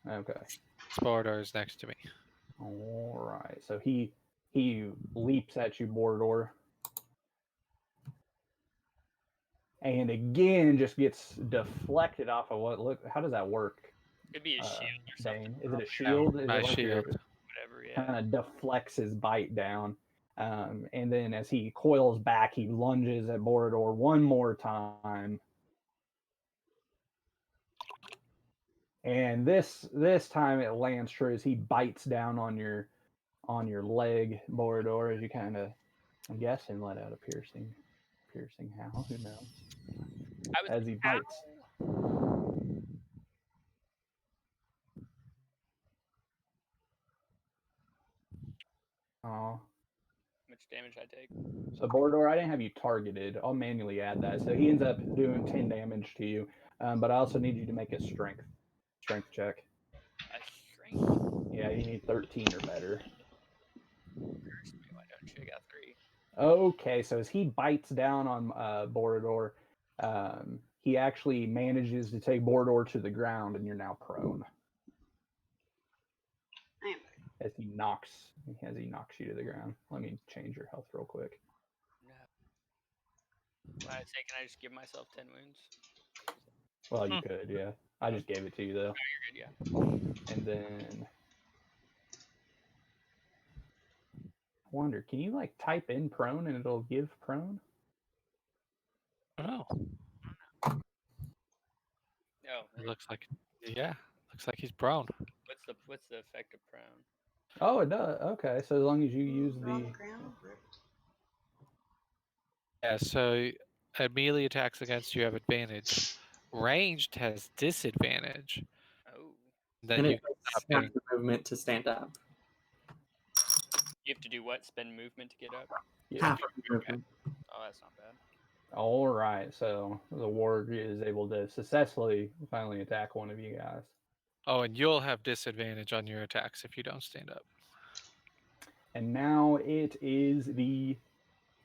Okay. Sporador is next to me. All right. So he leaps at you, Borodor, and again just gets deflected off of what look. How does that work? Could be a shield or something. Dane? Is it a probably. shield? Is My it like shield. Whatever, yeah. kind of deflects his bite down, and then as he coils back, he lunges at Borodor one more time. And this time it lands true as he bites down on your leg, Borodor, as you kind of, I'm guessing, let out a piercing howl. Who knows? I was As he bites. Oh, How much damage I take? so Borodor, I didn't have you targeted. I'll manually add that. So he ends up doing 10 damage to you, but I also need you to make a strength check. A strength. Yeah, you need 13 or better. Curse me, why don't you? I got 3. Okay, so as he bites down on Borodor, he actually manages to take Borodor to the ground, and you're now prone. I'm As he knocks you to the ground. Let me change your health real quick. No. When I say, can I just give myself 10 wounds? Well, you could, yeah. I just gave it to you though. You're good, yeah. And then I wonder, can you like type in prone and it'll give prone? Oh, No. it looks like, yeah, looks like he's prone. What's the effect of prone? Oh, it does. Okay, so as long as you use on the the ground. Yeah, so at melee attacks against you have advantage. Ranged has disadvantage. Oh. Then And you it can takes stop half getting. the movement to stand up. You have to do what? Spend movement to get up? yeah. Half of the movement. Oh, that's not bad. All right, so the warg is able to successfully finally attack one of you guys. Oh, and you'll have disadvantage on your attacks if you don't stand up. And now it is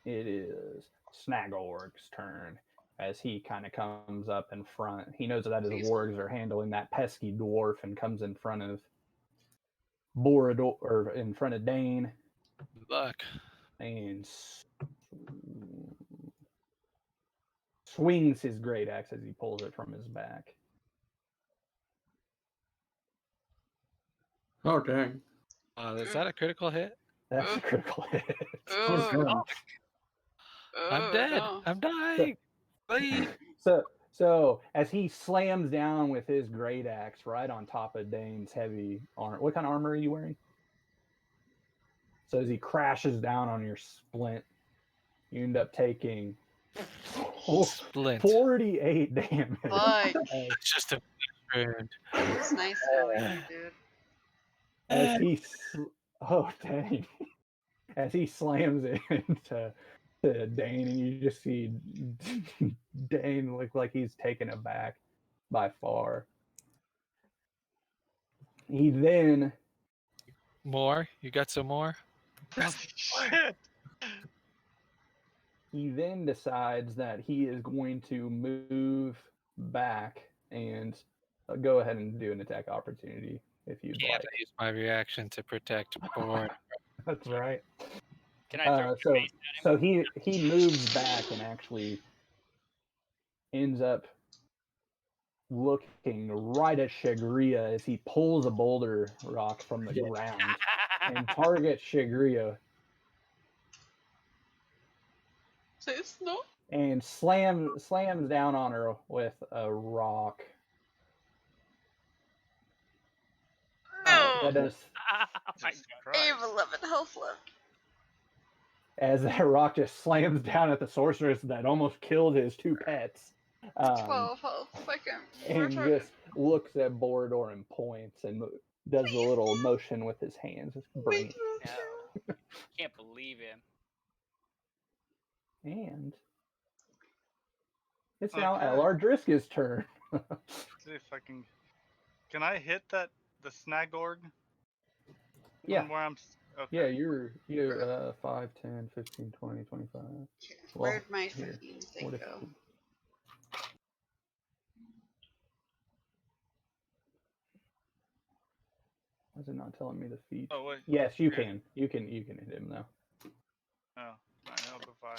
Snagorg's turn as he kind of comes up in front. He knows that his wargs are handling that pesky dwarf and comes in front of Borodor, or in front of Dane, Good luck. and swings his great axe as he pulls it from his back. Oh, dang. Is that a critical hit? That's a critical hit. Oh, Ooh. God. I'm Oh, dead. no. I'm dying. Please. So as he slams down with his great axe right on top of Dane's heavy armor. What kind of armor are you wearing? So as he crashes down on your splint, you end up taking Splint. 48 damage. Fuck. It's just a wound. It's nice knowing you, dude. As he oh dang. As he slams into Dane, and you just see Dane look like he's taken aback by far. He then More? You got some more? Shit. he then decides that he is going to move back and go ahead and do an attack opportunity if you'd Yeah, like. I use my reaction to protect Born. That's right. Can I throw So mace at him? so he moves back and actually ends up looking right at Shagria as he pulls a boulder rock from the ground and targets Shagria Please, no. and slams down on her with a rock. No. That does Oh my I have Christ. 11 health left. as that rock just slams down at the sorceress that almost killed his 2 pets. 12 health. Second. And just looks at Borodor and points and does the little motion with his hands. Just bring it. No. Can't believe him. And it's now Okay. L.R. Driscoll's turn. See if I can. Can I hit the Snagorg? Yeah. Where I'm. Okay. Yeah, you're 5, 10, 15, 20, 25. Where'd my here, freaking thing what if- go? Why is it not telling me the feat? Oh wait. Yes, you Here. can. You can hit him now. Oh, alright, I'll go 5.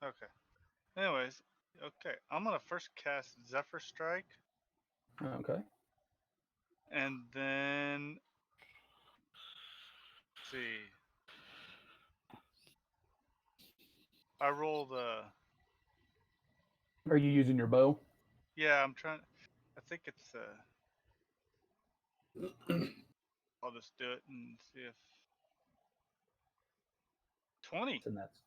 Okay. Anyways, okay. I'm gonna first cast Zephyr Strike, Okay. and then let's see. I roll the. Are you using your bow? Yeah, I'm trying. I think it's. I'll just do it and see if. 20. And that's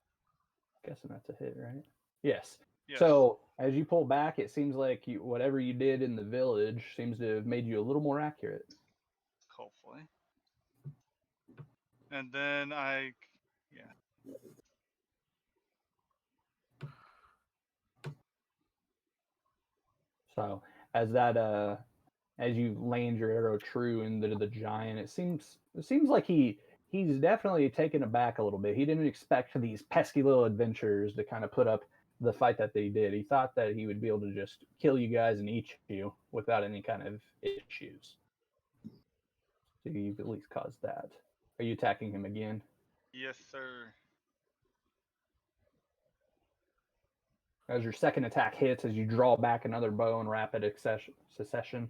guessing that's a hit, right? Yes. Yes. So as you pull back, it seems like whatever you did in the village seems to have made you a little more accurate. Hopefully. And then I. Yeah. So as you land your arrow true into the giant, it seems like he's definitely taken aback a little bit. He didn't expect these pesky little adventurers to kind of put up the fight that they did. He thought that he would be able to just kill you guys and eat you without any kind of issues. So you've at least caused that. Are you attacking him again? Yes, sir. As your second attack hits, as you draw back another bow in rapid succession,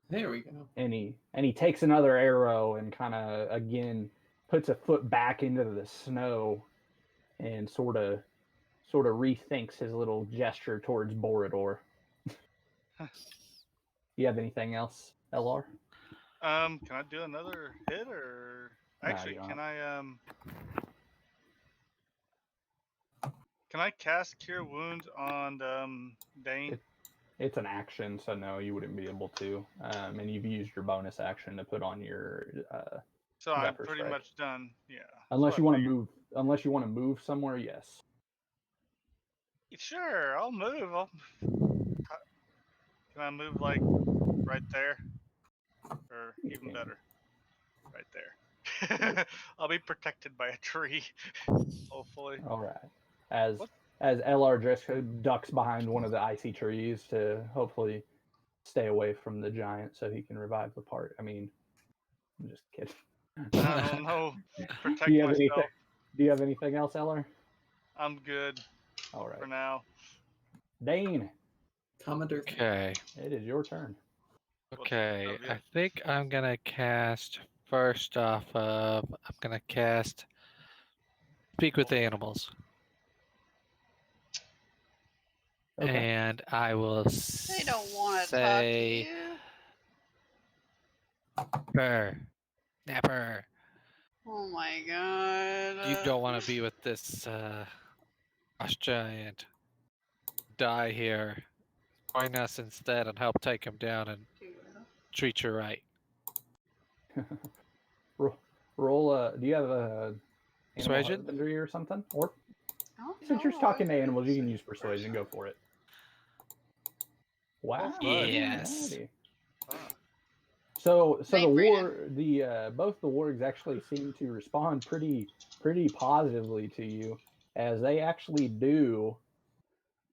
There we go. and he takes another arrow and kind of again puts a foot back into the snow, and sort of rethinks his little gesture towards Borodor. You have anything else, LR? Can I do another hit or Nah, actually you don't. Can I cast Cure Wounds on Dane? It's an action, so no, you wouldn't be able to. And you've used your bonus action to put on your So I'm Zephyr pretty Strike. much done. Yeah. unless that's you what I want to figured. move. Unless you want to move somewhere, yes. Sure, I'll move. Can I move like right there, or You even can. better, right there? I'll be protected by a tree, hopefully. All right. As What? as LR Driscoll ducks behind one of the icy trees to hopefully stay away from the giant so he can revive the part. I mean, I'm just kidding. I don't know. Protect Do you have myself. anything? Do you have anything else, LR? I'm good All right. for now. Dane, Commodore. Okay. it is your turn. Okay. yeah. I think I'm gonna cast first off. I'm gonna cast Speak with Animals, Okay. and I will They don't want to talk to say, you. "Brr, Napper, Oh my god. you don't want to be with this frost giant. Die here. Join us instead and help take him down and treat you right." Roll. Do you have a animal Persuasion? husbandry or something? Or Oh, since you're no, talking to I- animals, you can use persuasion. Go for it. Wow. Yes. alrighty. Ah, So the Thank both the wargs actually seem to respond pretty positively to you, as they actually do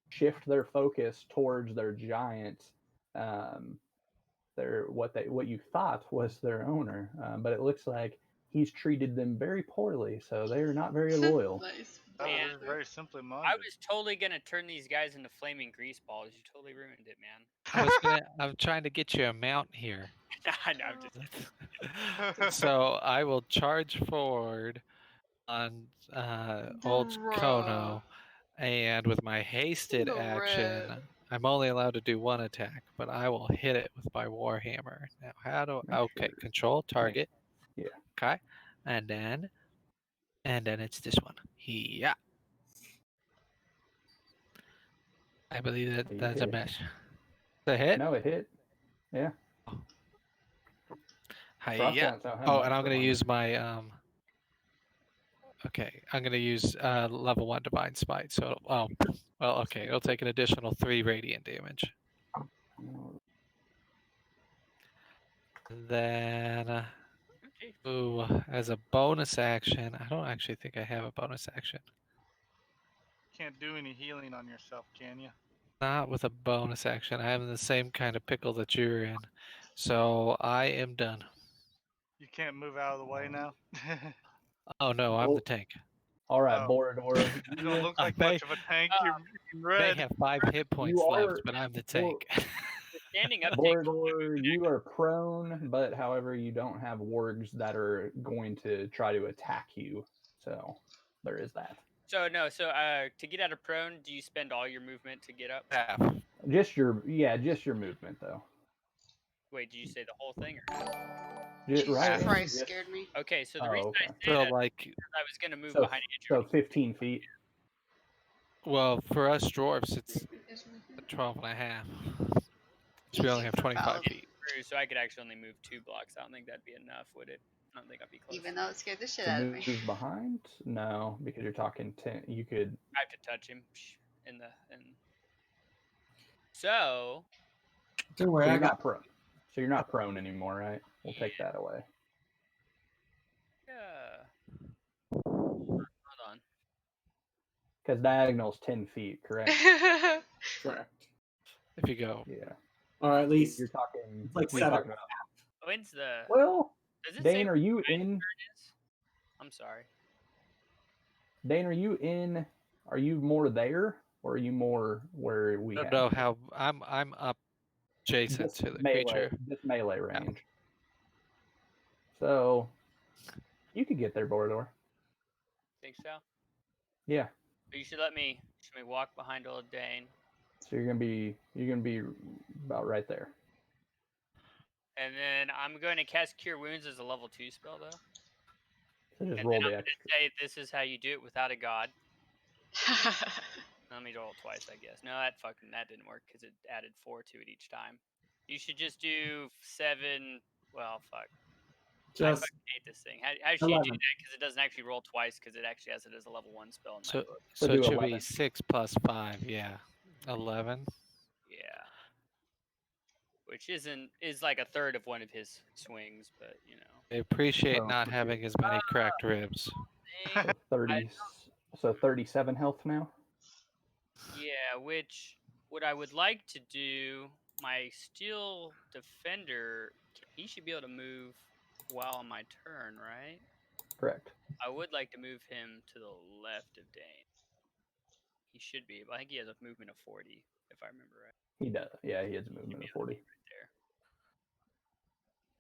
shift their focus towards their giant, what you thought was their owner, but it looks like he's treated them very poorly, so they are not very loyal. Nice. Man. They're very simply minded. I was totally gonna turn these guys into flaming grease balls. You totally ruined it, man. I'm trying to get you a mount here. I know, I'm just So I will charge forward on old Bruh. Kono, and with my hasted The action, red. I'm only allowed to do one attack, but I will hit it with my warhammer. Now, how do? Make Okay, sure. control target. Yeah. Okay, and then it's this one. Yeah. I believe You that's a hit. miss. The hit. No, it hit. Yeah. Frost Yeah. dance don't have Oh, much and I'm for gonna armor. use my Okay, I'm gonna use level 1 divine smite. So well, okay, it'll take an additional 3 radiant damage. And then, Okay. ooh, as a bonus action, I don't actually think I have a bonus action. Can't do any healing on yourself, can you? Not with a bonus action. I am in the same kind of pickle that you're in. So I am done. You can't move out of the way now. Oh no, I'm Oh. the tank. All right, Oh. Borador. You don't look I like may- much of a tank. You're in They red. have 5 hit points are- left, but I'm the well, tank. The standing up. Borador, you are prone, but however, you don't have wargs that are going to try to attack you. So there is that. So no. So to get out of prone, do you spend all your movement to get up? Half. Just your movement though. Wait, did you say the whole thing? Or... Just, Jesus right? Christ, Just- scared me. Okay, so the Oh, reason okay. I say So that like, is I was gonna move So, behind Andrew. so 15 feet. well, for us dwarves, it's 12 and a half. So we only have 25 Valid. feet. True, so I could actually only move 2 blocks. I don't think that'd be enough, would it? I don't think I'd be close. Even though it scared the shit To out of me. move behind? No, because you're talking 10. You could. I have to touch him in the So Don't So worry, I you're got not prone. So you're not prone anymore, right? We'll take that away. yeah. Hold on. Because diagonal's 10 feet, correct? correct. If you go, Yeah. Or at least You're talking. like you're 7. talking about, When's the? well, Does it say Dane, are you when my in? turn is? I'm sorry. Dane, are you in? Are you more there, or are you more where we? I have don't know you? how I'm up adjacent Just to the melee, creature. just melee range. So you could get there, Borador. Think so? Yeah. But you should let me. Should we walk behind old Dane? So you're gonna be about right there. And then I'm going to cast Cure Wounds as a level 2 spell, though. So just And roll then I'm the going extra. to say this is how you do it without a god. Let me roll it twice, I guess. No, that didn't work because it added 4 to it each time. You should just do 7. Well, fuck. I Just fucking hate this thing. How should you do 11. that? Because it doesn't actually roll twice because it actually has it as a level 1 spell in my So book. so do it should 11. be 6 plus 5. Yeah, 11. Yeah. Which is like a third of one of his swings, but you know. I appreciate Oh, not okay. having as many cracked ribs. So 30. So 37 health now. Yeah, which what I would like to do, my steel defender, he should be able to move while on my turn, right? Correct. I would like to move him to the left of Dane. He should be, but I think he has a movement of 40, if I remember right. He does. Yeah, he has a movement of 40. Right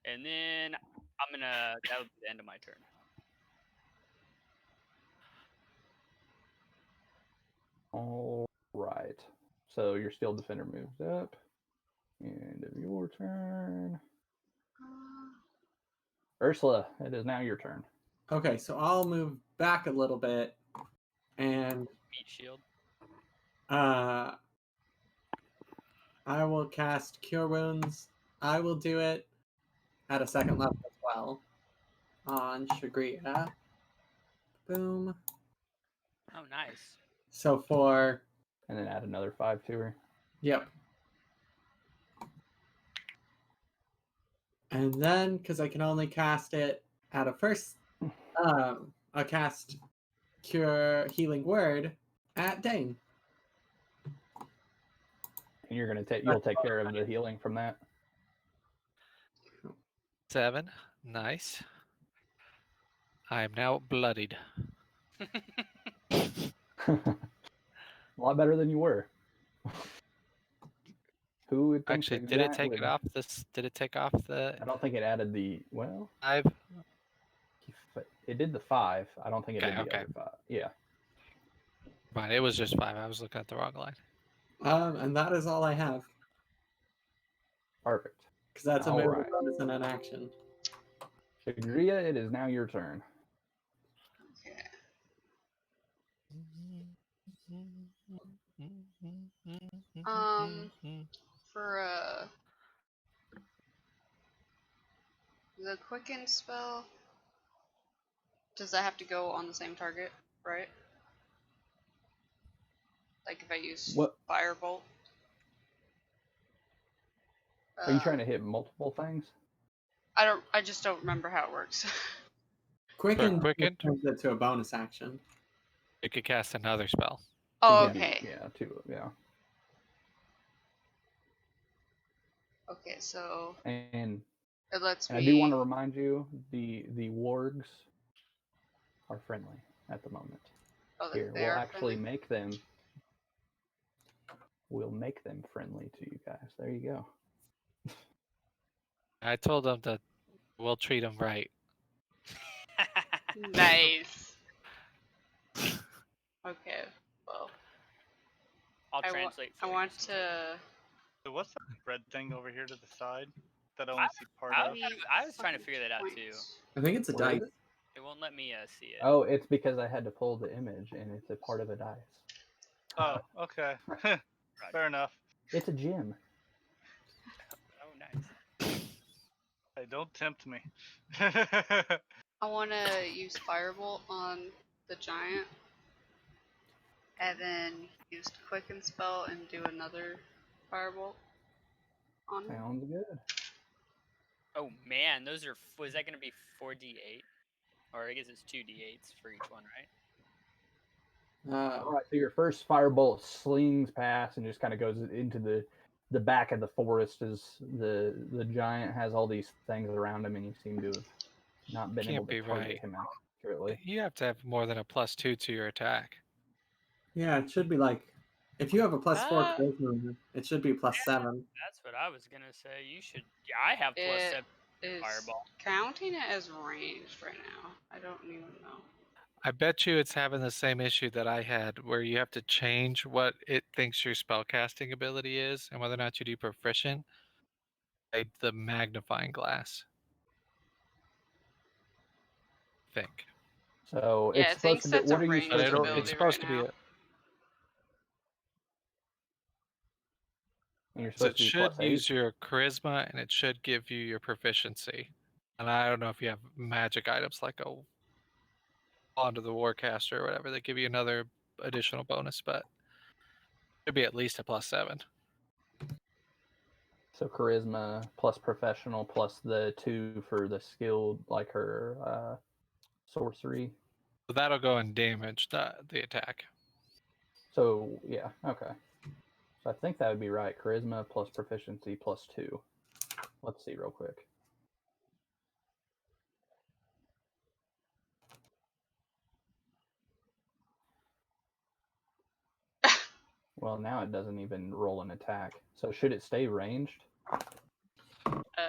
there. And then that'll be the end of my turn. All right. So your steel defender moves up. End of your turn. Ursula, it is now your turn. okay, so I'll move back a little bit and Meat shield. I will cast Cure Wounds. I will do it at a second level as well on Shagria. Boom. Oh, nice. So for And then add another 5 to her. yep. And then, because I can only cast it at a first, I'll cast Cure Healing Word at Dane. And you're gonna you'll take care of the healing from that. 7. Nice. I am now bloodied. A lot better than you were. Who would think Actually, that did it that take would- it off this? Did it take off the I don't think it added the 5? It did the 5. I don't think it did Okay, the okay. other 5. Yeah. Fine, it was just 5. I was looking at the wrong line. And that is all I have. Perfect. Because that's a All movement right. bonus and an action. Shagria, it is now your turn. Okay. For the quicken spell, does that have to go on the same target, right? Like if I use What Firebolt. are you trying to hit multiple things? I just don't remember how it works. Quicken Quicken? turns it to a bonus action. You could cast another spell. Oh, You can do- okay. Yeah, two. Yeah. Okay, so And it lets And me. I do want to remind you, the wargs are friendly at the moment. Oh, Here, they we'll are actually friendly? make them. We'll make them friendly to you guys. There you go. I told them that we'll treat them right. Nice. Okay, well, I'll I translate for you. want since to. So what's that red thing over here to the side that I only see part of? I was trying to figure that out too. I think it's a What is dice. it? It won't let me see it. Oh, it's because I had to pull the image, and it's a part of a dice. Oh, okay. Fair enough. It's a gem. Oh, nice. Hey, don't tempt me. I want to use Firebolt on the giant, and then use Quicken spell and do another Firebolt on him. Sounds good. Oh man, those are. Was that going to be 4d8? Or I guess it's 2d8s for each one, right? All right, so your first firebolt slings past and just kind of goes into the back of the forest as the giant has all these things around him, and you seem to have not been Can't able to be target right. him accurately. You have to have more than a +2 to your attack. Yeah, it should be like if you have a +4 Ah. charisma, it should be +7. That's what I was going to say. You should. Yeah, I have +7 Is fireball. counting it as ranged right now. I don't even know. I bet you it's having the same issue that I had, where you have to change what it thinks your spellcasting ability is and whether or not you do proficient by the magnifying glass. I think. So Yeah, it's it thinks supposed to be. that's a What are you ranged But supposed to ability it's do? supposed right to be now. And you're So supposed it to be should +8. use your charisma and it should give you your proficiency. And I don't know if you have magic items like a Wand of the Warcaster or whatever that give you another additional bonus, but it should be at least a +7. So charisma plus professional plus the 2 for the skilled, like her sorcery. So that'll go and damage the attack. So yeah, okay. So I think that would be right. Charisma plus proficiency plus 2. Let's see real quick. Well, now it doesn't even roll an attack. So should it stay ranged?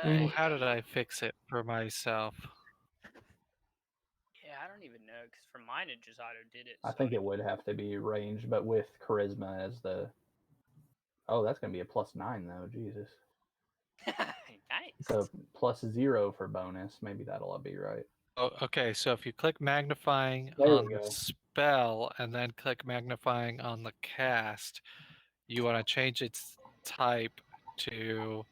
Ooh, how did I fix it for myself? Yeah, I don't even know because for mine it just auto did it. I so think it would have to be ranged, but with charisma as the. Oh, that's gonna be a +9 though. Jesus. Nice. So +0 for bonus. Maybe that'll be right. Oh, okay, so if you click magnifying There we on the go. spell and then click magnifying on the cast, you want to change its type to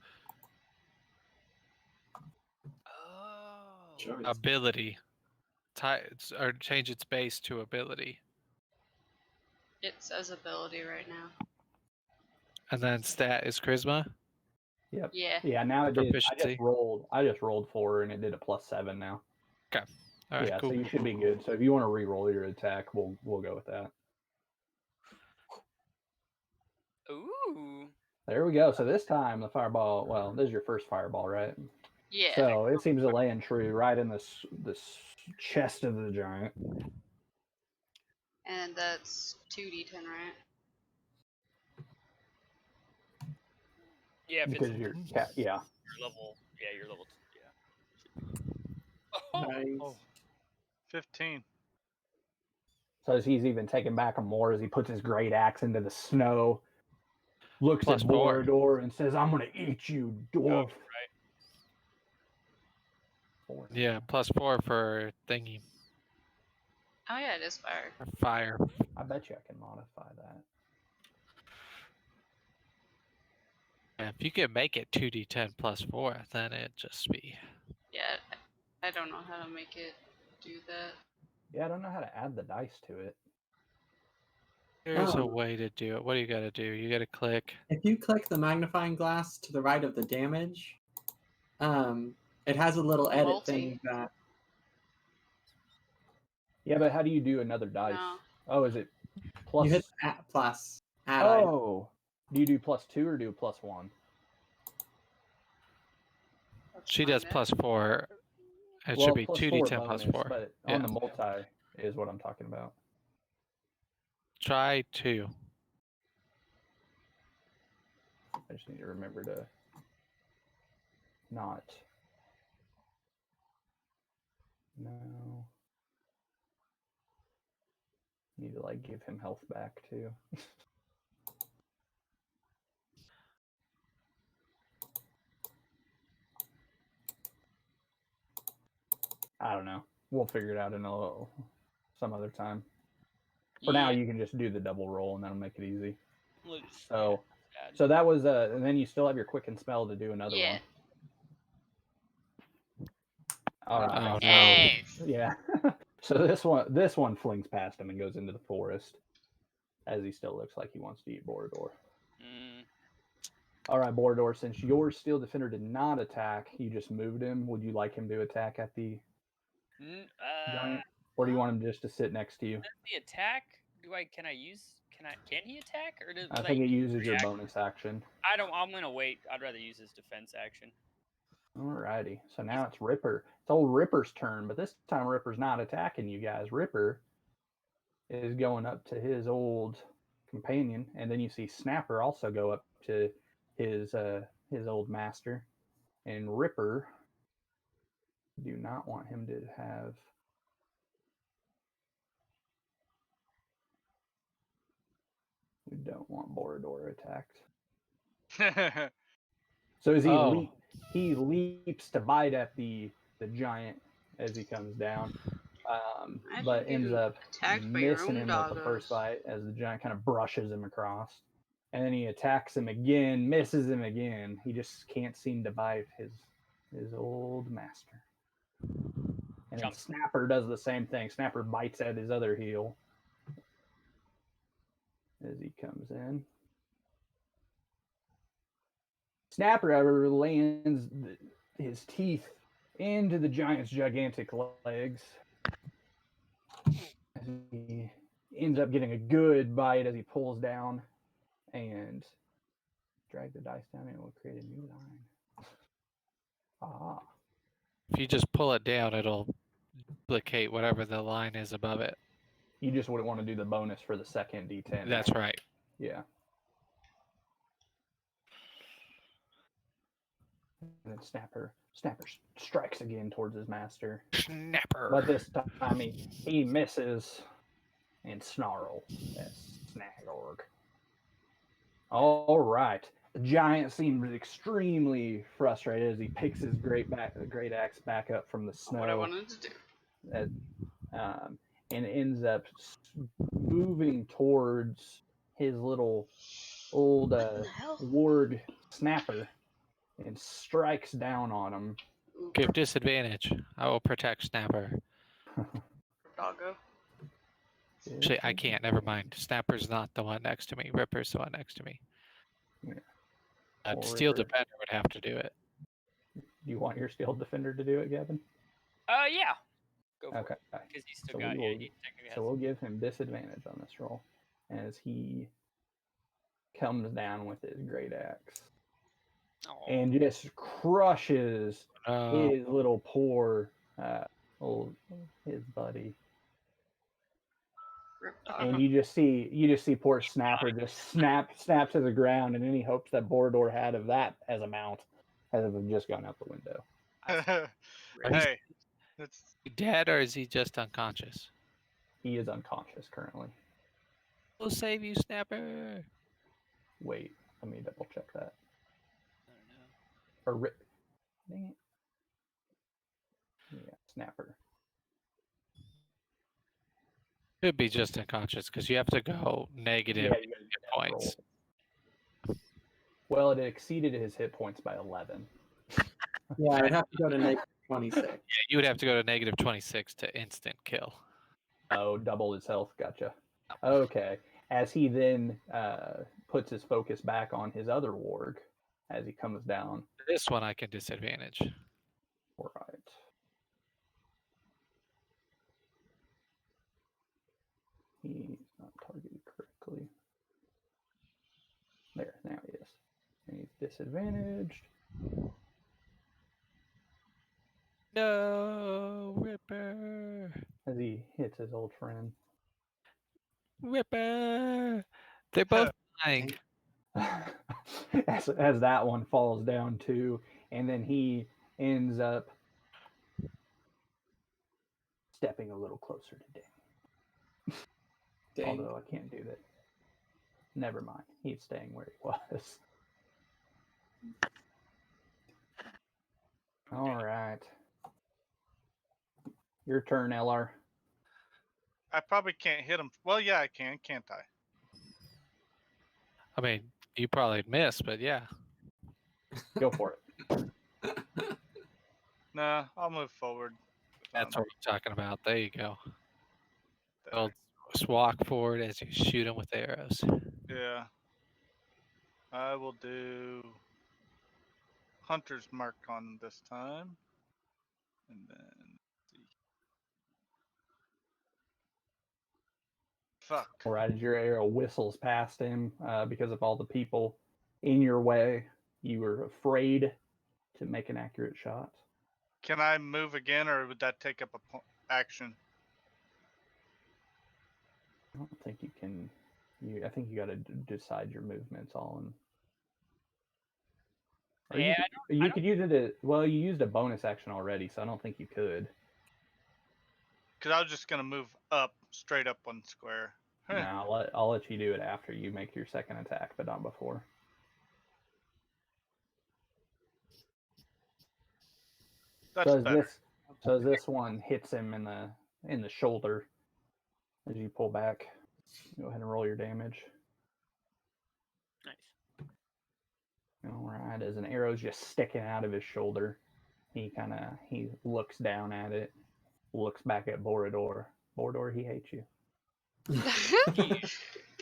Oh. ability. Or change its base to ability. It says ability right now. And then stat is charisma. Yep. Yeah. Yeah. Now it did. Proficiency. I just rolled 4 and it did a +7 now. All right, Yeah. cool. So you should be good. So if you want to re-roll your attack, we'll go with that. Ooh. There we go. So this time the fireball. Well, this is your first fireball, right? Yeah. So it seems to land true right in this chest of the giant. And that's 2d10, right? Yeah, if Because it's you're yeah. your level. Yeah, your level 2. Yeah. Nice. 15. So as he's even taken back more as he puts his great axe into the snow, looks Plus at four. Borodor and says, "I'm gonna eat you, dwarf." right. 4. Yeah, +4 for thingy, Oh yeah, it is fire. for fire. I bet you I can modify that. And if you can make it 2d10 +4, then it'd just be. Yeah, I don't know how to make it do that. Yeah, I don't know how to add the dice to it. There's a Oh. way to do it. What do you gotta do? You gotta click. If you click the magnifying glass to the right of the damage, it has a little edit Multi. thing that Yeah, but how do you do another dice? No. Oh, is it plus? you hit plus add item. Oh, do you do +2 or do +1? Let's She does find it. +4. It Well, should be +4 2d10 bonus, +4. but Yeah. on the multi is what I'm talking about. Try 2. I just need to remember to not. No. Need to like give him health back too. I don't know. We'll figure it out in some other time. For now, Yeah, you can just do the double roll, and that'll make it easy. we'll just- So, yeah, so that was and then you still have your quicken spell to do another Yeah. one. All right. Oh, no. Yes. Yeah. So this one flings past him and goes into the forest, as he still looks like he wants to eat Borodor. mm, All right, Borodor. Since your steel defender did not attack, you just moved him. Would you like him to attack at the giant, or do you want him just to sit next to you? does the attack? Can he attack or does I think it uses your react? bonus action. I'm gonna wait. I'd rather use his defense action. Alrighty. So now it's Ripper. It's old Ripper's turn, but this time Ripper's not attacking you guys. Ripper is going up to his old companion, and then you see Snapper also go up to his old master. And Ripper, do not want him to have. We don't want Borodor attacked. So as he leaps to bite at the giant as he comes down, but ends up Attacked by your missing own him with the first doggos. bite as the giant kind of brushes him across, and then he attacks him again, misses him again. He just can't seem to bite his old master. And then Jump. Snapper does the same thing. Snapper bites at his other heel as he comes in. Snapper lands his teeth into the giant's gigantic legs. He ends up getting a good bite as he pulls down and drag the dice down, and it will create a new line. Ah. If you just pull it down, it'll duplicate whatever the line is above it. You just wouldn't want to do the bonus for the second D10. That's right. Yeah. And then Snapper strikes again towards his master. Snapper. But this time he misses and Snarl. That's Snagorg. All right. The giant seems extremely frustrated as he picks his great axe back up from the snow. What I wanted to do. And ends up moving towards his little old What the hell? warg Snapper and strikes down on him. Ooh, Give disadvantage. I will protect Snapper. doggo. Actually, I can't. Never mind. Snapper's not the one next to me. Ripper's the one next to me. Yeah. Well, Steel Ripper- Defender would have to do it. Do you want your steel defender to do it, Gavin? Yeah. Go for Okay. it. Because he's still So got. we Yeah, will- he technically has. So we'll give him disadvantage on this roll as he comes down with his great axe Aw. and just crushes his little poor his buddy. Rip And doggo. you just see poor Snapper just snaps to the ground, and any hopes that Borodor had of that as a mount have just gone out the window. Hey, it's Dead, or is he just unconscious? He is unconscious currently. We'll save you, Snapper. Wait, Let me double check that. I don't know. Or dang it. Yeah, snapper. Could be just unconscious because you have to go negative Yeah, you gotta hit roll. points. Well, it exceeded his hit points by 11. Yeah, I'd have to go to negative 26. Yeah, you would have to go to negative 26 to instant kill. Oh, double his health. Gotcha. Okay. As he then puts his focus back on his other warg as he comes down. This one I can disadvantage. All right. He's not targeted correctly. There, now he is. And he's disadvantaged. No, Ripper. As he hits his old friend. Ripper. They're both dying. as that one falls down too, and then he ends up stepping a little closer to Dane. Dang. Although I can't do that. Never mind. He's staying where he was. All right. Your turn, LR. I probably can't hit him. Well, yeah, I can, can't I? I mean, you probably miss, but yeah. Go for it. Nah, I'll move forward. That's what I'm talking about. There you go. There. I'll just walk forward as you shoot them with arrows. Yeah. I will do Hunter's Mark on this time. And then let's see. Fuck. All right, as your arrow whistles past him, because of all the people in your way, you were afraid to make an accurate shot. Can I move again, or would that take up a action? I don't think you can. I think you got to decide your movements all in. Or Yeah, you could use it. Well, you used a bonus action already, so I don't think you could. Because I was just gonna move up, straight up one square. No, I'll let you do it after you make your second attack, but not before. That's So as better. this one hits him in the shoulder, as you pull back, go ahead and roll your damage. Nice. All right, as an arrow's just sticking out of his shoulder, he looks down at it, looks back at Borodor. Borodor, he hates you. Do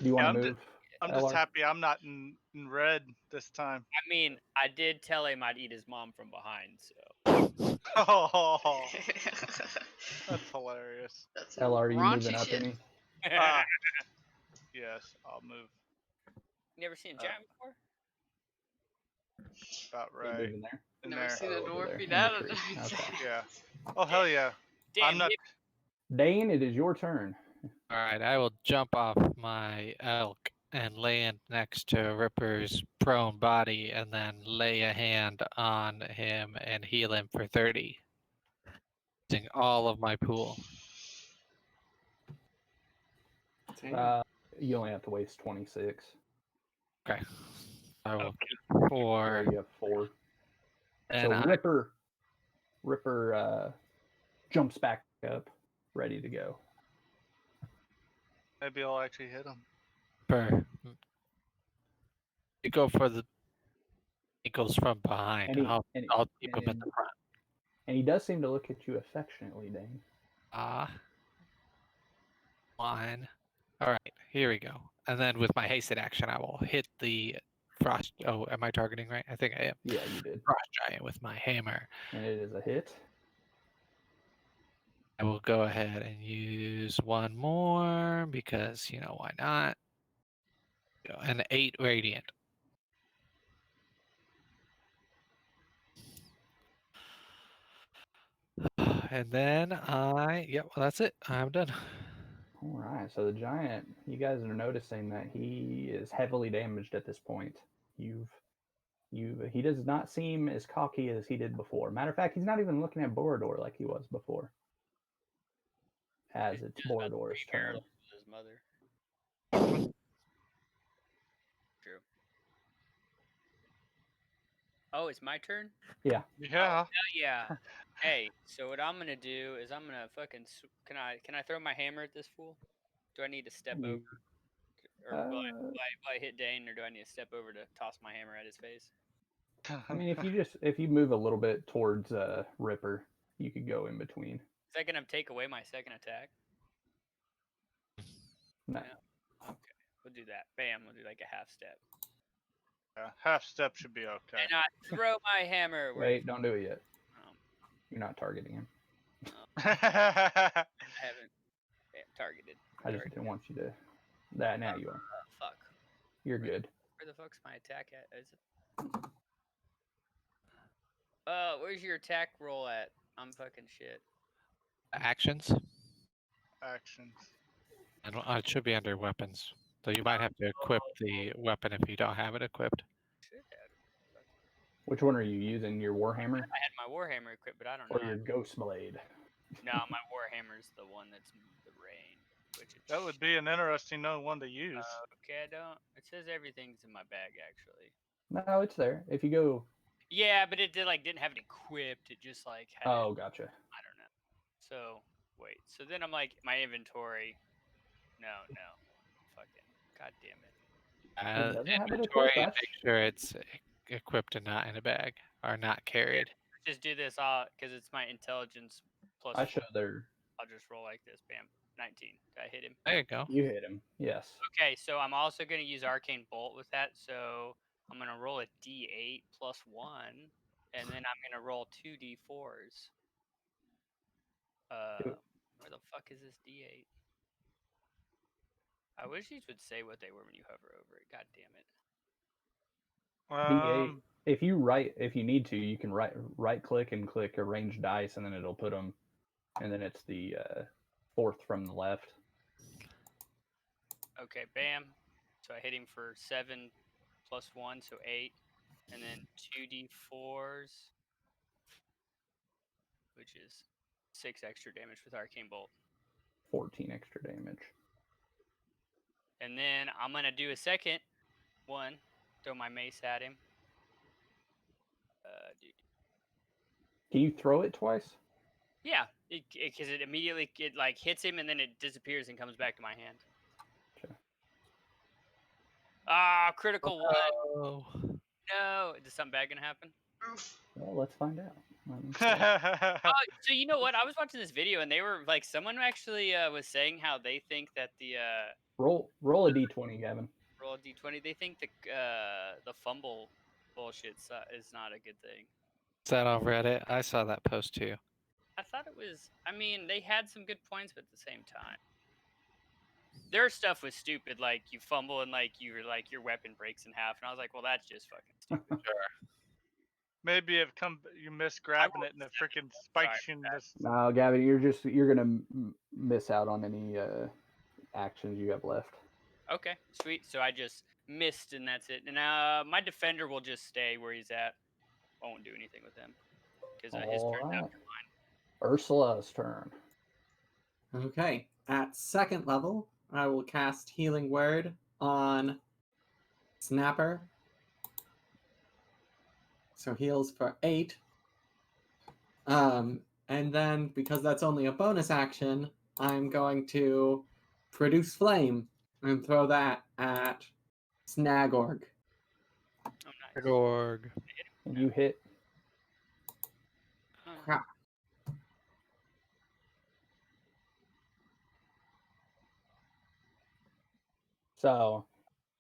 you want Yeah, to move? I'm just LR? happy I'm not in red this time. I mean, I did tell him I'd eat his mom from behind, so. Oh, that's hilarious. That's some LR, are you raunchy moving up shit. any? Yes, I'll move Never seen a giant before? about Are you right moving there? in Never there. seen a over dwarf there, eat in the out of tree. it. Okay. Yeah. Oh hell yeah. Damn, I'm not. Dane, it is your turn. All right, I will jump off my elk and land next to Ripper's prone body and then lay a hand on him and heal him for 30. Using all of my pool. Dang. You only have to waste 26. Okay. I will keep Or 4. you have 4. And So I, Ripper jumps back up, ready to go. Maybe I'll actually hit him. you go for the eagles from behind. And he- I'll and- keep him at the front. And he does seem to look at you affectionately, Dane. One. All right, here we go. And then with my hasted action, I will hit the frost. Oh, am I targeting right? I think I am. Yeah, you did. Frost giant with my hammer. And it is a hit. I will go ahead and use one more because, why not? An 8 radiant. And then well, that's it. I'm done. All right. So the giant, you guys are noticing that he is heavily damaged at this point. He does not seem as cocky as he did before. Matter of fact, he's not even looking at Borodor like he was before. As it's Borodor's turn. His mother. True. Oh, it's my turn. Yeah. Hell yeah. Hey, so what I'm gonna do is I'm gonna fucking. Can I throw my hammer at this fool? Do I need to step You- over, or will I hit Dane, or do I need to step over to toss my hammer at his face? I mean, if you move a little bit towards Ripper, you could go in between. Is that gonna take away my second attack? No. No. Okay, we'll do that. Bam, we'll do like a half step. Yeah, half step should be okay. And I throw my hammer. Wait, don't do it yet. Um, You're not targeting him. I haven't targeted. I just didn't want you to. That now you are. Fuck. You're good. Where the fuck's my attack at? Is it? Where's your attack roll at? I'm fucking shit. Actions. Actions. It should be under weapons. So you might have to equip the weapon if you don't have it equipped. Which one are you using? Your Warhammer I had my warhammer equipped, but I don't or know. your Ghost Blade? No, my warhammer's the one that's the rain, which is That would be an interesting one to use. okay. I don't. It says everything's in my bag actually. No, it's there. If you go. Yeah, but it didn't have it equipped. It just like had it, Oh, gotcha. I don't know. So wait. So then I'm like my inventory. No. Fucking god damn it. doesn't have it Inventory, equipped, that's- make sure it's equipped and not in a bag or not carried. Just do this because it's my intelligence plus. I 4. show there. I'll just roll like this. Bam. 19. Did I hit him? There you go. You hit him. Yes. Okay, so I'm also going to use Arcane Bolt with that. So I'm going to roll a d8 plus 1, and then I'm going to roll 2 d4s. Do it. Where the fuck is this d8? I wish these would say what they were when you hover over it. God damn it. D8. If you need to, you can right click and click arrange dice, and then it'll put them, and then it's the fourth from the left. Okay, bam. So I hit him for 7 plus 1, so 8. And then 2 d4s, which is 6 extra damage with Arcane Bolt. 14 extra damage. And then I'm going to do a second one. Throw my mace at him. Dude. Can you throw it twice? Yeah, because it immediately like hits him and then it disappears and comes back to my hand. Sure. Ah, critical one. Oh. No, is something bad gonna happen? Well, let's find out. Let me see. So you know what? I was watching this video and they were like, someone actually was saying how they think that the roll a d20, Gavin. roll a d20. They think the fumble bullshit is not a good thing. Is that on Reddit? I saw that post too. I thought it was. I mean, they had some good points, but at the same time, their stuff was stupid. Like you fumble and like your weapon breaks in half, and I was like, well, that's just fucking stupid. Maybe you miss grabbing it and it freaking spikes you in this. No, Gavin, you're gonna miss out on any actions you have left. Okay, sweet. So I just missed, and that's it. And my defender will just stay where he's at. Won't do anything with him because his All turn's right. after mine. Ursula's turn. Okay. At second level, I will cast Healing Word on Snapper. So heals for 8. And then, because that's only a bonus action, I'm going to produce Flame and throw that at Snagorg. Oh, nice. Org. And you hit. Oh, Crap. So,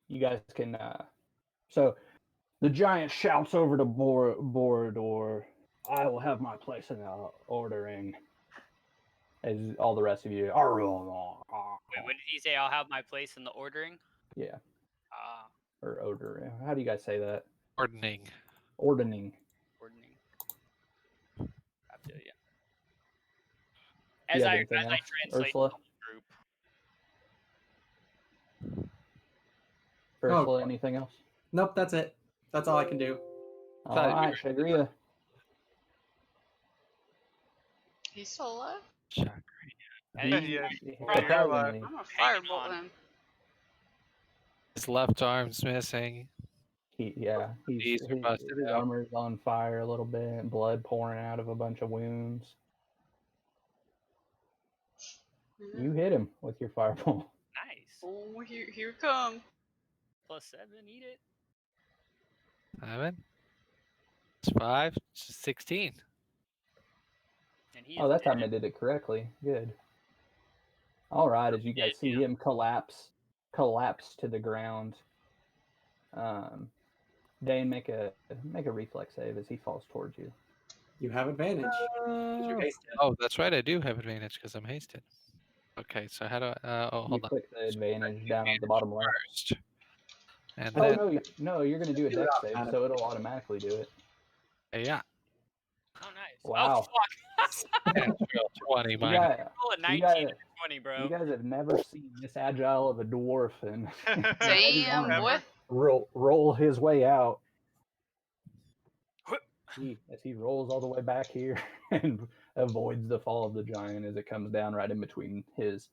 you guys can. So, the giant shouts over to Borodor, "I will have my place in the ordering." As all the rest of you, Wait, what did he say? I'll have my place in the ordering. yeah, Ah, or odor. How do you guys say that? Ordning. Ordering. ordering. I feel you. As have I anything else, translate Ursula? the whole group. Ursula, anything else? Nope, that's it. That's all I can do. All Thought you right, were- Shagria. He's still alive? Hey, Yeah, Surprisingly, I'm gonna Hanging firebolt on. him. His left arm's missing. Knees are busted his out. armor's on fire a little bit, blood pouring out of a bunch of wounds. Mhm. You hit him with your fireball. Nice. Oh, here it come. +7, eat it. 7. It's 5. It's 16. And he Oh, is that time dead. I did it correctly. Good. All right, as you guys see him collapse to the ground. Dane, make a reflex save as he falls towards you. You have advantage. 'cause you're hasted. Oh, that's right. I do have advantage because I'm hasted. Okay, so how do I? You Hold on. click the advantage down on the bottom left. First. And Oh then, no, you're gonna do a Do it dex save, automatically. so it'll automatically do it. yeah. Oh, nice. Wow. Oh, fuck. Natural 20 You minus. guys, Roll a 19 guys- and a 20, bro. you guys have never seen this agile of a dwarf and Damn, armor. boy. roll his way out. As he rolls all the way back here and avoids the fall of the giant as it comes down right in between his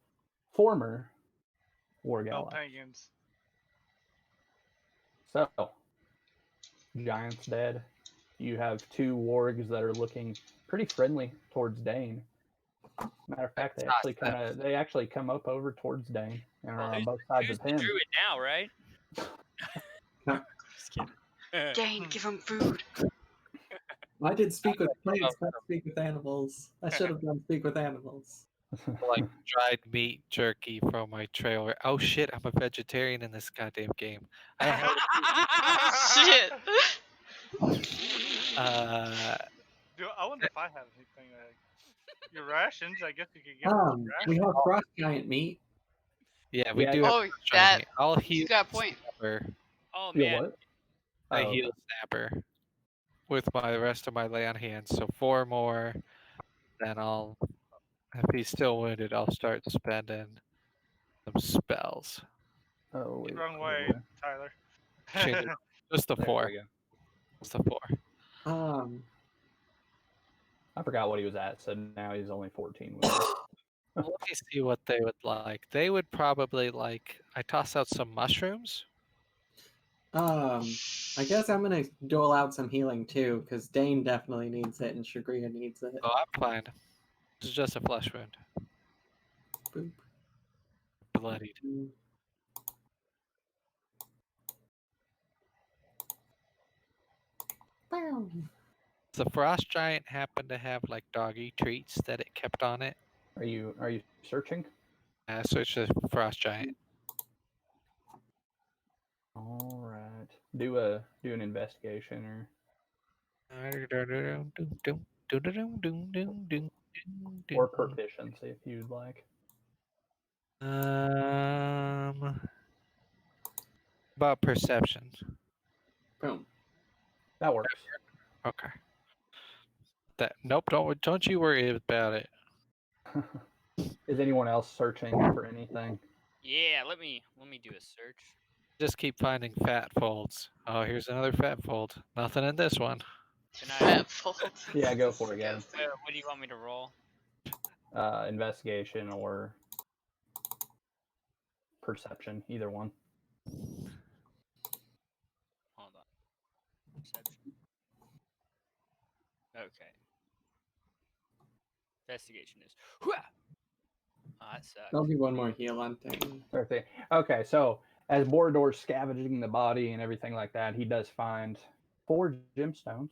former war No galley. pagans. So, giant's dead. You have two wargs that are looking pretty friendly towards Dane. Matter of fact, they actually come up over towards Dane and are on both sides Who's of the him. druid now, right? Just kidding. Dane, give him food. I did speak with plants, not speak with animals. I should have done speak with animals. Like dried meat jerky from my trailer. Oh shit, I'm a vegetarian in this goddamn game. I Shit. Dude, I wonder if I have anything like your rations. I guess you could get some We rations. have frost giant meat. yeah, we Yeah, do have Oh, dried that. meat. I'll You heal got a point. Snapper. Oh, Feel man. what? I Oh, heal Snapper with my rest of my lay on hands. So 4 more. Then I'll, if he's still wounded, I'll start spending some spells. Oh, wait. Wrong way, hold Tyler. Change it. Just the on. There 4. we go. Just the 4. I forgot what he was at, so now he's only 14. With it. Let me see what they would like. They would probably like. I toss out some mushrooms. I guess I'm gonna dole out some healing too, because Dane definitely needs it and Shagria needs it. Oh, I'm fine. This is just a flesh wound. Boop. Bloodied. Does the frost giant happen to have like doggy treats that it kept on it? Are you searching? So it's just frost giant. All right. Do an investigation or proficiency if you'd like. About perception. Boom. That works. Okay. That nope. Don't you worry about it. Is anyone else searching for anything? Yeah, let me do a search. Just keep finding fat folds. Oh, here's another fat fold. Nothing in this one. Can I? Fat fold. Yeah, go for it again. What do you want me to roll? Investigation or perception, either one. Hold on. Perception. Okay. Investigation is. Oh, that sucks. I'll do one more heal on Dane. Okay, so as Borodor's scavenging the body and everything like that, he does find 4 gemstones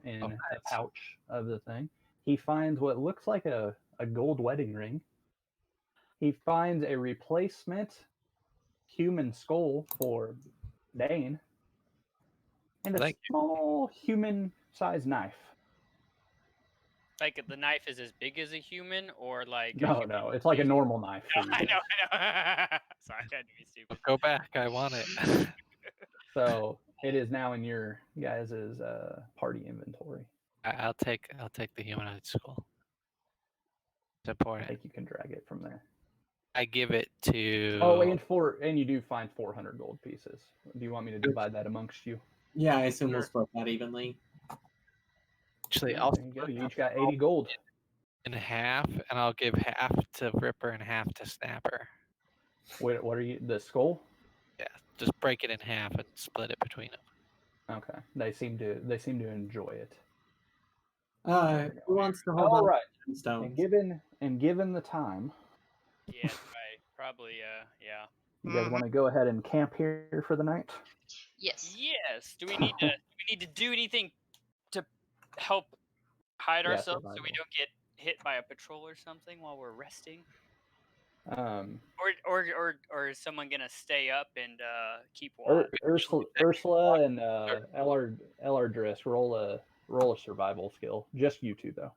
in a pouch of the thing. He finds what looks like a gold wedding ring. He finds a replacement human skull for Dane and a small human-sized knife. Like the knife is as big as a human, or like? No, it's like a normal knife. No, I know. Sorry, I had to be stupid. Go back. I want it. So it is now in your guys' party inventory. I'll take the humanoid skull. It's I important. think you can drag it from there. I give it to. Oh, and you do find 400 gold pieces. Do you want me to divide that amongst you? Yeah, I assume we'll split that evenly. Actually, Yeah, I'll there you go. You each got 80 gold. in half, and I'll give half to Ripper and half to Snapper. Wait, what are you? The skull? Yeah, just break it in half and split it between them. Okay. They seem to enjoy it. Who wants to hold All on right. to And stones? given the time, Yeah, right. Probably. Yeah. you guys Mhm. want to go ahead and camp here for the night? Yes. Yes. Do we need to do anything to help hide Yeah, ourselves so we survival. don't get hit by a patrol or something while we're resting? Um, Or is someone gonna stay up and keep watch? Ursula and Elardris roll a survival skill. Just you two though.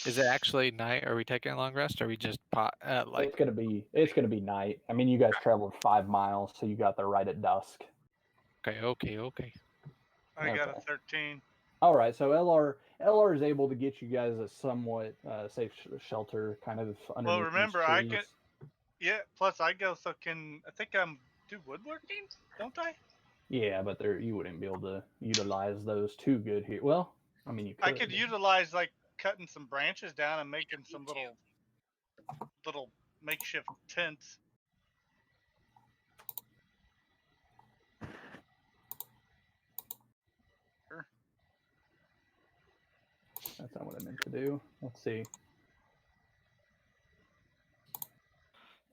Is it actually night? Are we taking a long rest? Or are we just It's gonna be night. I mean, you guys traveled 5 miles, so you got there right at dusk. okay. I got a Okay. 13. All right, so LR is able to get you guys a somewhat safe shelter, kind of underneath Well, remember, these I trees. can. Yeah. Plus, I also can. I think I'm do woodworking, don't I? Yeah, but you wouldn't be able to utilize those too good here. Well, I mean, you could. I could utilize like cutting some branches down and making some little makeshift tents. Sure. That's not what I meant to do. Let's see.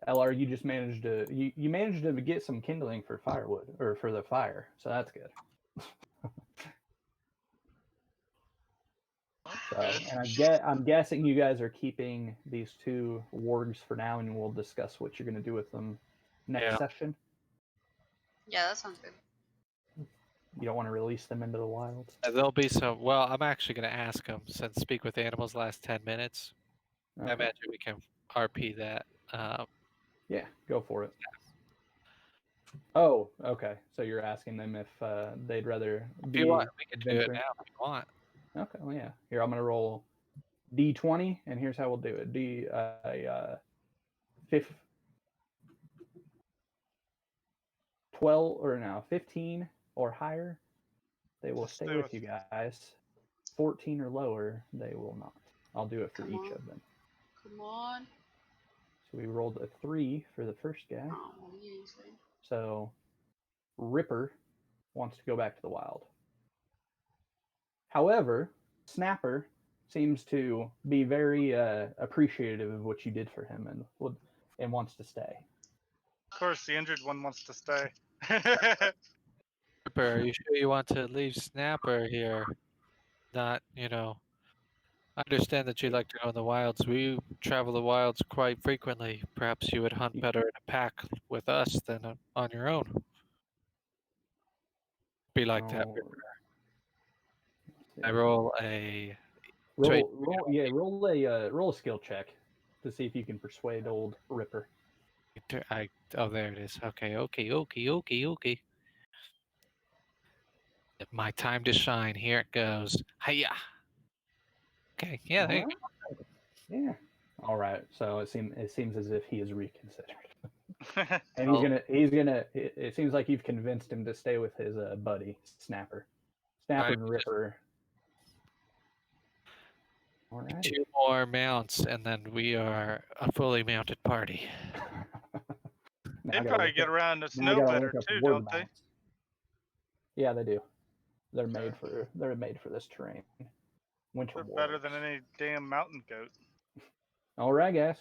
LR, you just managed to you managed to get some kindling for firewood or for the fire, so that's good. So, and I'm guessing you guys are keeping these 2 wargs for now, and we'll discuss what you're going to do with them next Yeah. session. Yeah, that sounds good. You don't want to release them into the wild. There'll be some. Well, I'm actually going to ask him since Speak with Animals last 10 minutes. I Okay. imagine we can RP that. Yeah, go for it. Oh, okay. So you're asking them if they'd rather If be you want, we can do it venturing. now if you want. Okay, well, yeah. Here, I'm going to roll D20, and here's how we'll do it. 15 or higher, they will stay with you guys. 14 or lower, they will not. I'll do it for Come each on. of them. Come on. So we rolled a 3 for the first guy. Oh, easy. So Ripper wants to go back to the wild. However, Snapper seems to be very appreciative of what you did for him and wants to stay. Of course, the injured one wants to stay. Snapper, are you sure you want to leave Snapper here? Not, I understand that you like to go in the wilds. We travel the wilds quite frequently. Perhaps you would hunt better in a pack with us than on your own. Be like that. Oh, Ripper. let's I see. roll a roll a skill check to see if you can persuade old Ripper. Oh, there it is. Okay. My time to shine. Here it goes. Hiya. Okay, yeah, there you go. Yeah. All right. So it seems as if he is reconsidered, and Oh. he's gonna. It seems like you've convinced him to stay with his buddy Snapper. Snapper and Ripper. All right. 2 more mounts, and then we are a fully mounted party. They probably get around the Now I snow gotta better look up too, word don't they? mounts. Yeah, they do. They're Okay. made for this terrain. Winter They're better wargs. than any damn mountain goat. All right, guys.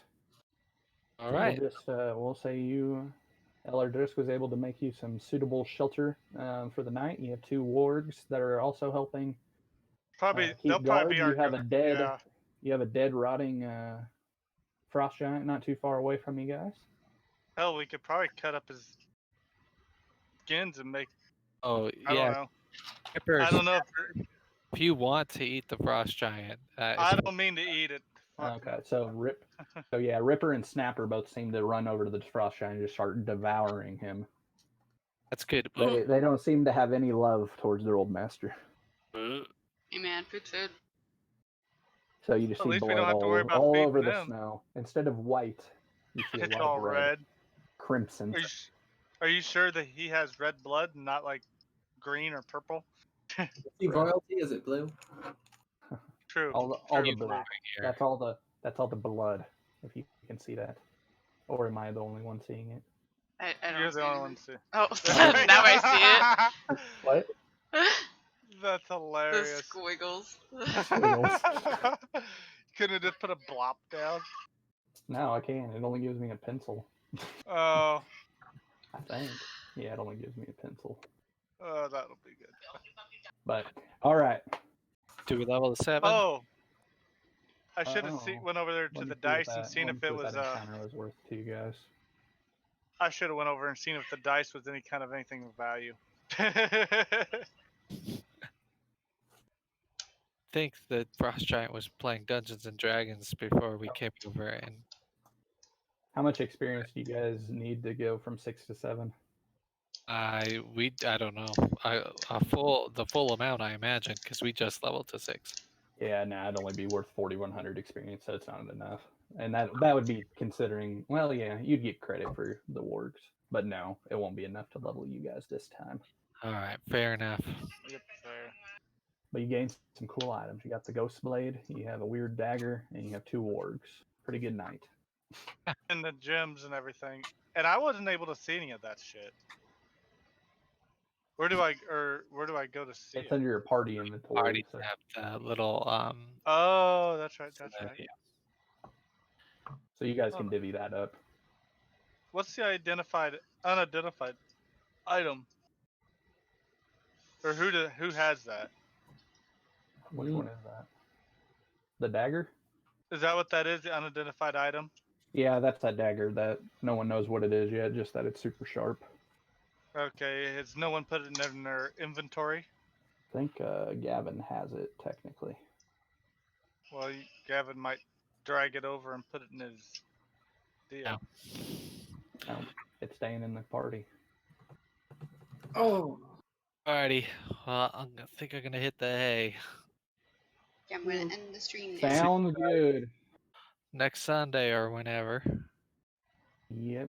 All right. We'll say Elardris was able to make you some suitable shelter for the night. You have 2 wargs that are also helping Probably keep they'll guard. probably be our. You have a dead rotting frost giant not too far away from you guys. Hell, we could probably cut up his skins and make. Oh, I yeah. don't know. Ripper, I don't know. if you want to eat the frost giant, I don't mean to eat it. Fuck Okay, so Ripper and Snapper both seem to run over to the frost giant and just start devouring him. that's good. They don't seem to have any love towards their old master. Hey man, food. So you just At see least we blood don't have to worry about all feeding over the them. snow. Instead of white, you see a It's lot all of red, red. crimson. Are you sure that he has red blood and not like green or purple? See royalty? Is it blue? True. All True. the black. That's all the blood. If you can see that, or am I the only one seeing it? I don't You're see the only one anything. to see. Oh, now I What? see it. That's The hilarious. squiggles. Squiggles. Couldn't have just put a blop down? No, I can't. It only gives me a pencil. Oh, I think. Yeah, it only gives me a pencil. that'll be good. But all right. Do we level to 7? Oh, I should have Oh. went over there Let to me the see what dice and that- seen let me if see it what was. that encounter was worth to you guys. I should have went over and seen if the dice was any kind of anything of value. I think that Frost Giant was playing Dungeons and Dragons before we came over, and How much experience do you guys need to go from 6 to 7? I don't know. The full amount, I imagine, because we just leveled to 6. Yeah, nah, it'd only be worth 4,100 experience, so it's not enough. And that would be considering. Well, yeah, you'd get credit for the wargs, but no, it won't be enough to level you guys this time. All right, fair enough. Yep, fair. But you gained some cool items. You got the ghost blade, you have a weird dagger, and you have 2 wargs. Pretty good night. And the gems and everything. And I wasn't able to see any of that shit. Where do I go to see It's it? under your party inventory. Already So have the little Oh, that's right. yeah. so you guys can divvy that up. What's the unidentified item? Or who has that? Which one is that? The dagger? Is that what that is? The unidentified item? Yeah, that's that dagger that no one knows what it is yet, just that it's super sharp. Okay, has no one put it in their inventory? I think Gavin has it technically. Well, Gavin might drag it over and put it in his deal. No. No, it's staying in the party. Oh, Alrighty. Well, I think I'm gonna hit the hay. Yeah, I'm gonna end the stream now. Sounds good. Next Sunday or whenever. Yep.